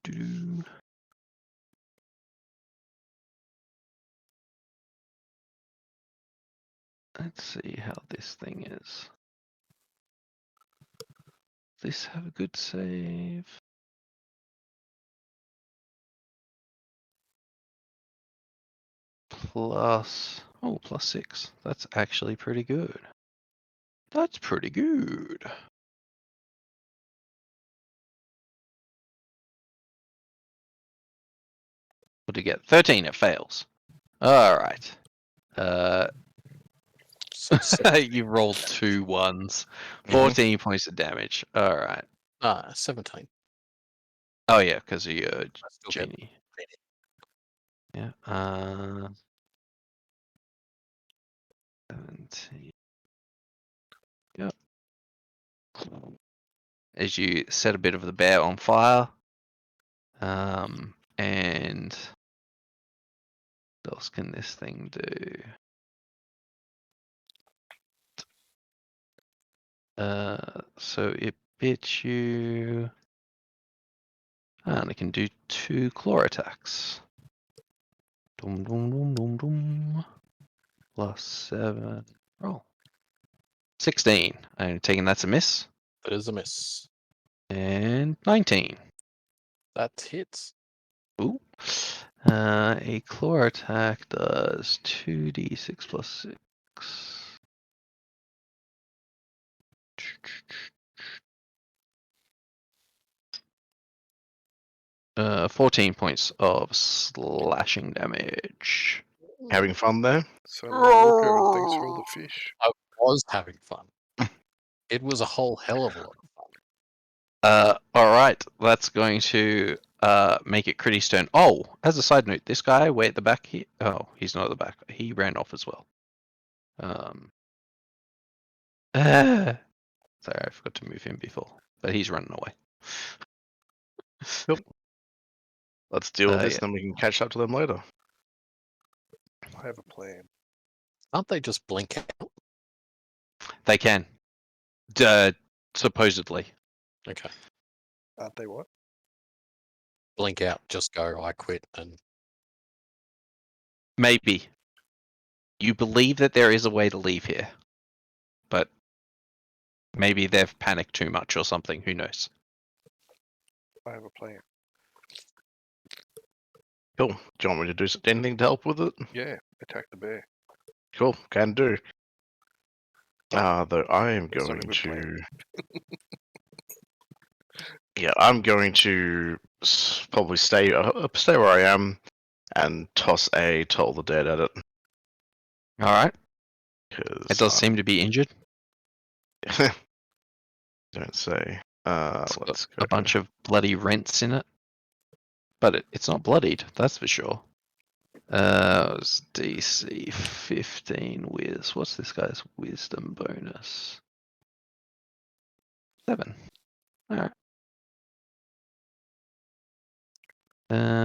Do. Let's see how this thing is. Does this have a good save? Plus 6. That's actually pretty good. That's pretty good. What do you get? 13. It fails. All right. So, You rolled 2 1s. 14 points of damage. All right. 17. Oh yeah, because of your I still get genie. Yeah. 17. Yep. As you set a bit of the bear on fire. And what else can this thing do? So it bit you. And it can do 2 claw attacks. Dum dum dum dum dum. Plus 7. Roll. 16. I'm taking that's a miss. That is a miss. And 19. That hits. Ooh. A claw attack does 2d6 plus 6. 14 points of slashing damage. Having fun there? So long, and thanks for all the fish. I was having fun. It was a whole hell of a lot of fun. Alright, that's going to make it Kridi's turn. Oh, as a side note, this guy way at the back here. Oh, he's not at the back. He ran off as well. Sorry, I forgot to move him before, but he's running away. Let's deal with this, Yeah. then we can catch up to them later. I have a plan. Aren't they just blink out? They can. Supposedly. Okay. Aren't they what? Blink out, just go, I quit, and Maybe. You believe that there is a way to leave here, but maybe they've panicked too much or something. Who knows? I have a plan. Cool. Do you want me to do anything to help with it? Yeah, attack the bear. Cool, can do. Though I am That's not going a good to. plan. Yeah, I'm going to probably stay where I am and toss a Toll the Dead at it. All right. Cause It does seem to be injured. don't say. It's Let's got go. a bunch of bloody rents in it, but it's not bloodied. That's for sure. It was DC 15 whiz. What's this guy's wisdom bonus? 7. All right.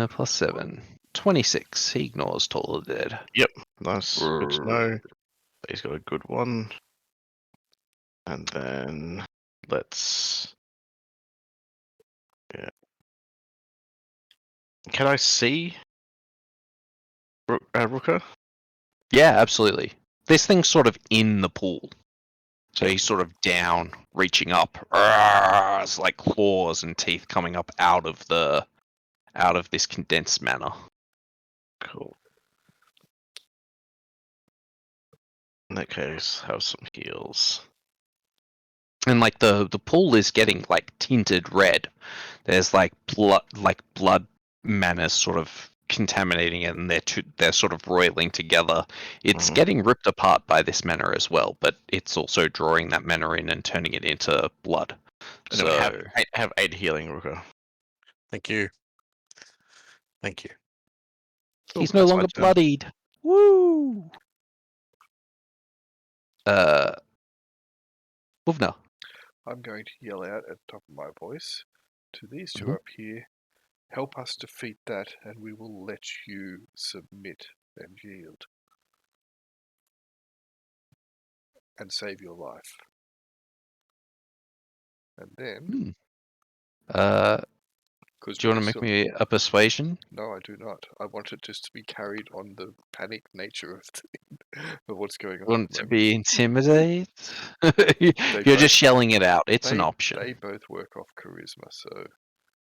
Plus 7. 26. He ignores Toll the Dead. Nice. Good to know. He's got a good one. And then let's. Yeah. Can I see Rukka? Yeah, absolutely. This thing's sort of in the pool. So he's sort of down, reaching up. It's like claws and teeth coming up out of this condensed manner. Cool. In that case, have some heals. And like the pool is getting like tinted red. There's like blood manner sort of contaminating it, and they're sort of roiling together. It's Mhm. getting ripped apart by this mana as well, but it's also drawing that mana in and turning it into blood. Anyway, So have 8 healing, Rukka. Thank you. Thank you. he's Cool, no that's my longer turn. bloodied. Woo! Åvna. I'm going to yell out at the top of my voice to these two Mhm. up here. Help us defeat that, and we will let you submit and yield. And save your life. And then, Hmm. because Do you want to make me a persuasion? No, I do not. I want it just to be carried on the panic nature of what's going on. Want at the to moment. be intimidated? You're just yelling it out. It's an option. They both work off charisma, so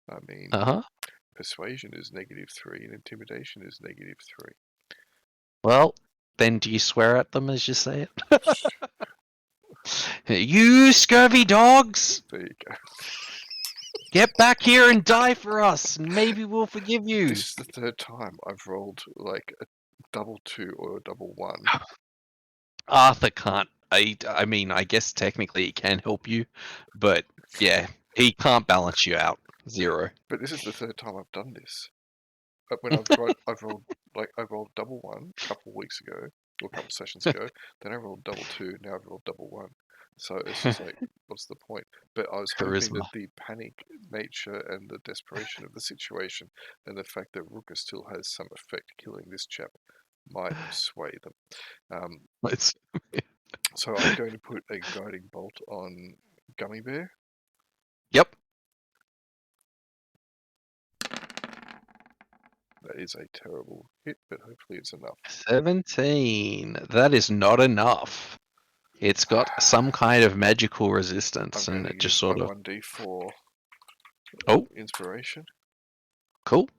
I mean, Uh-huh. persuasion is -3 and intimidation is -3. Well, then do you swear at them as you say it? You scurvy dogs! There you go. Get back here and die for us, and maybe we'll forgive you. This is the third time I've rolled like a +2 or a +1. Arthur can't. I mean, I guess technically he can help you, but yeah, he can't balance you out. 0. But this is the third time I've done this. When I've rolled +1 a couple of weeks ago, or a couple of sessions ago. Then I rolled +2. Now I've rolled +1. So it's just like, what's the point? But I was hoping Charisma. that the panic nature and the desperation of the situation, and the fact that Rukka still has some effect killing this chap, might sway them. It's So I'm going to put a guiding bolt on Gummy Bear. Yep. That is a terrible hit, but hopefully it's enough. 17. That is not enough. It's got some kind of magical resistance, I'm and going it to just use sort my of 1d4 Oh. inspiration. Cool.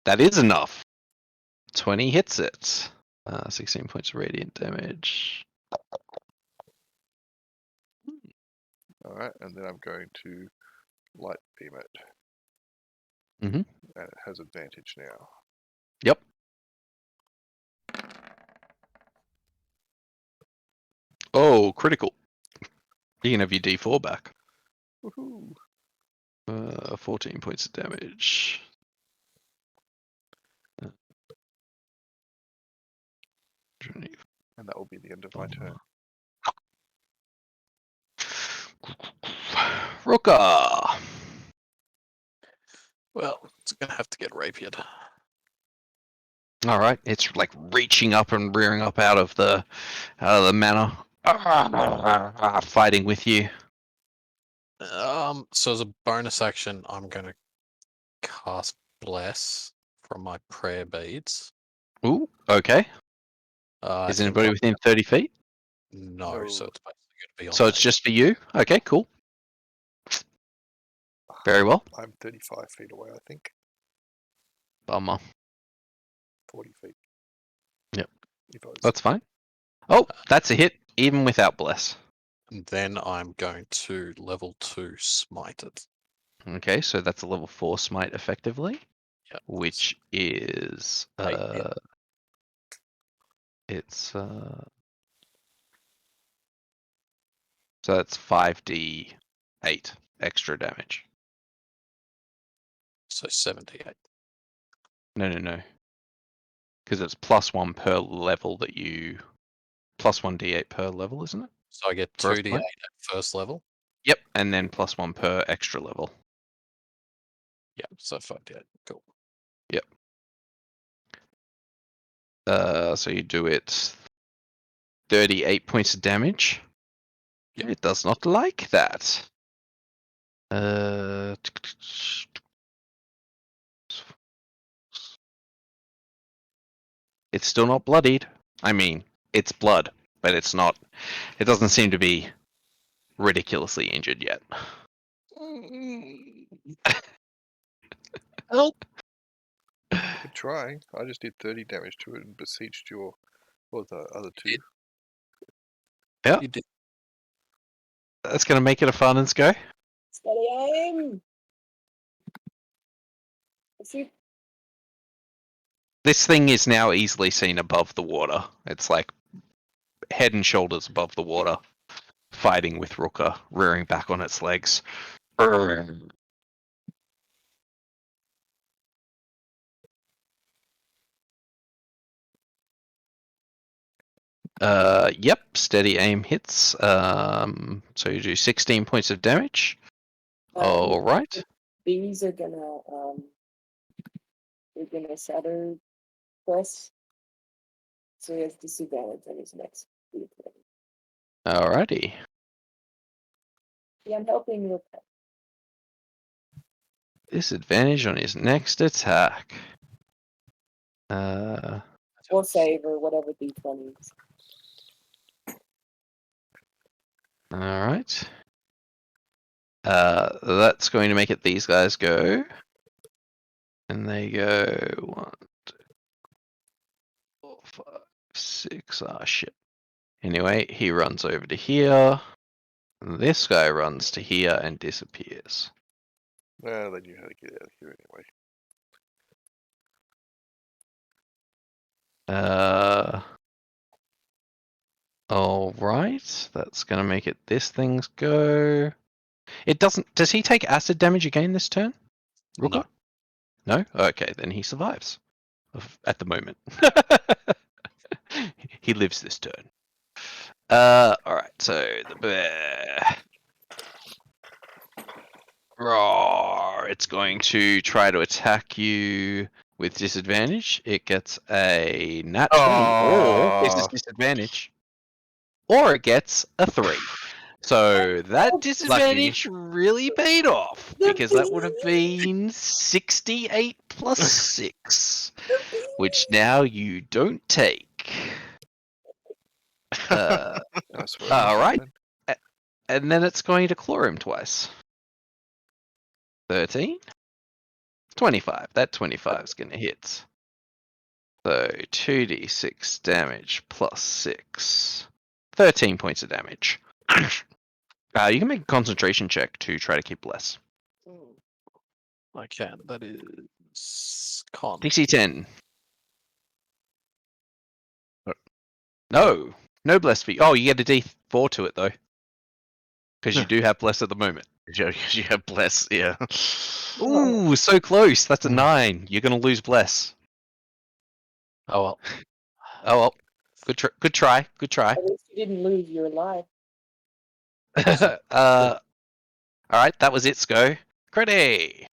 That is enough. 20 hits it. 16 points of radiant damage. Alright, and then I'm going to light beam it. Mhm. And it has advantage now. Yep. Oh, critical. You can have your D4 back. Woohoo! 14 points of damage. And that will be the end of my turn. Rukka. Well, it's gonna have to get rapiered. All right, it's like reaching up and rearing up out of the manor, fighting with you. So as a bonus action, I'm gonna cast Bless from my prayer beads. Ooh, okay. Is in anybody within 30 feet? No, No. so it's basically gonna be on So it's me. just for you? Okay, cool. Very well. I'm 35 feet away, I think. Bummer. 40 feet. Yep. If I was That's fine. Oh, that's a hit, even without Bless. And then I'm going to level 2 smite it. Okay, so that's a level 4 smite effectively, Yep. which is Eight, it's so that's 5d8 extra damage. So 78. No. Because it's +1 per level that you +1 d8 per level, isn't it? So I get For a 2d8 smite? at first level. Yep, and then +1 per extra level. Yeah, so 5d8. Cool. Yep. So you do it 38 points of damage. Yep. It does not like that. It's still not bloodied. I mean, it's blood, but it's not. It doesn't seem to be ridiculously injured yet. Help! Good trying. I just did 30 damage to it and besieged the other two. Yeah, You did. that's gonna make it a Afanen's go. Steady aim. Let's see. This thing is now easily seen above the water. It's like head and shoulders above the water, fighting with Rukka, rearing back on its legs. Yep, steady aim hits. So you do 16 points of damage. All right. These are gonna they're gonna shatter plus. So he has disadvantage on his next attack. Alrighty. Yeah, I'm helping you. Disadvantage on his next attack. Or save or whatever D20 is. Alright. That's going to make it these guys go. And they go 1, 2, 4, 5, 6. Ah, shit. Anyway, he runs over to here. This guy runs to here and disappears. Well, they knew how to get out of here anyway. Alright. That's gonna make it this thing's go. It doesn't. Does he take acid damage again this turn? Rukka? No? Okay, then he survives. At the moment. He lives this turn. Alright, so the bear. Roar! It's going to try to attack you with disadvantage. It gets a nat 20, or this is disadvantage. Or it gets a 3. So that disadvantage really paid off, because that would have been 68 plus 6, which now you don't take. Nice work. Alright. Afanen. And then it's going to claw him twice. 13? 25. That 25 is going to hit. So 2d6 damage plus 6. 13 points of damage. You can make a concentration check to try to keep less. I can. That is con. DC 10. No. No bless for you. Oh, you get a D4 to it, though. Because you do have bless at the moment. You have bless, yeah. Ooh, so close. That's a 9. You're going to lose bless. Oh well. Oh, well. Good try. Good try. At least you didn't lose your life. Alright, that was its go. Kridi!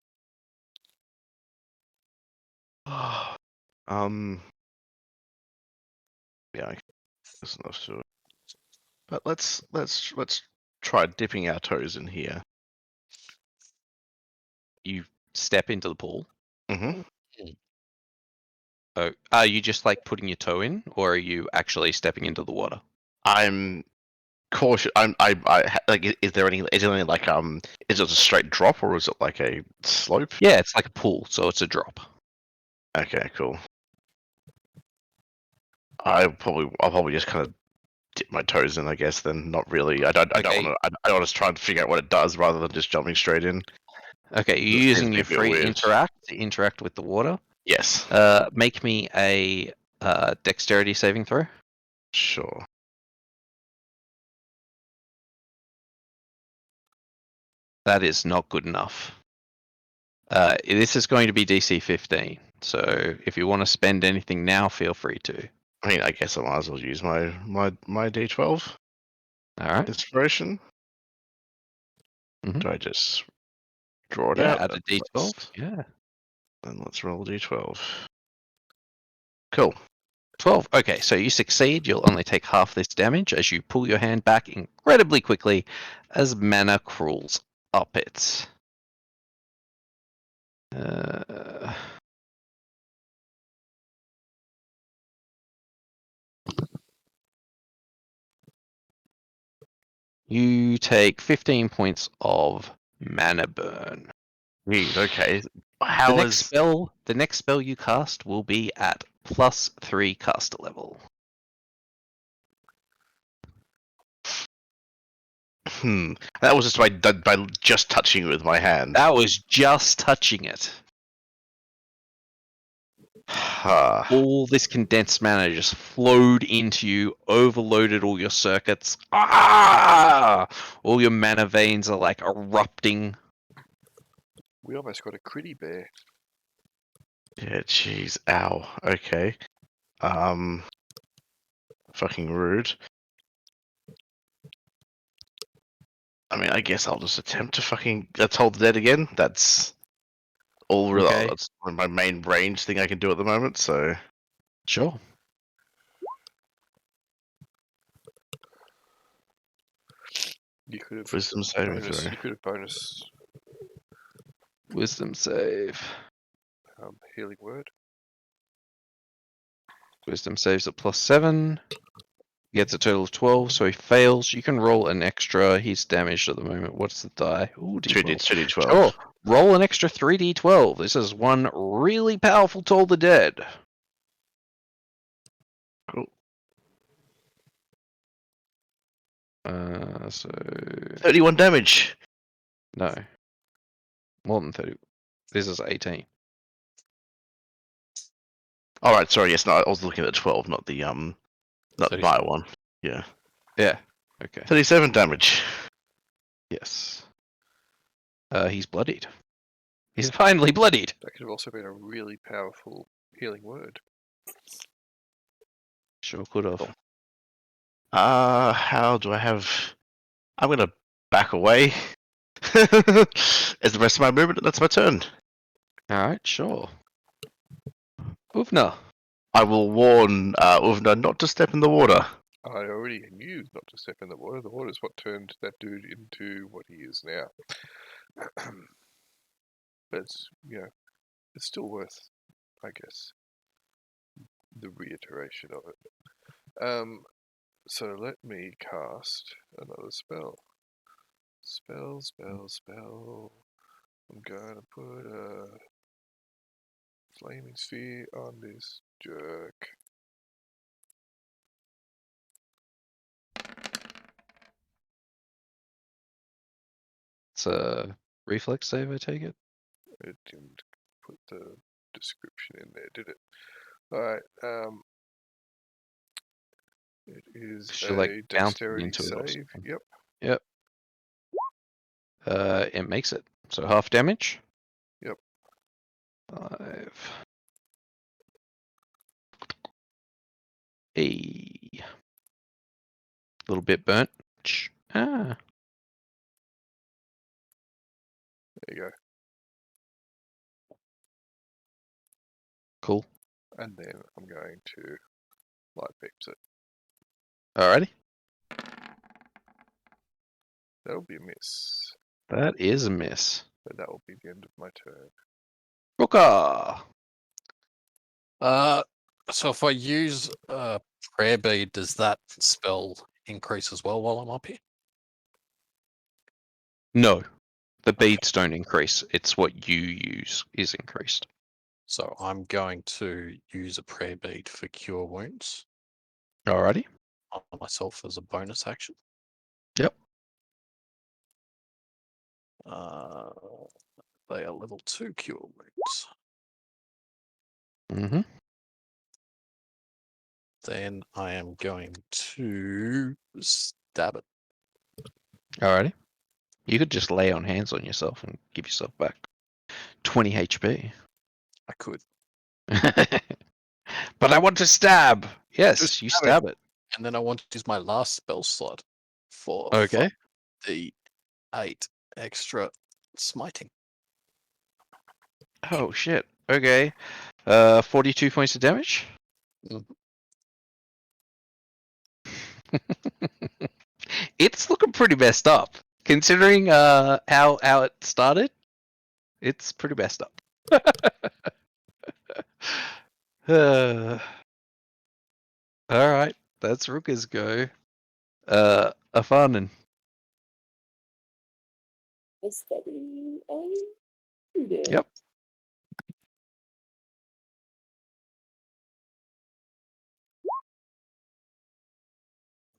Yeah, that's not sure. But let's try dipping our toes in here. You step into the pool. Mm-hmm. Oh, are you just like putting your toe in, or are you actually stepping into the water? I'm cautious. Like, is there any like is it a straight drop or is it like a slope? Yeah, it's like a pool, so it's a drop. Okay, cool. I'll probably just kind of dip my toes in, I guess. Then not really. I don't want to try and figure out what it does rather than just jumping straight in. Okay, you're This using seems a your bit free weird. interact with the water. Yes. Make me a dexterity saving throw. Sure. That is not good enough. This is going to be DC 15. So if you want to spend anything now, feel free to. I mean, I guess I might as well use my D12 All right. inspiration. Mhm. Do I just draw it Yeah, out? add a D12. Yeah. Then let's roll D12. Cool. 12. Okay, so you succeed. You'll only take half this damage as you pull your hand back incredibly quickly as mana crawls up it. You take 15 points of mana burn. Jeez, okay. The next spell you cast will be at +3 caster level. That was just by just touching it with my hand. That was just touching it. all this condensed mana just flowed into you, overloaded all your circuits. Ah! All your mana veins are like erupting. We almost got a Kridi bear. Yeah, jeez, ow. Okay. Fucking rude. I mean, I guess I'll just attempt to fucking Toll the Dead again. That's all really. Okay. That's my main range thing I can do at the moment. So Sure. You could have wisdom saving bonus. throw. You could have bonus Wisdom save. healing word. Wisdom saves at +7. He gets a total of 12, so he fails. You can roll an extra. He's damaged at the moment. What's the die? Ooh, D12. 2d12. Sure. Roll an extra 3d12. This is one really powerful Toll the Dead. Cool. So 31 damage. no, more than 30. This is 18. All right. Sorry. Yes. No. I was looking at the 12, not the not the 37. bio one. Yeah. Yeah. Okay. 37 damage. Yes. He's bloodied. He's finally bloodied. That could have also been a really powerful healing word. Sure could have. Cool. How do I have? I'm gonna back away. As the rest of my movement, that's my turn. All right. Sure. Åvna. I will warn Åvna not to step in the water. I already knew not to step in the water. The water is what turned that dude into what he is now. But it's, it's still worth, I guess, the reiteration of it. So let me cast another spell. Spell. I'm gonna put a flaming sphere on this jerk. It's a reflex save, I take it. It didn't put the description in there, did it? Alright, it is Should, a like, bounce dexterity into it or save. something. Yep. It makes it. So half damage. Yep. 5. A little bit burnt. Ah. There you go. Cool. And then I'm going to light beams it. Alrighty. That'll be a miss. That is a miss. But that will be the end of my turn. Rukka. So if I use prayer bead, does that spell increase as well while I'm up here? No. The beads don't increase. It's what you use is increased. So I'm going to use a prayer bead for cure wounds Alrighty. on myself as a bonus action. Yep. They are level 2 cure wounds. Mm-hmm. Then I am going to stab it. Alrighty. You could just lay on hands on yourself and give yourself back 20 HP. I could. But I want to stab. Yes, Just you stab stab it. And then I want to use my last spell slot for Okay. the 8 extra smiting. Oh shit. Okay. 42 points of damage. Mhm. It's looking pretty messed up. Considering how it started, it's pretty messed up. Alright, that's Rukka's go. Afanen. Steady and shooting. Yep.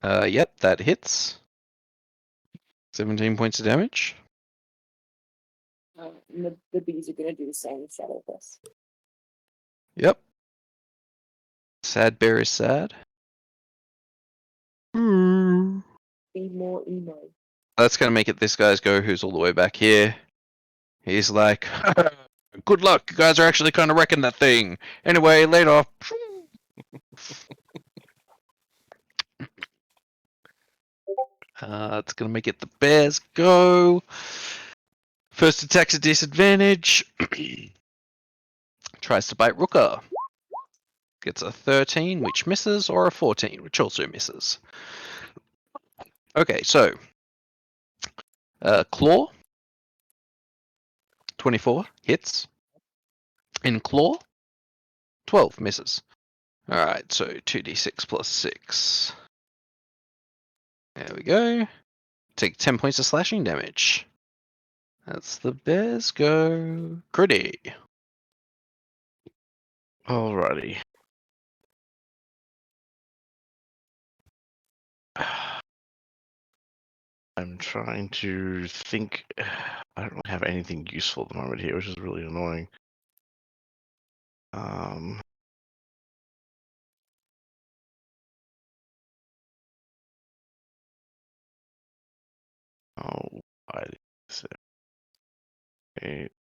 Yep, that hits. 17 points of damage. And the bees are going to do the same shadow plus. Yep. Sad bear is sad. Be more emo. That's going to make it this guy's go, who's all the way back here. He's like, good luck, you guys are actually kind of wrecking that thing. Anyway, later. It's going to make it the bear's go. First attack's a disadvantage. Tries to bite Rukka. Gets a 13, which misses, or a 14, which also misses. Okay, so Claw. 24 hits. In Claw, 12 misses. Alright, so 2d6 plus 6. There we go. Take 10 points of slashing damage. That's the bear's go. Kridi. Alrighty. I'm trying to think. I don't really have anything useful at the moment here, which is really annoying. Oh, eight.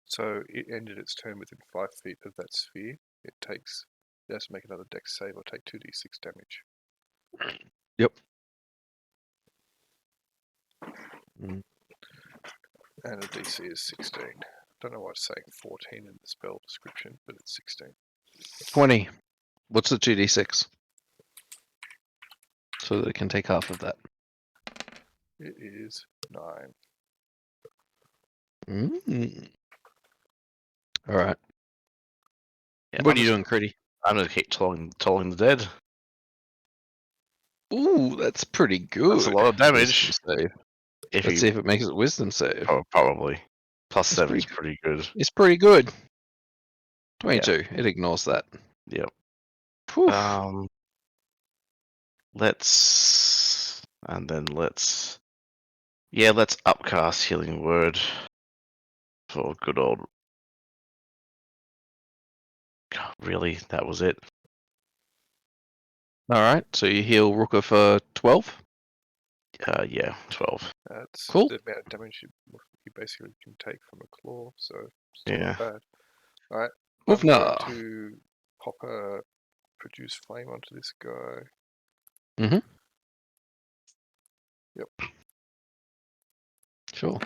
So it ended its turn within 5 feet of that sphere. It has to make another dex save or take 2d6 damage. Yep. And the DC is 16. Don't know why it's saying 14 in the spell description, but it's 16. 20. What's the 2d6? So that it can take half of that. It is 9. Alright. Yeah, What are you doing, Kridi? I'm gonna keep tolling the dead. Ooh, that's pretty good. That's a lot of damage. Wisdom save. If Let's you see if it makes it wisdom save. probably plus It's 7 is pretty good. It's pretty good. 22. It ignores that. Yep. Whew. Let's upcast Healing Word for good old. God, really, that was it. Alright, so you heal Rukka for 12. Yeah, 12. That's Cool. the amount of damage you basically can take from a claw, so still Yeah. not bad. Alright, I'm Åvna. going to pop a produce flame onto this guy. Yep. Sure.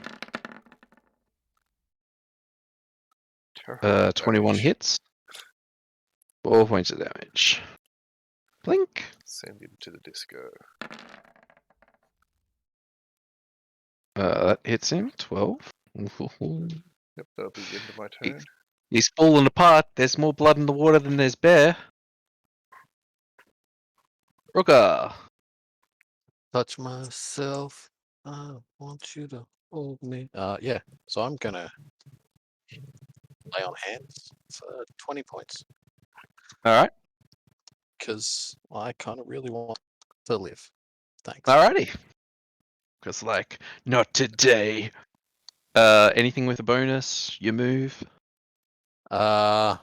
Terrible 21 damage. hits. 4 points of damage. Blink. Send him to the disco. That hits him. 12. Yep, that'll be the end of my turn. He's falling apart. There's more blood in the water than there's bear. Rukka. Touch myself. I want you to hold me. Yeah. So I'm gonna lay on hands for 20 points Alright. because I kind of really want to live. Thanks. Alrighty. Because, like, not today. Anything with a bonus? You move? I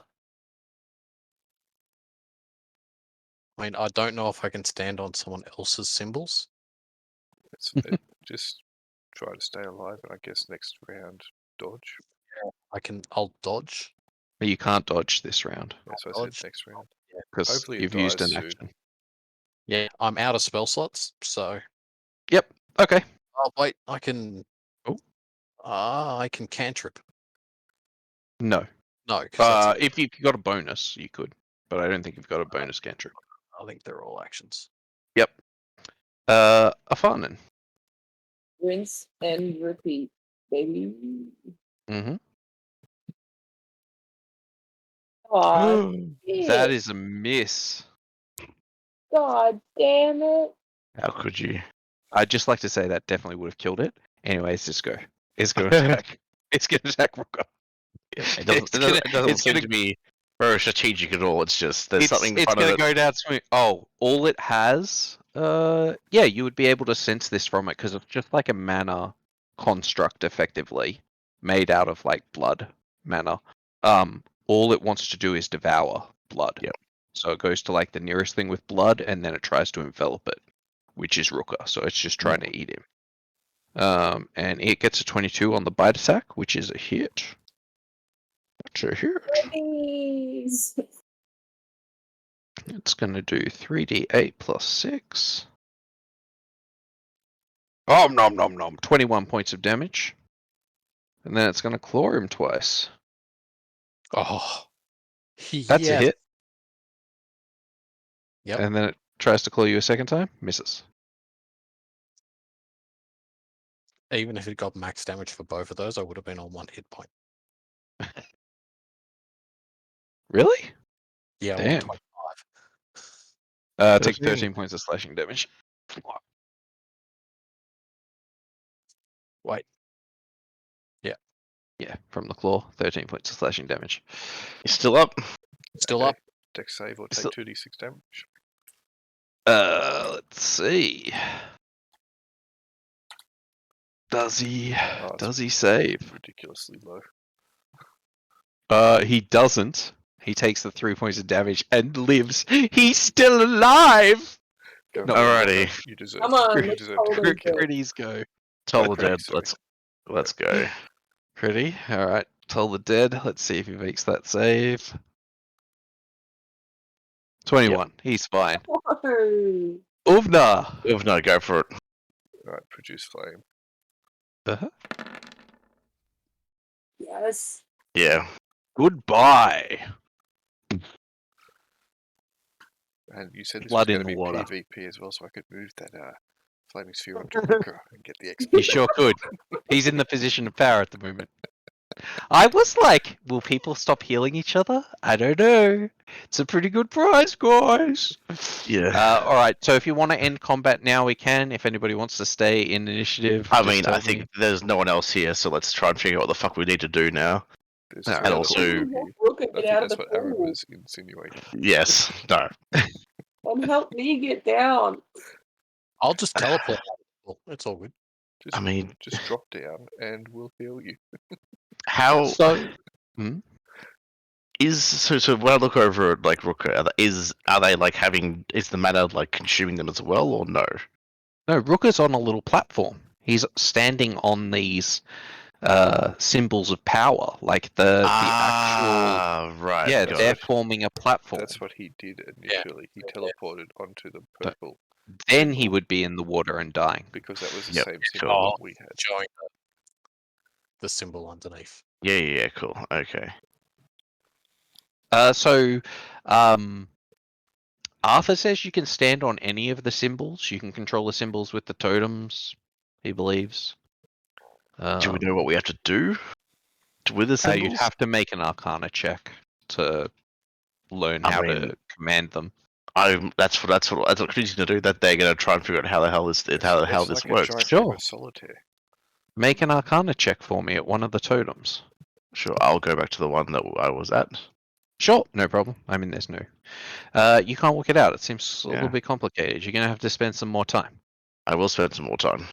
mean, I don't know if I can stand on someone else's symbols. Just try to stay alive, and I guess next round dodge. I'll dodge. But you can't dodge this round. That's what I Dodge. said next round. Because Hopefully it you've used dies an soon. action. Yeah, I'm out of spell slots, so. Yep. Okay. Oh wait, I can. Oh. I can cantrip. No. No, because If you've got a bonus, you could. But I don't think you've got a bonus cantrip. I think they're all actions. Yep. Afanen. Rinse and repeat, baby. Mm-hmm. Aw, That is a miss. God damn it. How could you? I'd just like to say that definitely would have killed it. Anyways, just go. It's going to attack. It's going to attack Rukka. It doesn't seem to be very strategic at all. It's just there's something in It's front of going it. to go down smooth. Oh, all it has. Yeah, you would be able to sense this from it because it's just like a mana construct, effectively made out of like blood mana. All it wants to do is devour blood. Yep. So it goes to like the nearest thing with blood, and then it tries to envelop it, which is Rukka. So it's just trying to eat him. And it gets a 22 on the bite attack, which is a hit. That's a hit. Please. It's going to do 3d8 plus 6. Oh, nom nom nom. 21 points of damage. And then it's going to claw him twice. Oh, That's a yes. hit. Yep. And then it tries to claw you a second time. Misses. Even if it got max damage for both of those, I would have been on 1 hit point. Really? Yeah, I'm on Damn. 25. Take 13 points of slashing damage. Wait. Yeah, from the claw. 13 points of slashing damage. He's still up. Still Okay. up. Dex save or take Still- 2d6 damage. Let's see. Does he save? Ridiculously low. He doesn't. He takes the 3 points of damage and lives. He's still alive! Go No, for it, alrighty. Wanda. You deserve Come on, you let's deserve hold to him. Criti's go. Tell the Okay, dead. sorry. Let's go. Criti, alright. Tell the dead. Let's see if he makes that save. 21. He's fine. No. Åvna! If no, go for it. Alright, produce flame. Uh-huh. Yes. Yeah. Goodbye. And you said this Blood was in going to the be water. PvP as well, so I could move that flaming sphere onto Rukka and get the XP. He sure could. He's in the position of power at the moment. I was like, will people stop healing each other? I don't know. It's a pretty good prize, guys. Yeah. Alright, so if you want to end combat now, we can. If anybody wants to stay in initiative, I just mean, tell I think me. there's no one else here, so let's try and figure out what the fuck we need to do now. There's Alright. two And other also- people here. Look at I get think out of that's the what Aaron pool. was insinuating. Yes. No. And help me get down. I'll just teleport. It's all good. Just, I mean, just drop down and we'll heal you. how So, so when I look over at like Rukka, are they like having is the mana like consuming them as well or no? no, Rukka's on a little platform. He's standing on these symbols of power, like the actual. Right. Yeah, got they're it. forming a platform. That's what he did initially. He teleported onto the No. purple Then he symbol would be in the water and dying. because that was the Yep, same sure. symbol that we had. Showing the symbol underneath. Yeah, cool. Okay. So, Arthur says you can stand on any of the symbols. You can control the symbols with the totems, he believes. Do we know what we have to do with the symbols? You'd have to make an Arcana check to learn I how mean- to command them. That's what Kridi's gonna do. That they're gonna try and figure out how the hell this It's how like this a works. giant Sure. game of solitaire. Make an Arcana check for me at one of the totems. Sure, I'll go back to the one that I was at. Sure, no problem. I mean, there's no. You can't work it out. It seems a little Yeah. bit complicated. You're gonna have to spend some more time. I will spend some more time.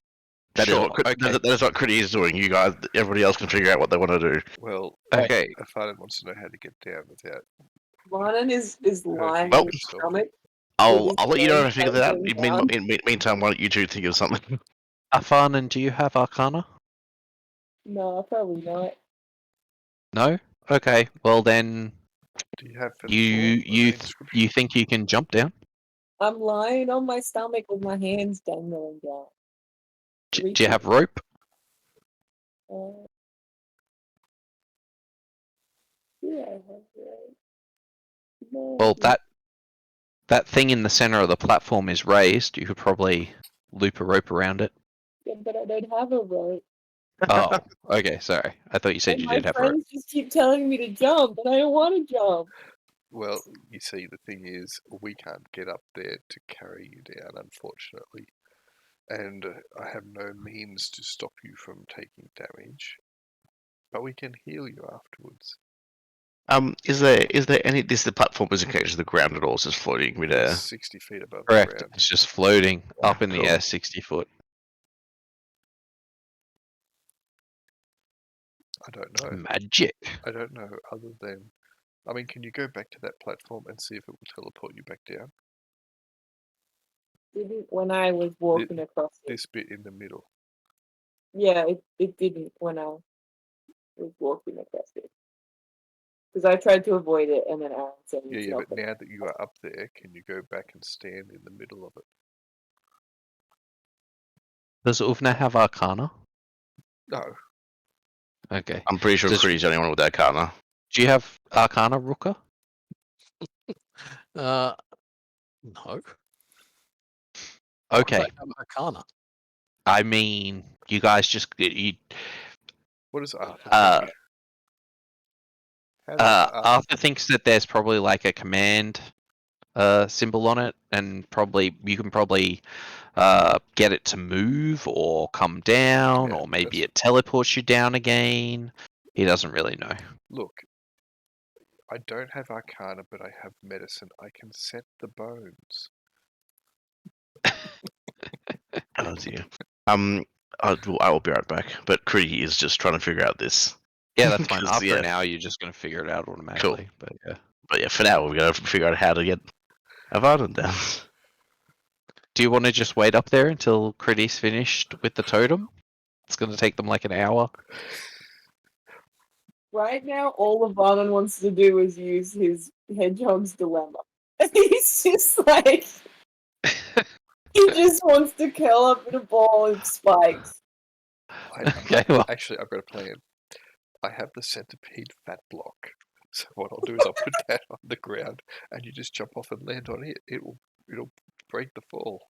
That is Sure, what okay. that is what Kridi is doing. You guys, everybody else can figure out what they want to do. Well, Okay. Afanen wants to know how to get down without. Lana is lying Well, on his stomach. I'll let you know if I figure Please that out. don't down. In meantime, why don't you two think of something? Afanen, do you have Arcana? No, probably not. No. Okay. Well then, Do you have you think you can jump down? I'm lying on my stomach with my hands dangling down. Do you have rope? Yeah, I have rope. No, Well, that thing in the center of the platform is raised. You could probably loop a rope around it. yeah, but I don't have a rope. Oh, okay. Sorry. I thought you said And you my did have rope. friends just keep telling me to jump, and I don't want to jump. Well, you see, the thing is, we can't get up there to carry you down, unfortunately. And I have no means to stop you from taking damage. But we can heal you afterwards. Is there any? The platform isn't connected to the ground at all. It's just floating midair. It's 60 feet above Correct. the ground. It's just floating up in the Cool. air, 60 foot. I don't know. Magic. I don't know other than I mean, can you go back to that platform and see if it will teleport you back down? Didn't when I was walking across it. This bit in the middle. Yeah, it didn't when I was walking across it. Because I tried to avoid it, and then Aaron said it's Yeah, not but gonna- now that you are up there, can you go back and stand in the middle of it? Does Åvna have Arcana? No. Okay. I'm pretty sure Does- Kridi's the only one with that Arcana. Do you have Arcana, Rukka? No. Okay. I have Arcana. I mean, you guys just What does Arthur Uh, think? How does Arthur thinks that there's probably like a command symbol on it, and you can probably get it to move or come down, Yeah, or maybe that's- it teleports you down again. He doesn't really know. Look, I don't have Arcana, but I have medicine. I can set the bones. Oh dear. I will be right back. But Kridi is just trying to figure out this. Yeah, that's fine. 'Cause, After yeah. an hour, you're just gonna figure it out automatically. But yeah. But yeah, for now we're gonna figure out how to get Afanen down. Do you want to just wait up there until Kridi's finished with the totem? It's gonna take them like an hour. Right now, all Afanen wants to do is use his hedgehog's dilemma. He's just like he just wants to curl up in a ball of spikes. Okay, well. Actually, I've got a plan. I have the centipede fat block. So what I'll do is I'll put that on the ground, and you just jump off and land on it. It'll break the fall.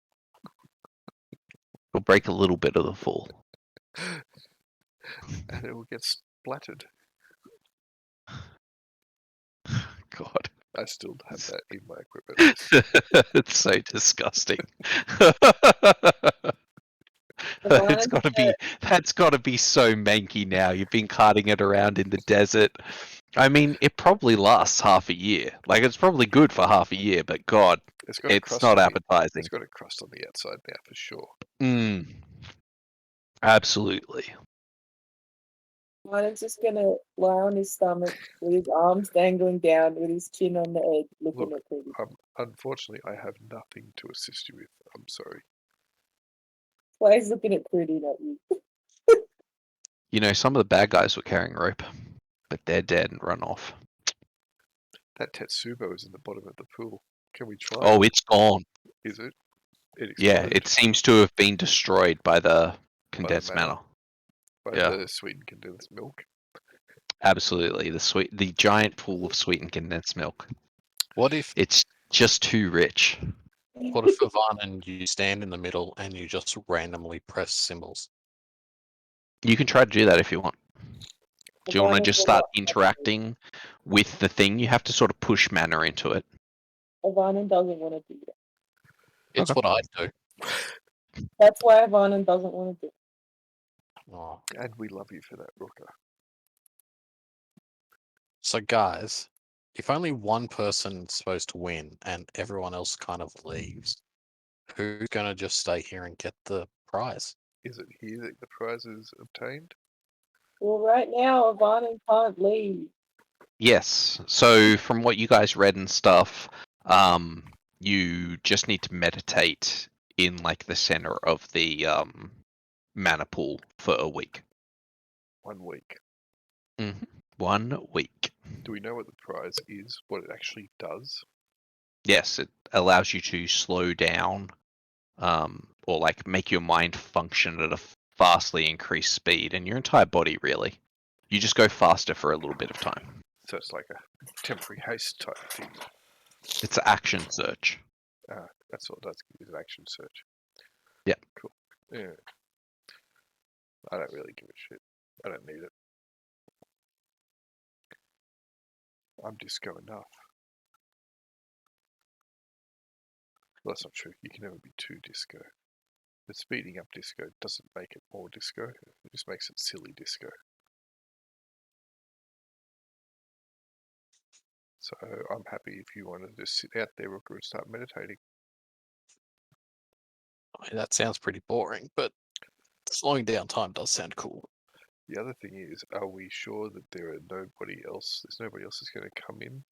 We'll break a little bit of the fall. And it will get splattered. God. I still have that in my equipment list. It's so disgusting. Afanen's That's gotta be so manky now. You've been carting it around in the desert. I mean, it probably lasts half a year. Like, it's probably good for half a year, but God, It's got a it's crust not on appetizing. It's got a crust on the outside now for sure. Absolutely. Afanen's just gonna lie on his stomach with his arms dangling down, with his chin on the edge, looking Look, at Kridi. Unfortunately, I have nothing to assist you with. I'm sorry. Why he's looking at Kridi, not you? You know, some of the bad guys were carrying rope, but they're dead and run off. That Tetsubo is in the bottom of the pool. Can we try? Oh, it's gone. Is it? It Yeah, exploded it seems to have been destroyed by the condensed mana. matter. by yeah. the sweetened condensed milk. Absolutely, the giant pool of sweetened condensed milk. What if It's just too rich. Afanen you stand in the middle and you just randomly press symbols? You can try to do that if you want. Do you want to Afanen's just a start lot- interacting with the thing? You have to sort of push mana into it. Afanen doesn't want to do that. It's Okay. what I do. That's why Afanen doesn't want to do it. Oh. And we love you for that, Rukka. So guys, if only one person's supposed to win and everyone else kind of leaves, who's gonna just stay here and get the prize? Is it here that the prize is obtained? Well, right now, Afanen can't leave. Yes. So from what you guys read and stuff, you just need to meditate in like the center of the mana pool for a week. 1 week. 1 week. Do we know what the prize is? What it actually does? Yes, it allows you to slow down, or like make your mind function at a vastly increased speed, and your entire body really. You just go faster for a little bit of time. So it's like a temporary haste type thing. It's an action search. That's all it does. Is an action search. Yeah. Cool. Yeah. I don't really give a shit. I don't need it. I'm disco enough. Well, that's not true. You can never be too disco. But speeding up disco doesn't make it more disco. It just makes it silly disco. So I'm happy if you want to just sit out there, Rukka, and start meditating. I mean, that sounds pretty boring, but slowing down time does sound cool. The other thing is, are we sure that there's nobody else that's going to come in?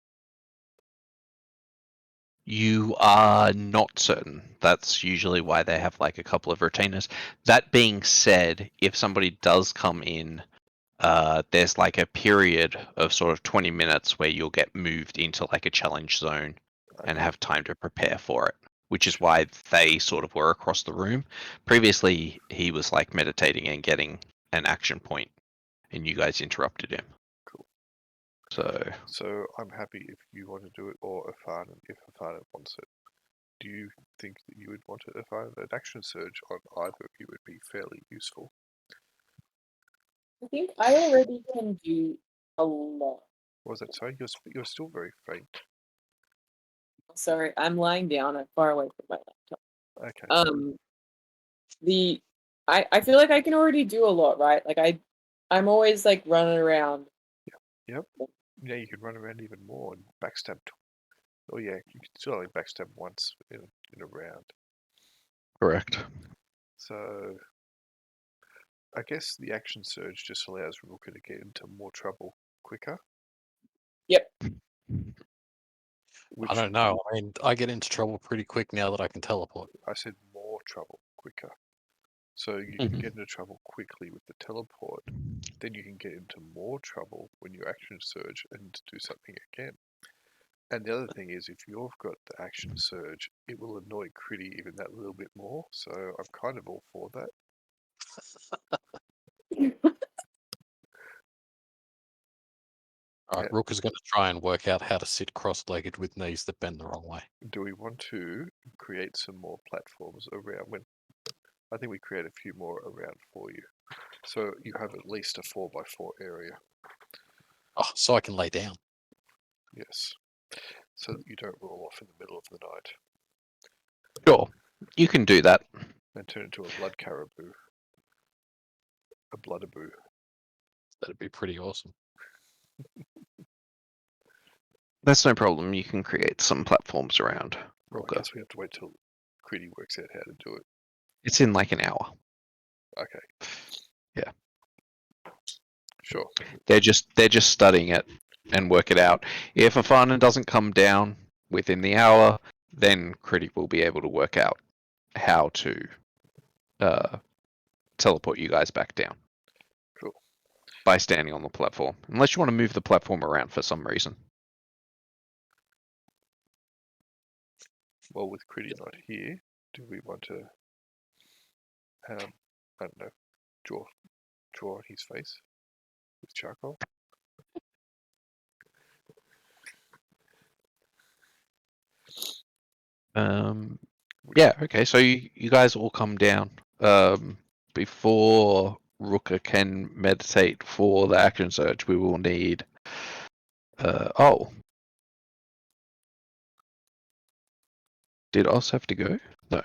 You are not certain. That's usually why they have like a couple of retainers. That being said, if somebody does come in, there's like a period of sort of 20 minutes where you'll get moved into like a challenge zone and Okay. have time to prepare for it, which is why they sort of were across the room. Previously, he was like meditating and getting an action point, and you guys interrupted him. Cool. So I'm happy if you want to do it, or Afanen, if Afanen wants it. Do you think that you would want it, Afanen? An action surge on either of you would be fairly useful. I think I already can do a lot. What was that? Sorry, you're still very faint. Sorry, I'm lying down. I'm far away from my laptop. Okay. I feel like I can already do a lot, right? Like I'm always like running around. Yep. Yeah, you could run around even more and backstab. Oh yeah, you can still only backstab once in a round. correct. So I guess the action surge just allows Rukka to get into more trouble quicker. Yep. Which I don't know. I mean, I get into trouble pretty quick now that I can teleport. I said more trouble quicker. So you can get into trouble quickly with the teleport. Then you can get into more trouble when you action surge and do something again. And the other thing is, if you've got the action surge, it will annoy Kridi even that little bit more. So I'm kind of all for that. All right, Yeah. Rook is going to try and work out how to sit cross-legged with knees that bend the wrong way. Do we want to create some more platforms around? I think we create a few more around for you, so you have at least a 4x4 area. Oh, so I can lay down. Yes, so that you don't roll off in the middle of the night Sure, you can do that. and turn into a blood caribou, a bloodaboo. That'd be pretty awesome. That's no problem. You can create some platforms around Well, I Rukka. guess we have to wait till Kridi works out how to do it. It's in like an hour. Okay. Yeah. Sure. They're just studying it and work it out. If Afanen doesn't come down within the hour, then Kridi will be able to work out how to teleport you guys back down. Cool. By standing on the platform. Unless you want to move the platform around for some reason. Well, with Kridi not here, do we want to, I don't know, draw on his face with charcoal? Yeah, okay, so you guys all come down. Before Rukka can meditate for the action surge, we will need did Oz have to go? No.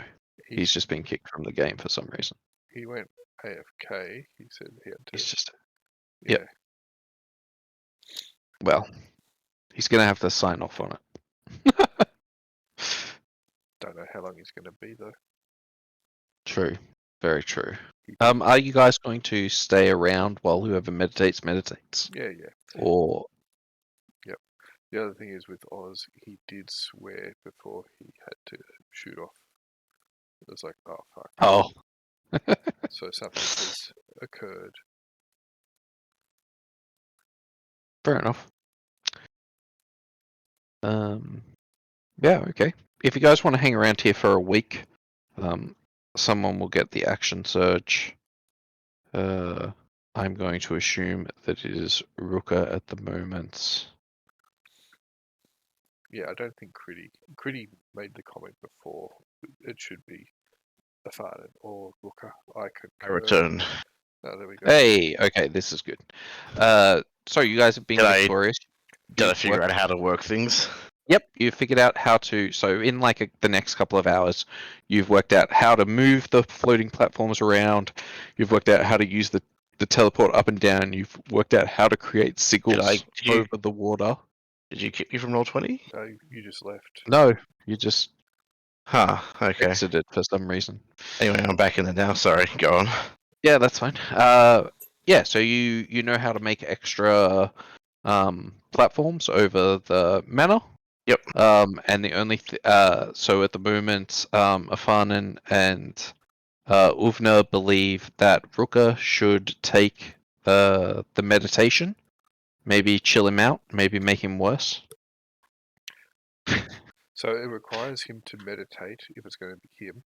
He's just been kicked from the game for some reason. He went AFK. He said he had to. He's just Yeah. yep. Well, he's gonna have to sign off on it. Don't know how long he's going to be though. True. Very true. Are you guys going to stay around while whoever meditates? Yeah. Or The other thing is with Oz, he did swear before he had to shoot off. It was like, oh fuck. oh, So something has occurred. fair enough. Yeah, okay. If you guys want to hang around here for a week, someone will get the action surge. I'm going to assume that it is Rukka at the moment. Yeah, I don't think Kridi made the comment before. It should be Afanen or Rukka. I return. Oh, there we go. Hey, okay, this is good. So you guys have been victorious. Did I You've figure worked- out how to work things? Yep, you figured out how to. So in like the next couple of hours, you've worked out how to move the floating platforms around. You've worked out how to use the teleport up and down. You've worked out how to create signals over the water. Did you kick me from Roll20? No, you just left. No, you just Okay. exited for some reason. Anyway, I'm back in there now. Sorry, go on. Yeah, that's fine. Yeah, so you know how to make extra platforms over the manor. Yep. And the only so at the moment, Afanen and Åvna believe that Rukka should take the meditation, maybe chill him out, maybe make him worse. So it requires him to meditate, if it's going to be him,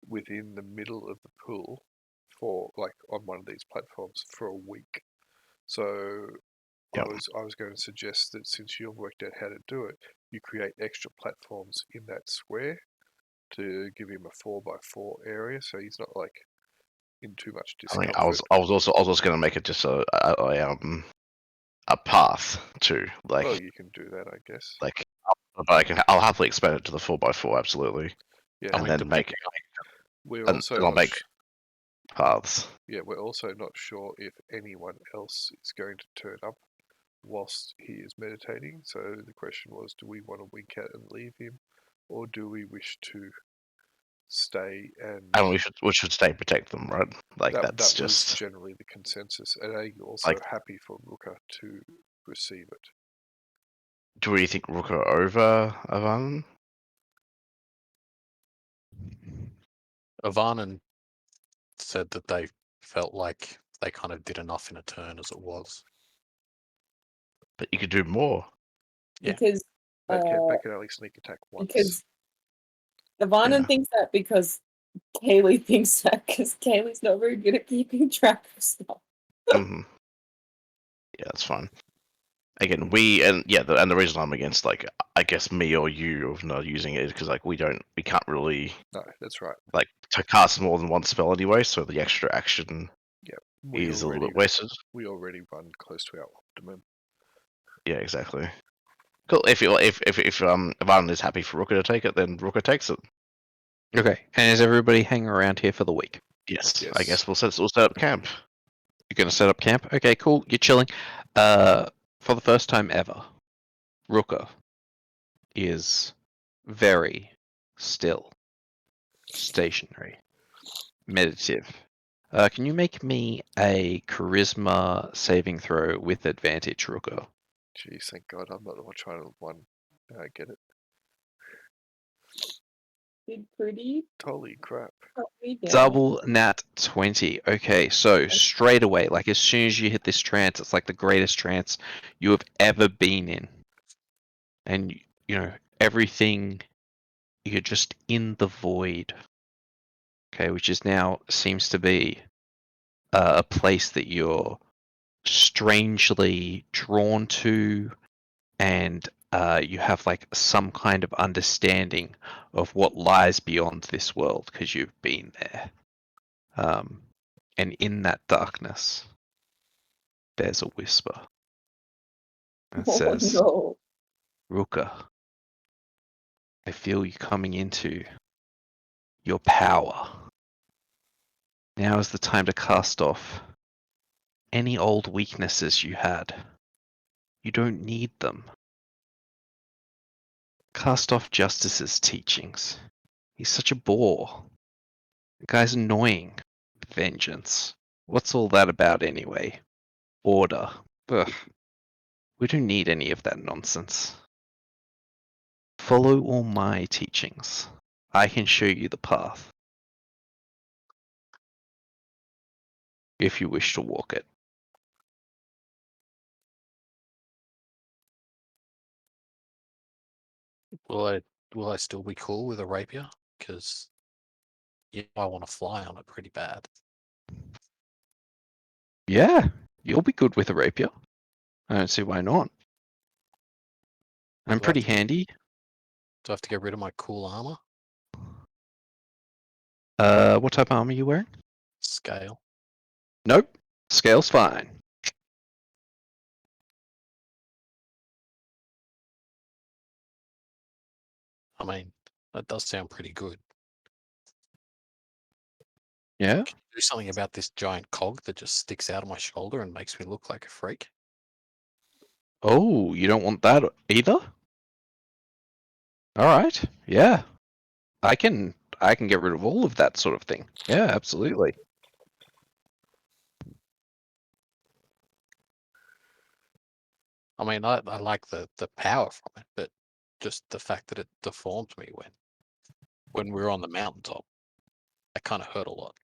within the middle of the pool for, like, on one of these platforms for a week. So Yep. I was going to suggest that since you've worked out how to do it, you create extra platforms in that square to give him a 4x4 area, so he's not like in too much I mean, discomfort. I was also going to make it just a path too, like Well, you can do that, I guess. like, but I'll happily expand it to the 4x4, absolutely, Yeah, and then make we're and also then I'll not make paths. yeah, we're also not sure if anyone else is going to turn up whilst he is meditating. So the question was, do we want to wink out and leave him, or do we wish to stay and And we should stay and protect them, right? Like that that's was just generally the consensus. And are you also like, happy for Rukka to receive it? do we think Rukka over Avan? Afanen said that they felt like they kind of did enough in a turn as it was. But you could do more. Yeah. Because They can only sneak attack once. because Afanen Yeah. thinks that because Kaylee thinks that because Kaylee's not very good at keeping track of stuff. hmm Yeah, that's fine. Again, and the reason I'm against, like, I guess me or you of not using it is because, like, we can't really, No, that's right. like, to cast more than one spell anyway, so the extra action We is a little already bit wasted. we already run close to our optimum. Yeah, exactly. Cool. If Avan is happy for Rukka to take it, then Rukka takes it. Okay, and is everybody hanging around here for the week? Yes. I Yes. guess we'll set up camp. You're gonna set up camp? Okay, cool. You're chilling. For the first time ever, Rukka is very still, stationary, meditative. Can you make me a charisma saving throw with advantage, Rukka? Jeez, thank God I'm not the one trying to get it. Did Kridi Holy crap. cut me down? Double nat 20. Okay, so straight away, like as soon as you hit this trance, it's like the greatest trance you have ever been in. And, you know, everything, you're just in the void. Okay, which is now seems to be a place that you're strangely drawn to, and you have like some kind of understanding of what lies beyond this world because you've been there. And in that darkness, there's a whisper. It Oh says, no. Rukka, I feel you coming into your power. Now is the time to cast off any old weaknesses you had. You don't need them. Cast off Justice's teachings. He's such a bore. The guy's annoying. Vengeance. What's all that about anyway? Order. Ugh. We don't need any of that nonsense. Follow all my teachings. I can show you the path. If you wish to walk it. Will I still be cool with a rapier? Because I want to fly on it pretty bad. Yeah, you'll be good with a rapier. I don't see why not. I'm Do I have pretty to- handy. Do I have to get rid of my cool armor? What type of armor are you wearing? Scale. Nope. Scale's fine. I mean, that does sound pretty good. Yeah? Can you do something about this giant cog that just sticks out of my shoulder and makes me look like a freak? Oh, you don't want that either? Alright. Yeah. I can get rid of all of that sort of thing. Yeah, absolutely. I mean, I like the power from it, but just the fact that it deformed me when we were on the mountaintop, that kind of hurt a lot.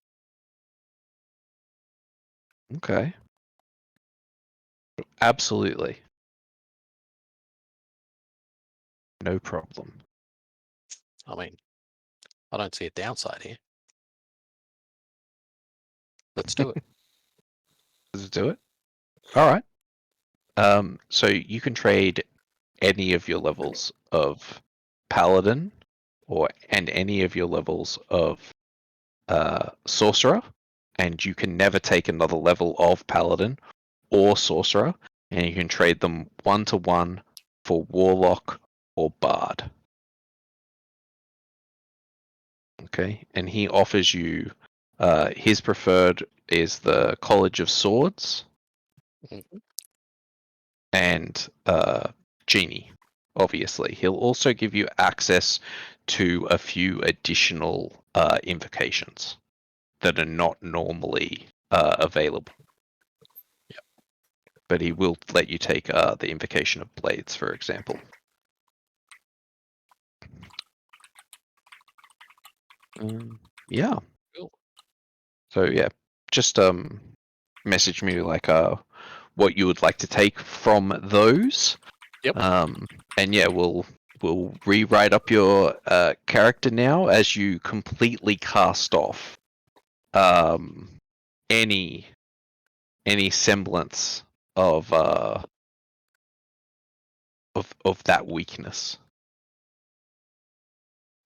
Okay. Absolutely. No problem. I mean, I don't see a downside here. Let's do it. Let's do it. All right. So you can trade any of your levels of Paladin, and any of your levels of Sorcerer, and you can never take another level of Paladin or Sorcerer, and you can trade them 1-to-1 for Warlock or Bard. Okay, and he offers you his preferred is the College of Swords Mhm. and Genie. Obviously, he'll also give you access to a few additional invocations that are not normally available. Yep. But he will let you take the Invocation of Blades, for example. Yeah. Cool. So yeah, just message me like what you would like to take from those. Yep. And yeah, we'll rewrite up your character now as you completely cast off any semblance of that weakness.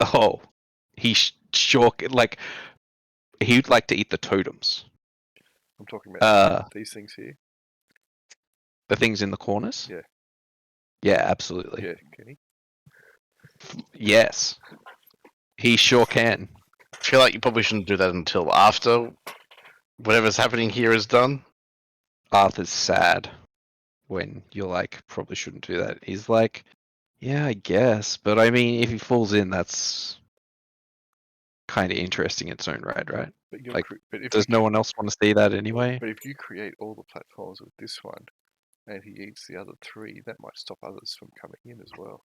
Oh, he sure like he'd like to eat the totems. I'm talking about Uh, these things here. the things in the corners. Yeah. Yeah, absolutely. Yeah, can he? Yes, he sure can. I feel like you probably shouldn't do that until after whatever's happening here is done. Arthur's sad when you're like, probably shouldn't do that. He's like, yeah, I guess, but I mean, if he falls in, that's kind of interesting in its own right? But you're Like, but if does you no one else want to see that anyway? But if you create all the platforms with this one, and he eats the other 3, that might stop others from coming in as well.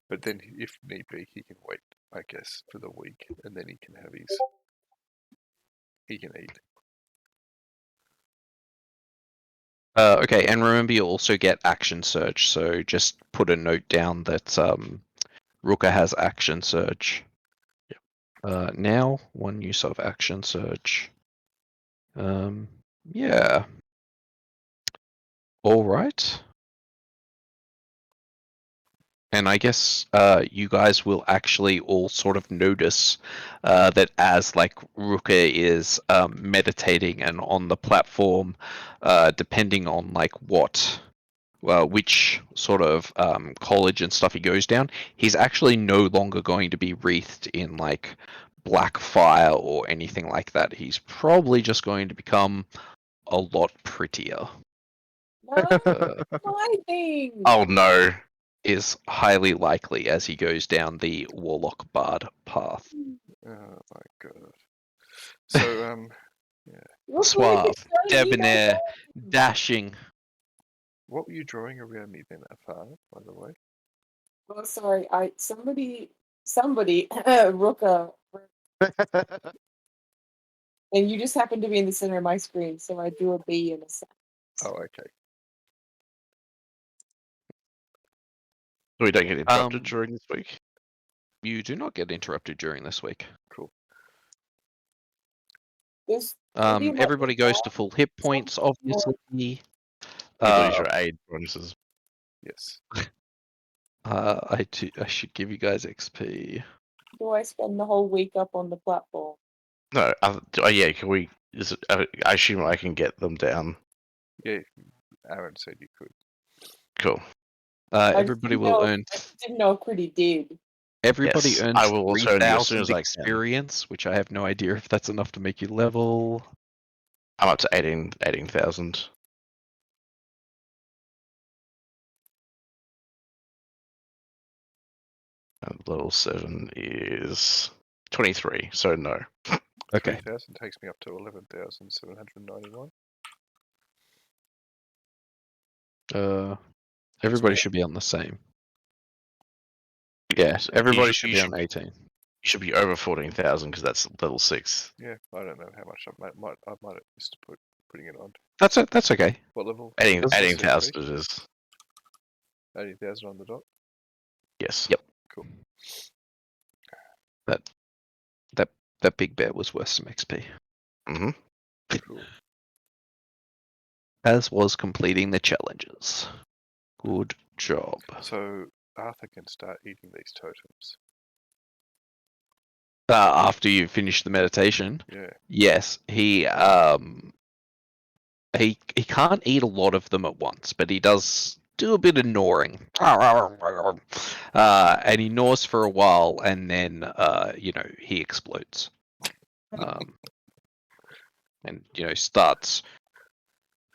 But then, if need be, he can wait, I guess, for the week, and then he can have his. He can eat. Okay, and remember you also get Action Surge, so just put a note down that Rukka has Action Surge. Yep. Now, 1 use of Action Surge. Yeah. All right. And I guess you guys will actually all sort of notice that as like Rukka is meditating and on the platform, depending on like which sort of college and stuff he goes down, he's actually no longer going to be wreathed in like black fire or anything like that. He's probably just going to become a lot prettier. No, my thing. Oh no. Is highly likely as he goes down the Warlock Bard path. Oh my god. So Look, Suave, it's shiny, debonair, no. dashing. what were you drawing around me then, Afanen, by the way? Oh, sorry. Somebody, Rukka, and you just happen to be in the center of my screen, so I drew a bee and a sun. Oh, okay. So we don't get interrupted Um, during this week. You do not get interrupted during this week. Cool. There's maybe it might be Everybody goes to full hit points, obviously. You lose your aid bonuses. Yes. I should give you guys XP. Do I spend the whole week up on the platform? No, yeah. Can we? I assume I can get them down. Yeah, Aaron said you could. Cool. Everybody will earn. I didn't know Kridi did. Everybody Yes, earns I will also earn you as soon 3,000 as I can. experience, which I have no idea if that's enough to make you level. I'm up to 18,000. And level 7 is 23, so no. Okay. 3,000 takes me up to 11,791. Everybody should be on the same. Yeah, So everybody you should you be should- on 18. You should be over 14,000 because that's level 6. Yeah, I don't know how much I might have missed putting it on. That's okay. What level? Adding What's the 18,000 CP? it is. 80,000 on the dot. Yes. Yep. Cool. That big bear was worth some XP. Mm-hmm. Cool. As was completing the challenges. Good job. So Arthur can start eating these totems. After you finish the meditation, Yeah. yes, he can't eat a lot of them at once, but he does do a bit of gnawing. And he gnaws for a while, and then he explodes. And starts.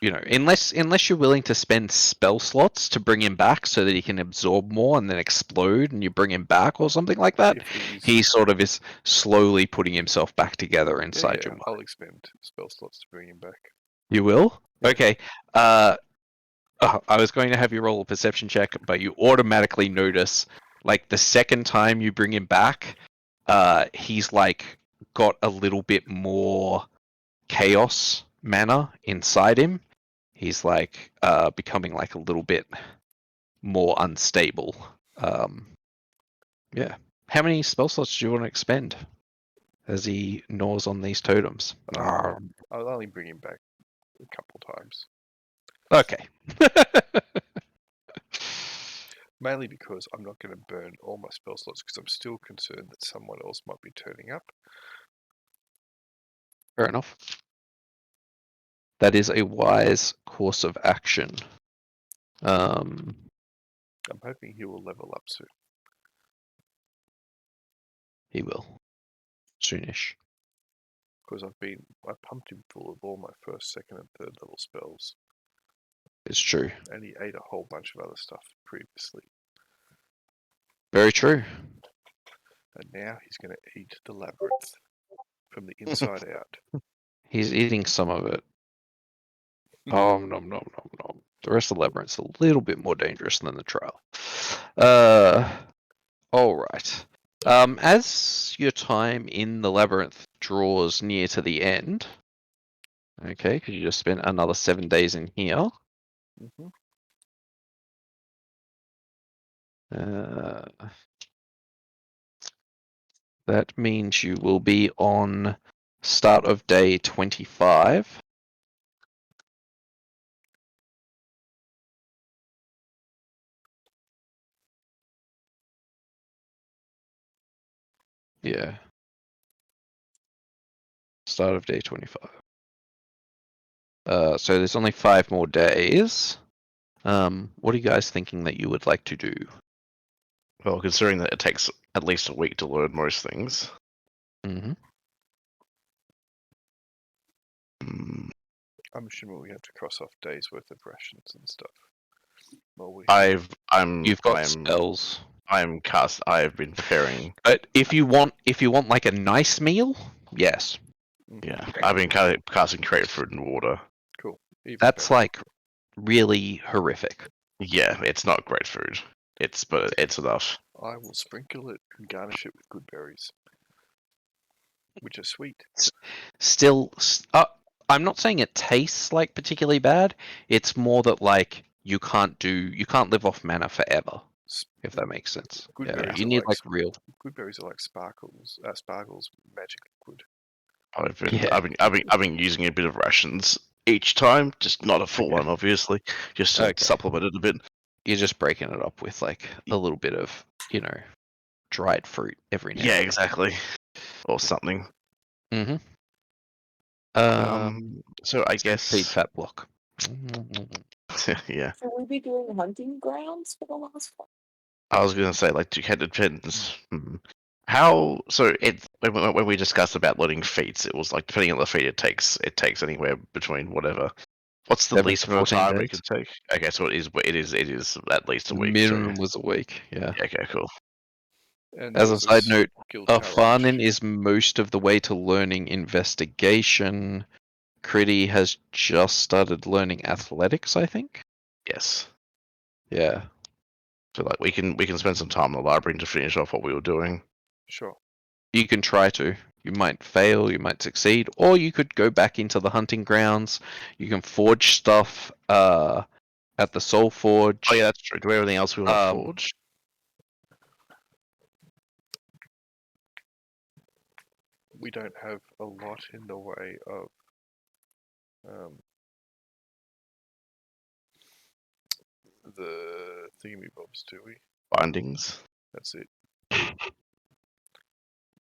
Unless you're willing to spend spell slots to bring him back so that he can absorb more and then explode, and you bring him back or something like that, If he's... he sort of is slowly putting himself back together inside your mind. I'll expend spell slots to bring him back. You will? Yeah. Okay. I was going to have you roll a perception check, but you automatically notice, like, the second time you bring him back, he's like got a little bit more chaos mana inside him. He's like becoming like a little bit more unstable. Yeah. How many spell slots do you want to expend as he gnaws on these totems? I'll only bring him back a couple times. Okay. Mainly because I'm not going to burn all my spell slots because I'm still concerned that someone else might be turning up. Fair enough. That is a wise course of action. I'm hoping he will level up soon. He will. Soonish. Because I pumped him full of all my first, second, and third level spells. It's true. And he ate a whole bunch of other stuff previously. Very true. And now he's going to eat the Labyrinth from the inside out. He's eating some of it. Oh, nom, nom, nom, nom. The rest of the Labyrinth's a little bit more dangerous than the Trail. Alright. As your time in the Labyrinth draws near to the end, okay, because you just spent another 7 days in here, Mm-hmm. that means you will be on start of day 25. Yeah. Start of day 25. So there's only 5 more days. What are you guys thinking that you would like to do? Well, considering that it takes at least a week to learn most things. Mm-hmm. I'm assuming we have to cross off days worth of rations and stuff. Well, You've got spells. I've been preparing. But if you want like a nice meal, yes. Yeah, I've been casting create food and water. Cool. Even That's better. like really horrific. Yeah, it's not great food. But it's enough. I will sprinkle it and garnish it with good berries, which are sweet. Still, I'm not saying it tastes like particularly bad. It's more that like you can't live off mana forever, if that makes sense. Good Yeah, berries you are need like like real. Good berries are like sparkles magic liquid. I've been using a bit of rations each time, just not a full one, obviously, just to Okay. supplement it a bit. You're just breaking it up with like a little bit of dried fruit every now. Yeah, exactly, or something. Mm-hmm. So I feed guess fat block. yeah. Should we be doing hunting grounds for the last one? I was gonna say like it depends. How so? When we discussed about learning feats, it was like depending on the feat, it takes anywhere between whatever. What's the 7 least to amount of 14 time it days. can take? Okay, so it is at least a The week. minimum So. was a week. Yeah. Yeah, okay, cool. And As a there's side note, skill challenge. Afanen is most of the way to learning investigation. Kridi has just started learning athletics, I think. Yes. Yeah. So like we can spend some time in the library to finish off what we were doing. Sure. You can try to. You might fail, you might succeed, or you could go back into the hunting grounds. You can forge stuff at the Soul Forge. Oh yeah, that's true. Do everything else we want to forge? We don't have a lot in the way of the thingamybobs, do we? Bindings. That's it.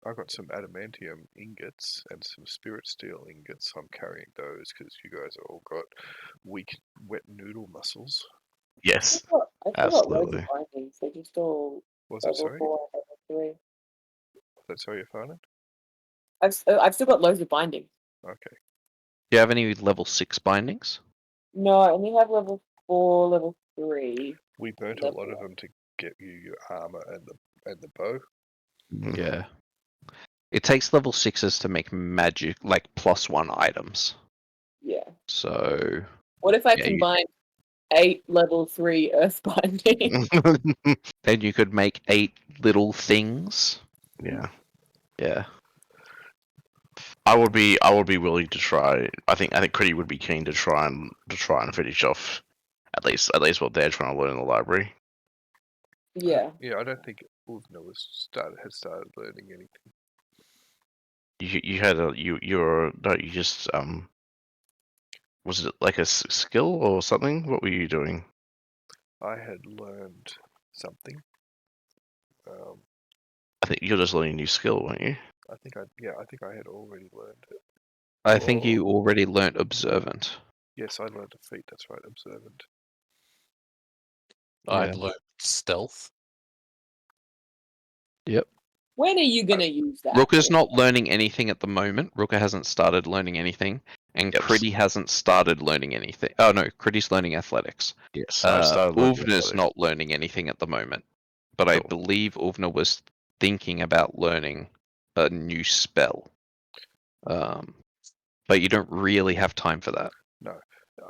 I've got some adamantium ingots and some spirit steel ingots. I'm carrying those because you guys have all got weak, wet noodle muscles. Yes. I still got loads Absolutely. of bindings. They just all Was that level sorry? 4 and level 3. That's sorry, Afanen? I've still got loads of bindings. Okay. Do you have any level 6 bindings? No, I only have level 4, level 3. We burnt a lot of them to get you your armor and the bow. Yeah. It takes level 6s to make magic, like +1 items. Yeah. So. What if I Yeah, combine 8 level 3 earth bindings? Then you could make 8 little things. Yeah. Yeah. I would be willing to try. I think Kridi would be keen to try and finish off at least what they're trying to learn in the library. Yeah. Yeah, I don't think Åvna had started learning anything. You had a you're no, you just was it like a skill or something? What were you doing? I had learned something. I think you're just learning a new skill, weren't you? I think I had already learned it. I think you already learnt Observant. Yes, I learned a feat. That's right, observant. I'd Yeah. learned stealth. Yep. When are you gonna use that? Rukka's not learning anything at the moment. Rukka hasn't started learning anything. And Yep. Kridi hasn't started learning anything. Oh no, Kridi's learning athletics. Yes, I've started learning Åvna's athletics. not learning anything at the moment. But I Cool. believe Åvna was thinking about learning a new spell. But you don't really have time for that. No,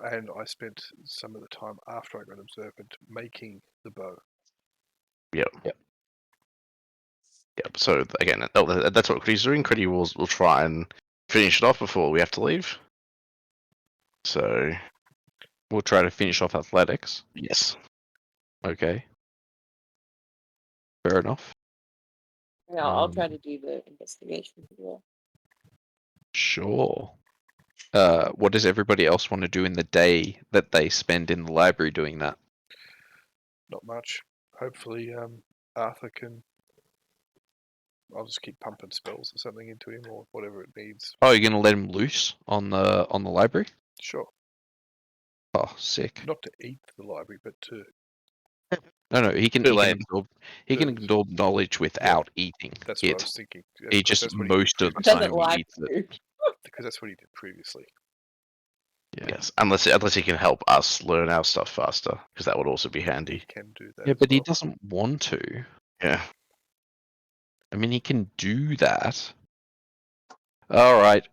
and I spent some of the time after I got observant making the bow. Yep. So again, that's what Kridi's doing. Kridi will try and finish it off before we have to leave. So We'll try to finish off athletics. yes. Okay. Fair enough. Yeah, I'll try to do the investigation as well. Sure. What does everybody else want to do in the day that they spend in the library doing that? Not much. Hopefully, Arthur can. I'll just keep pumping spells or something into him, or whatever it needs. Oh, you're gonna let him loose on the library? Sure. Oh, sick. Not to eat the library, but to. No, he can. Too He late. can absorb knowledge without eating That's what I it. was thinking. He because just that's what most of the previously- time he eats it. Because that's what he did previously. Yeah. Yes, unless he can help us learn our stuff faster, because that would also be handy. Can do that. Yeah, as but he well. doesn't want to. Yeah. I mean, he can do that. All right.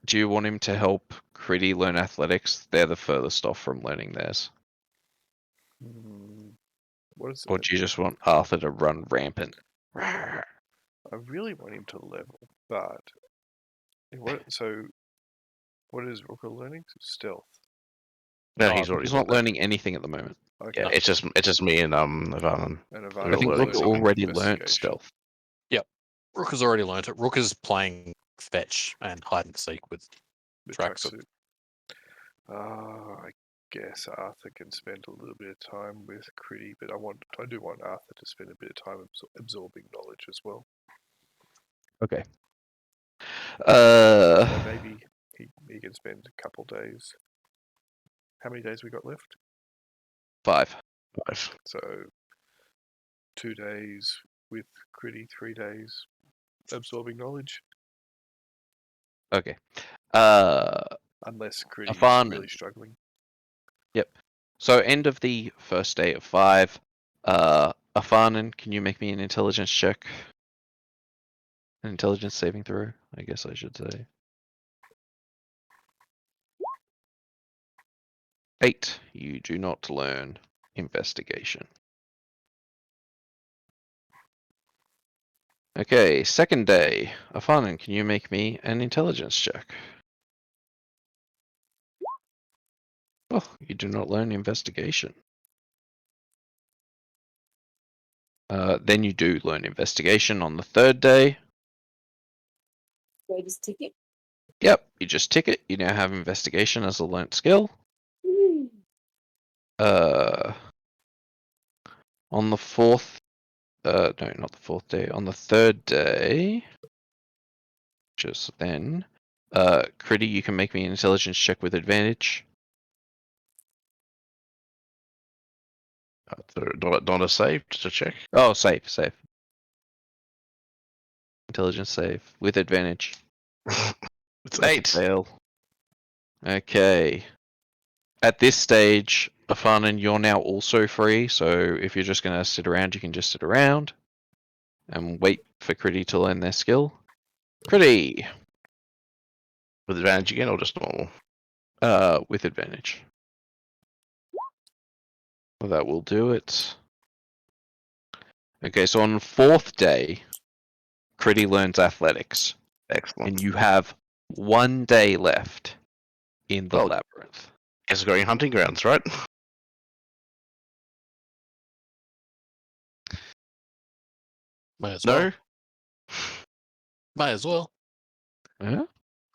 Do you want him to help Kridi learn athletics? They're the furthest off from learning theirs. What is Or it? do you just want Arthur to run rampant? I really want him to level, but what is Rukka learning? Stealth. No, Oh, he's already not done that. learning anything at the moment. Okay. Yeah, it's just me and Afanen. And I I think learning Rukka something. already learnt Investigation. stealth. Rukka's already learnt it. Rukka's playing fetch and hide and seek with The Tracksuit. I guess Arthur can spend a little bit of time with Kridi, but I do want Arthur to spend a bit of time absorbing knowledge as well. Okay. So maybe he can spend a couple days. How many days we got left? 5. So 2 days with Kridi, 3 days absorbing knowledge. Okay. Unless Kridi is Afanen. really struggling. So end of the first day of 5. Afanen, can you make me an intelligence check? An intelligence saving throw, I guess I should say. 8. You do not learn investigation. Okay, second day. Afanen, can you make me an intelligence check? Oh, you do not learn investigation. Then you do learn investigation on the third day. Do I just tick it? Yep, you just tick it. You now have investigation as a learnt skill. Woo. On the fourth, no, not the fourth day. On the third day, just then, Kridi, you can make me an intelligence check with advantage. Not a save, just a check. Oh, save. Intelligence save with advantage. It's That's a 8. fail. Okay. At this stage, Afanen, you're now also free, so if you're just going to sit around, you can just sit around and wait for Kridi to learn their skill. Kridi! With advantage again, or just normal? With advantage. Well, that will do it. Okay, so on the fourth day, Kridi learns athletics, Excellent. and you have 1 day left in the Oh. labyrinth. Guess we're going hunting grounds, right? May as well. No? May as well. Huh?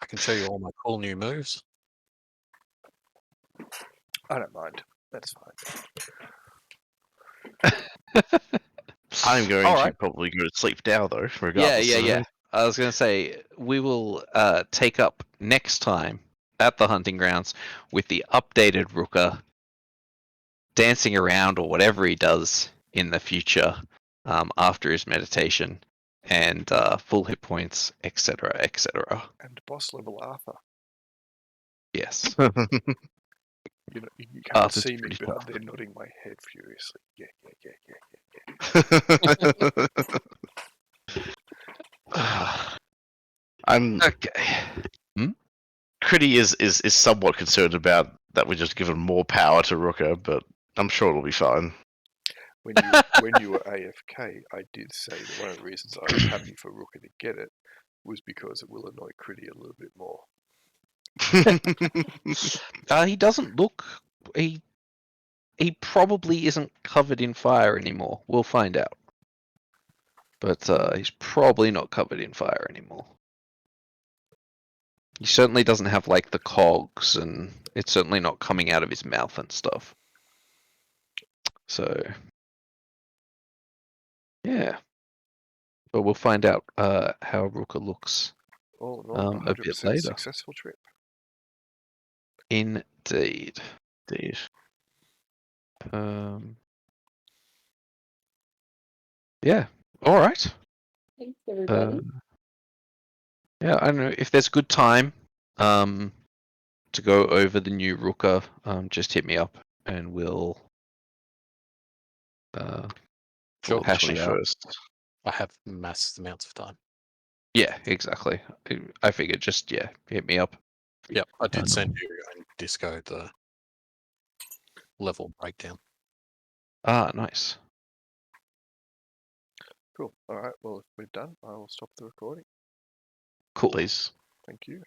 I can show you all my cool new moves. I don't mind. That's fine. I'm going All to right. probably go to sleep now, though, Yeah. regardless. So- I was going to say, we will take up next time at the hunting grounds with the updated Rukka dancing around or whatever he does in the future after his meditation and full hit points, etc., etc. And boss level Arthur. Yes. You know, you can't Arthur's see me, pretty but I'm powerful. there nodding my head furiously. Yeah. I'm Okay. Kridi is somewhat concerned about that we just given more power to Rukka, but I'm sure it'll be fine. When you were AFK, I did say that one of the reasons I was happy for Rukka to get it was because it will annoy Kridi a little bit more. He doesn't look. He probably isn't covered in fire anymore. We'll find out. But he's probably not covered in fire anymore. He certainly doesn't have like the cogs, and it's certainly not coming out of his mouth and stuff. So, yeah. But we'll find out how Rukka looks All in all, a bit 100% later. successful trip. Indeed. Indeed. Yeah. All right. Thanks, everybody. Yeah, I don't know if there's a good time to go over the new Rukka. Just hit me up and we'll Sure. hash it out. 21st. I have massive amounts of time. Yeah, exactly. I figured just hit me up. Yep, I did send you in Disco the level breakdown. Ah, nice. Cool. All right. Well, if we're done, I will stop the recording. Cool. Please. Thank you.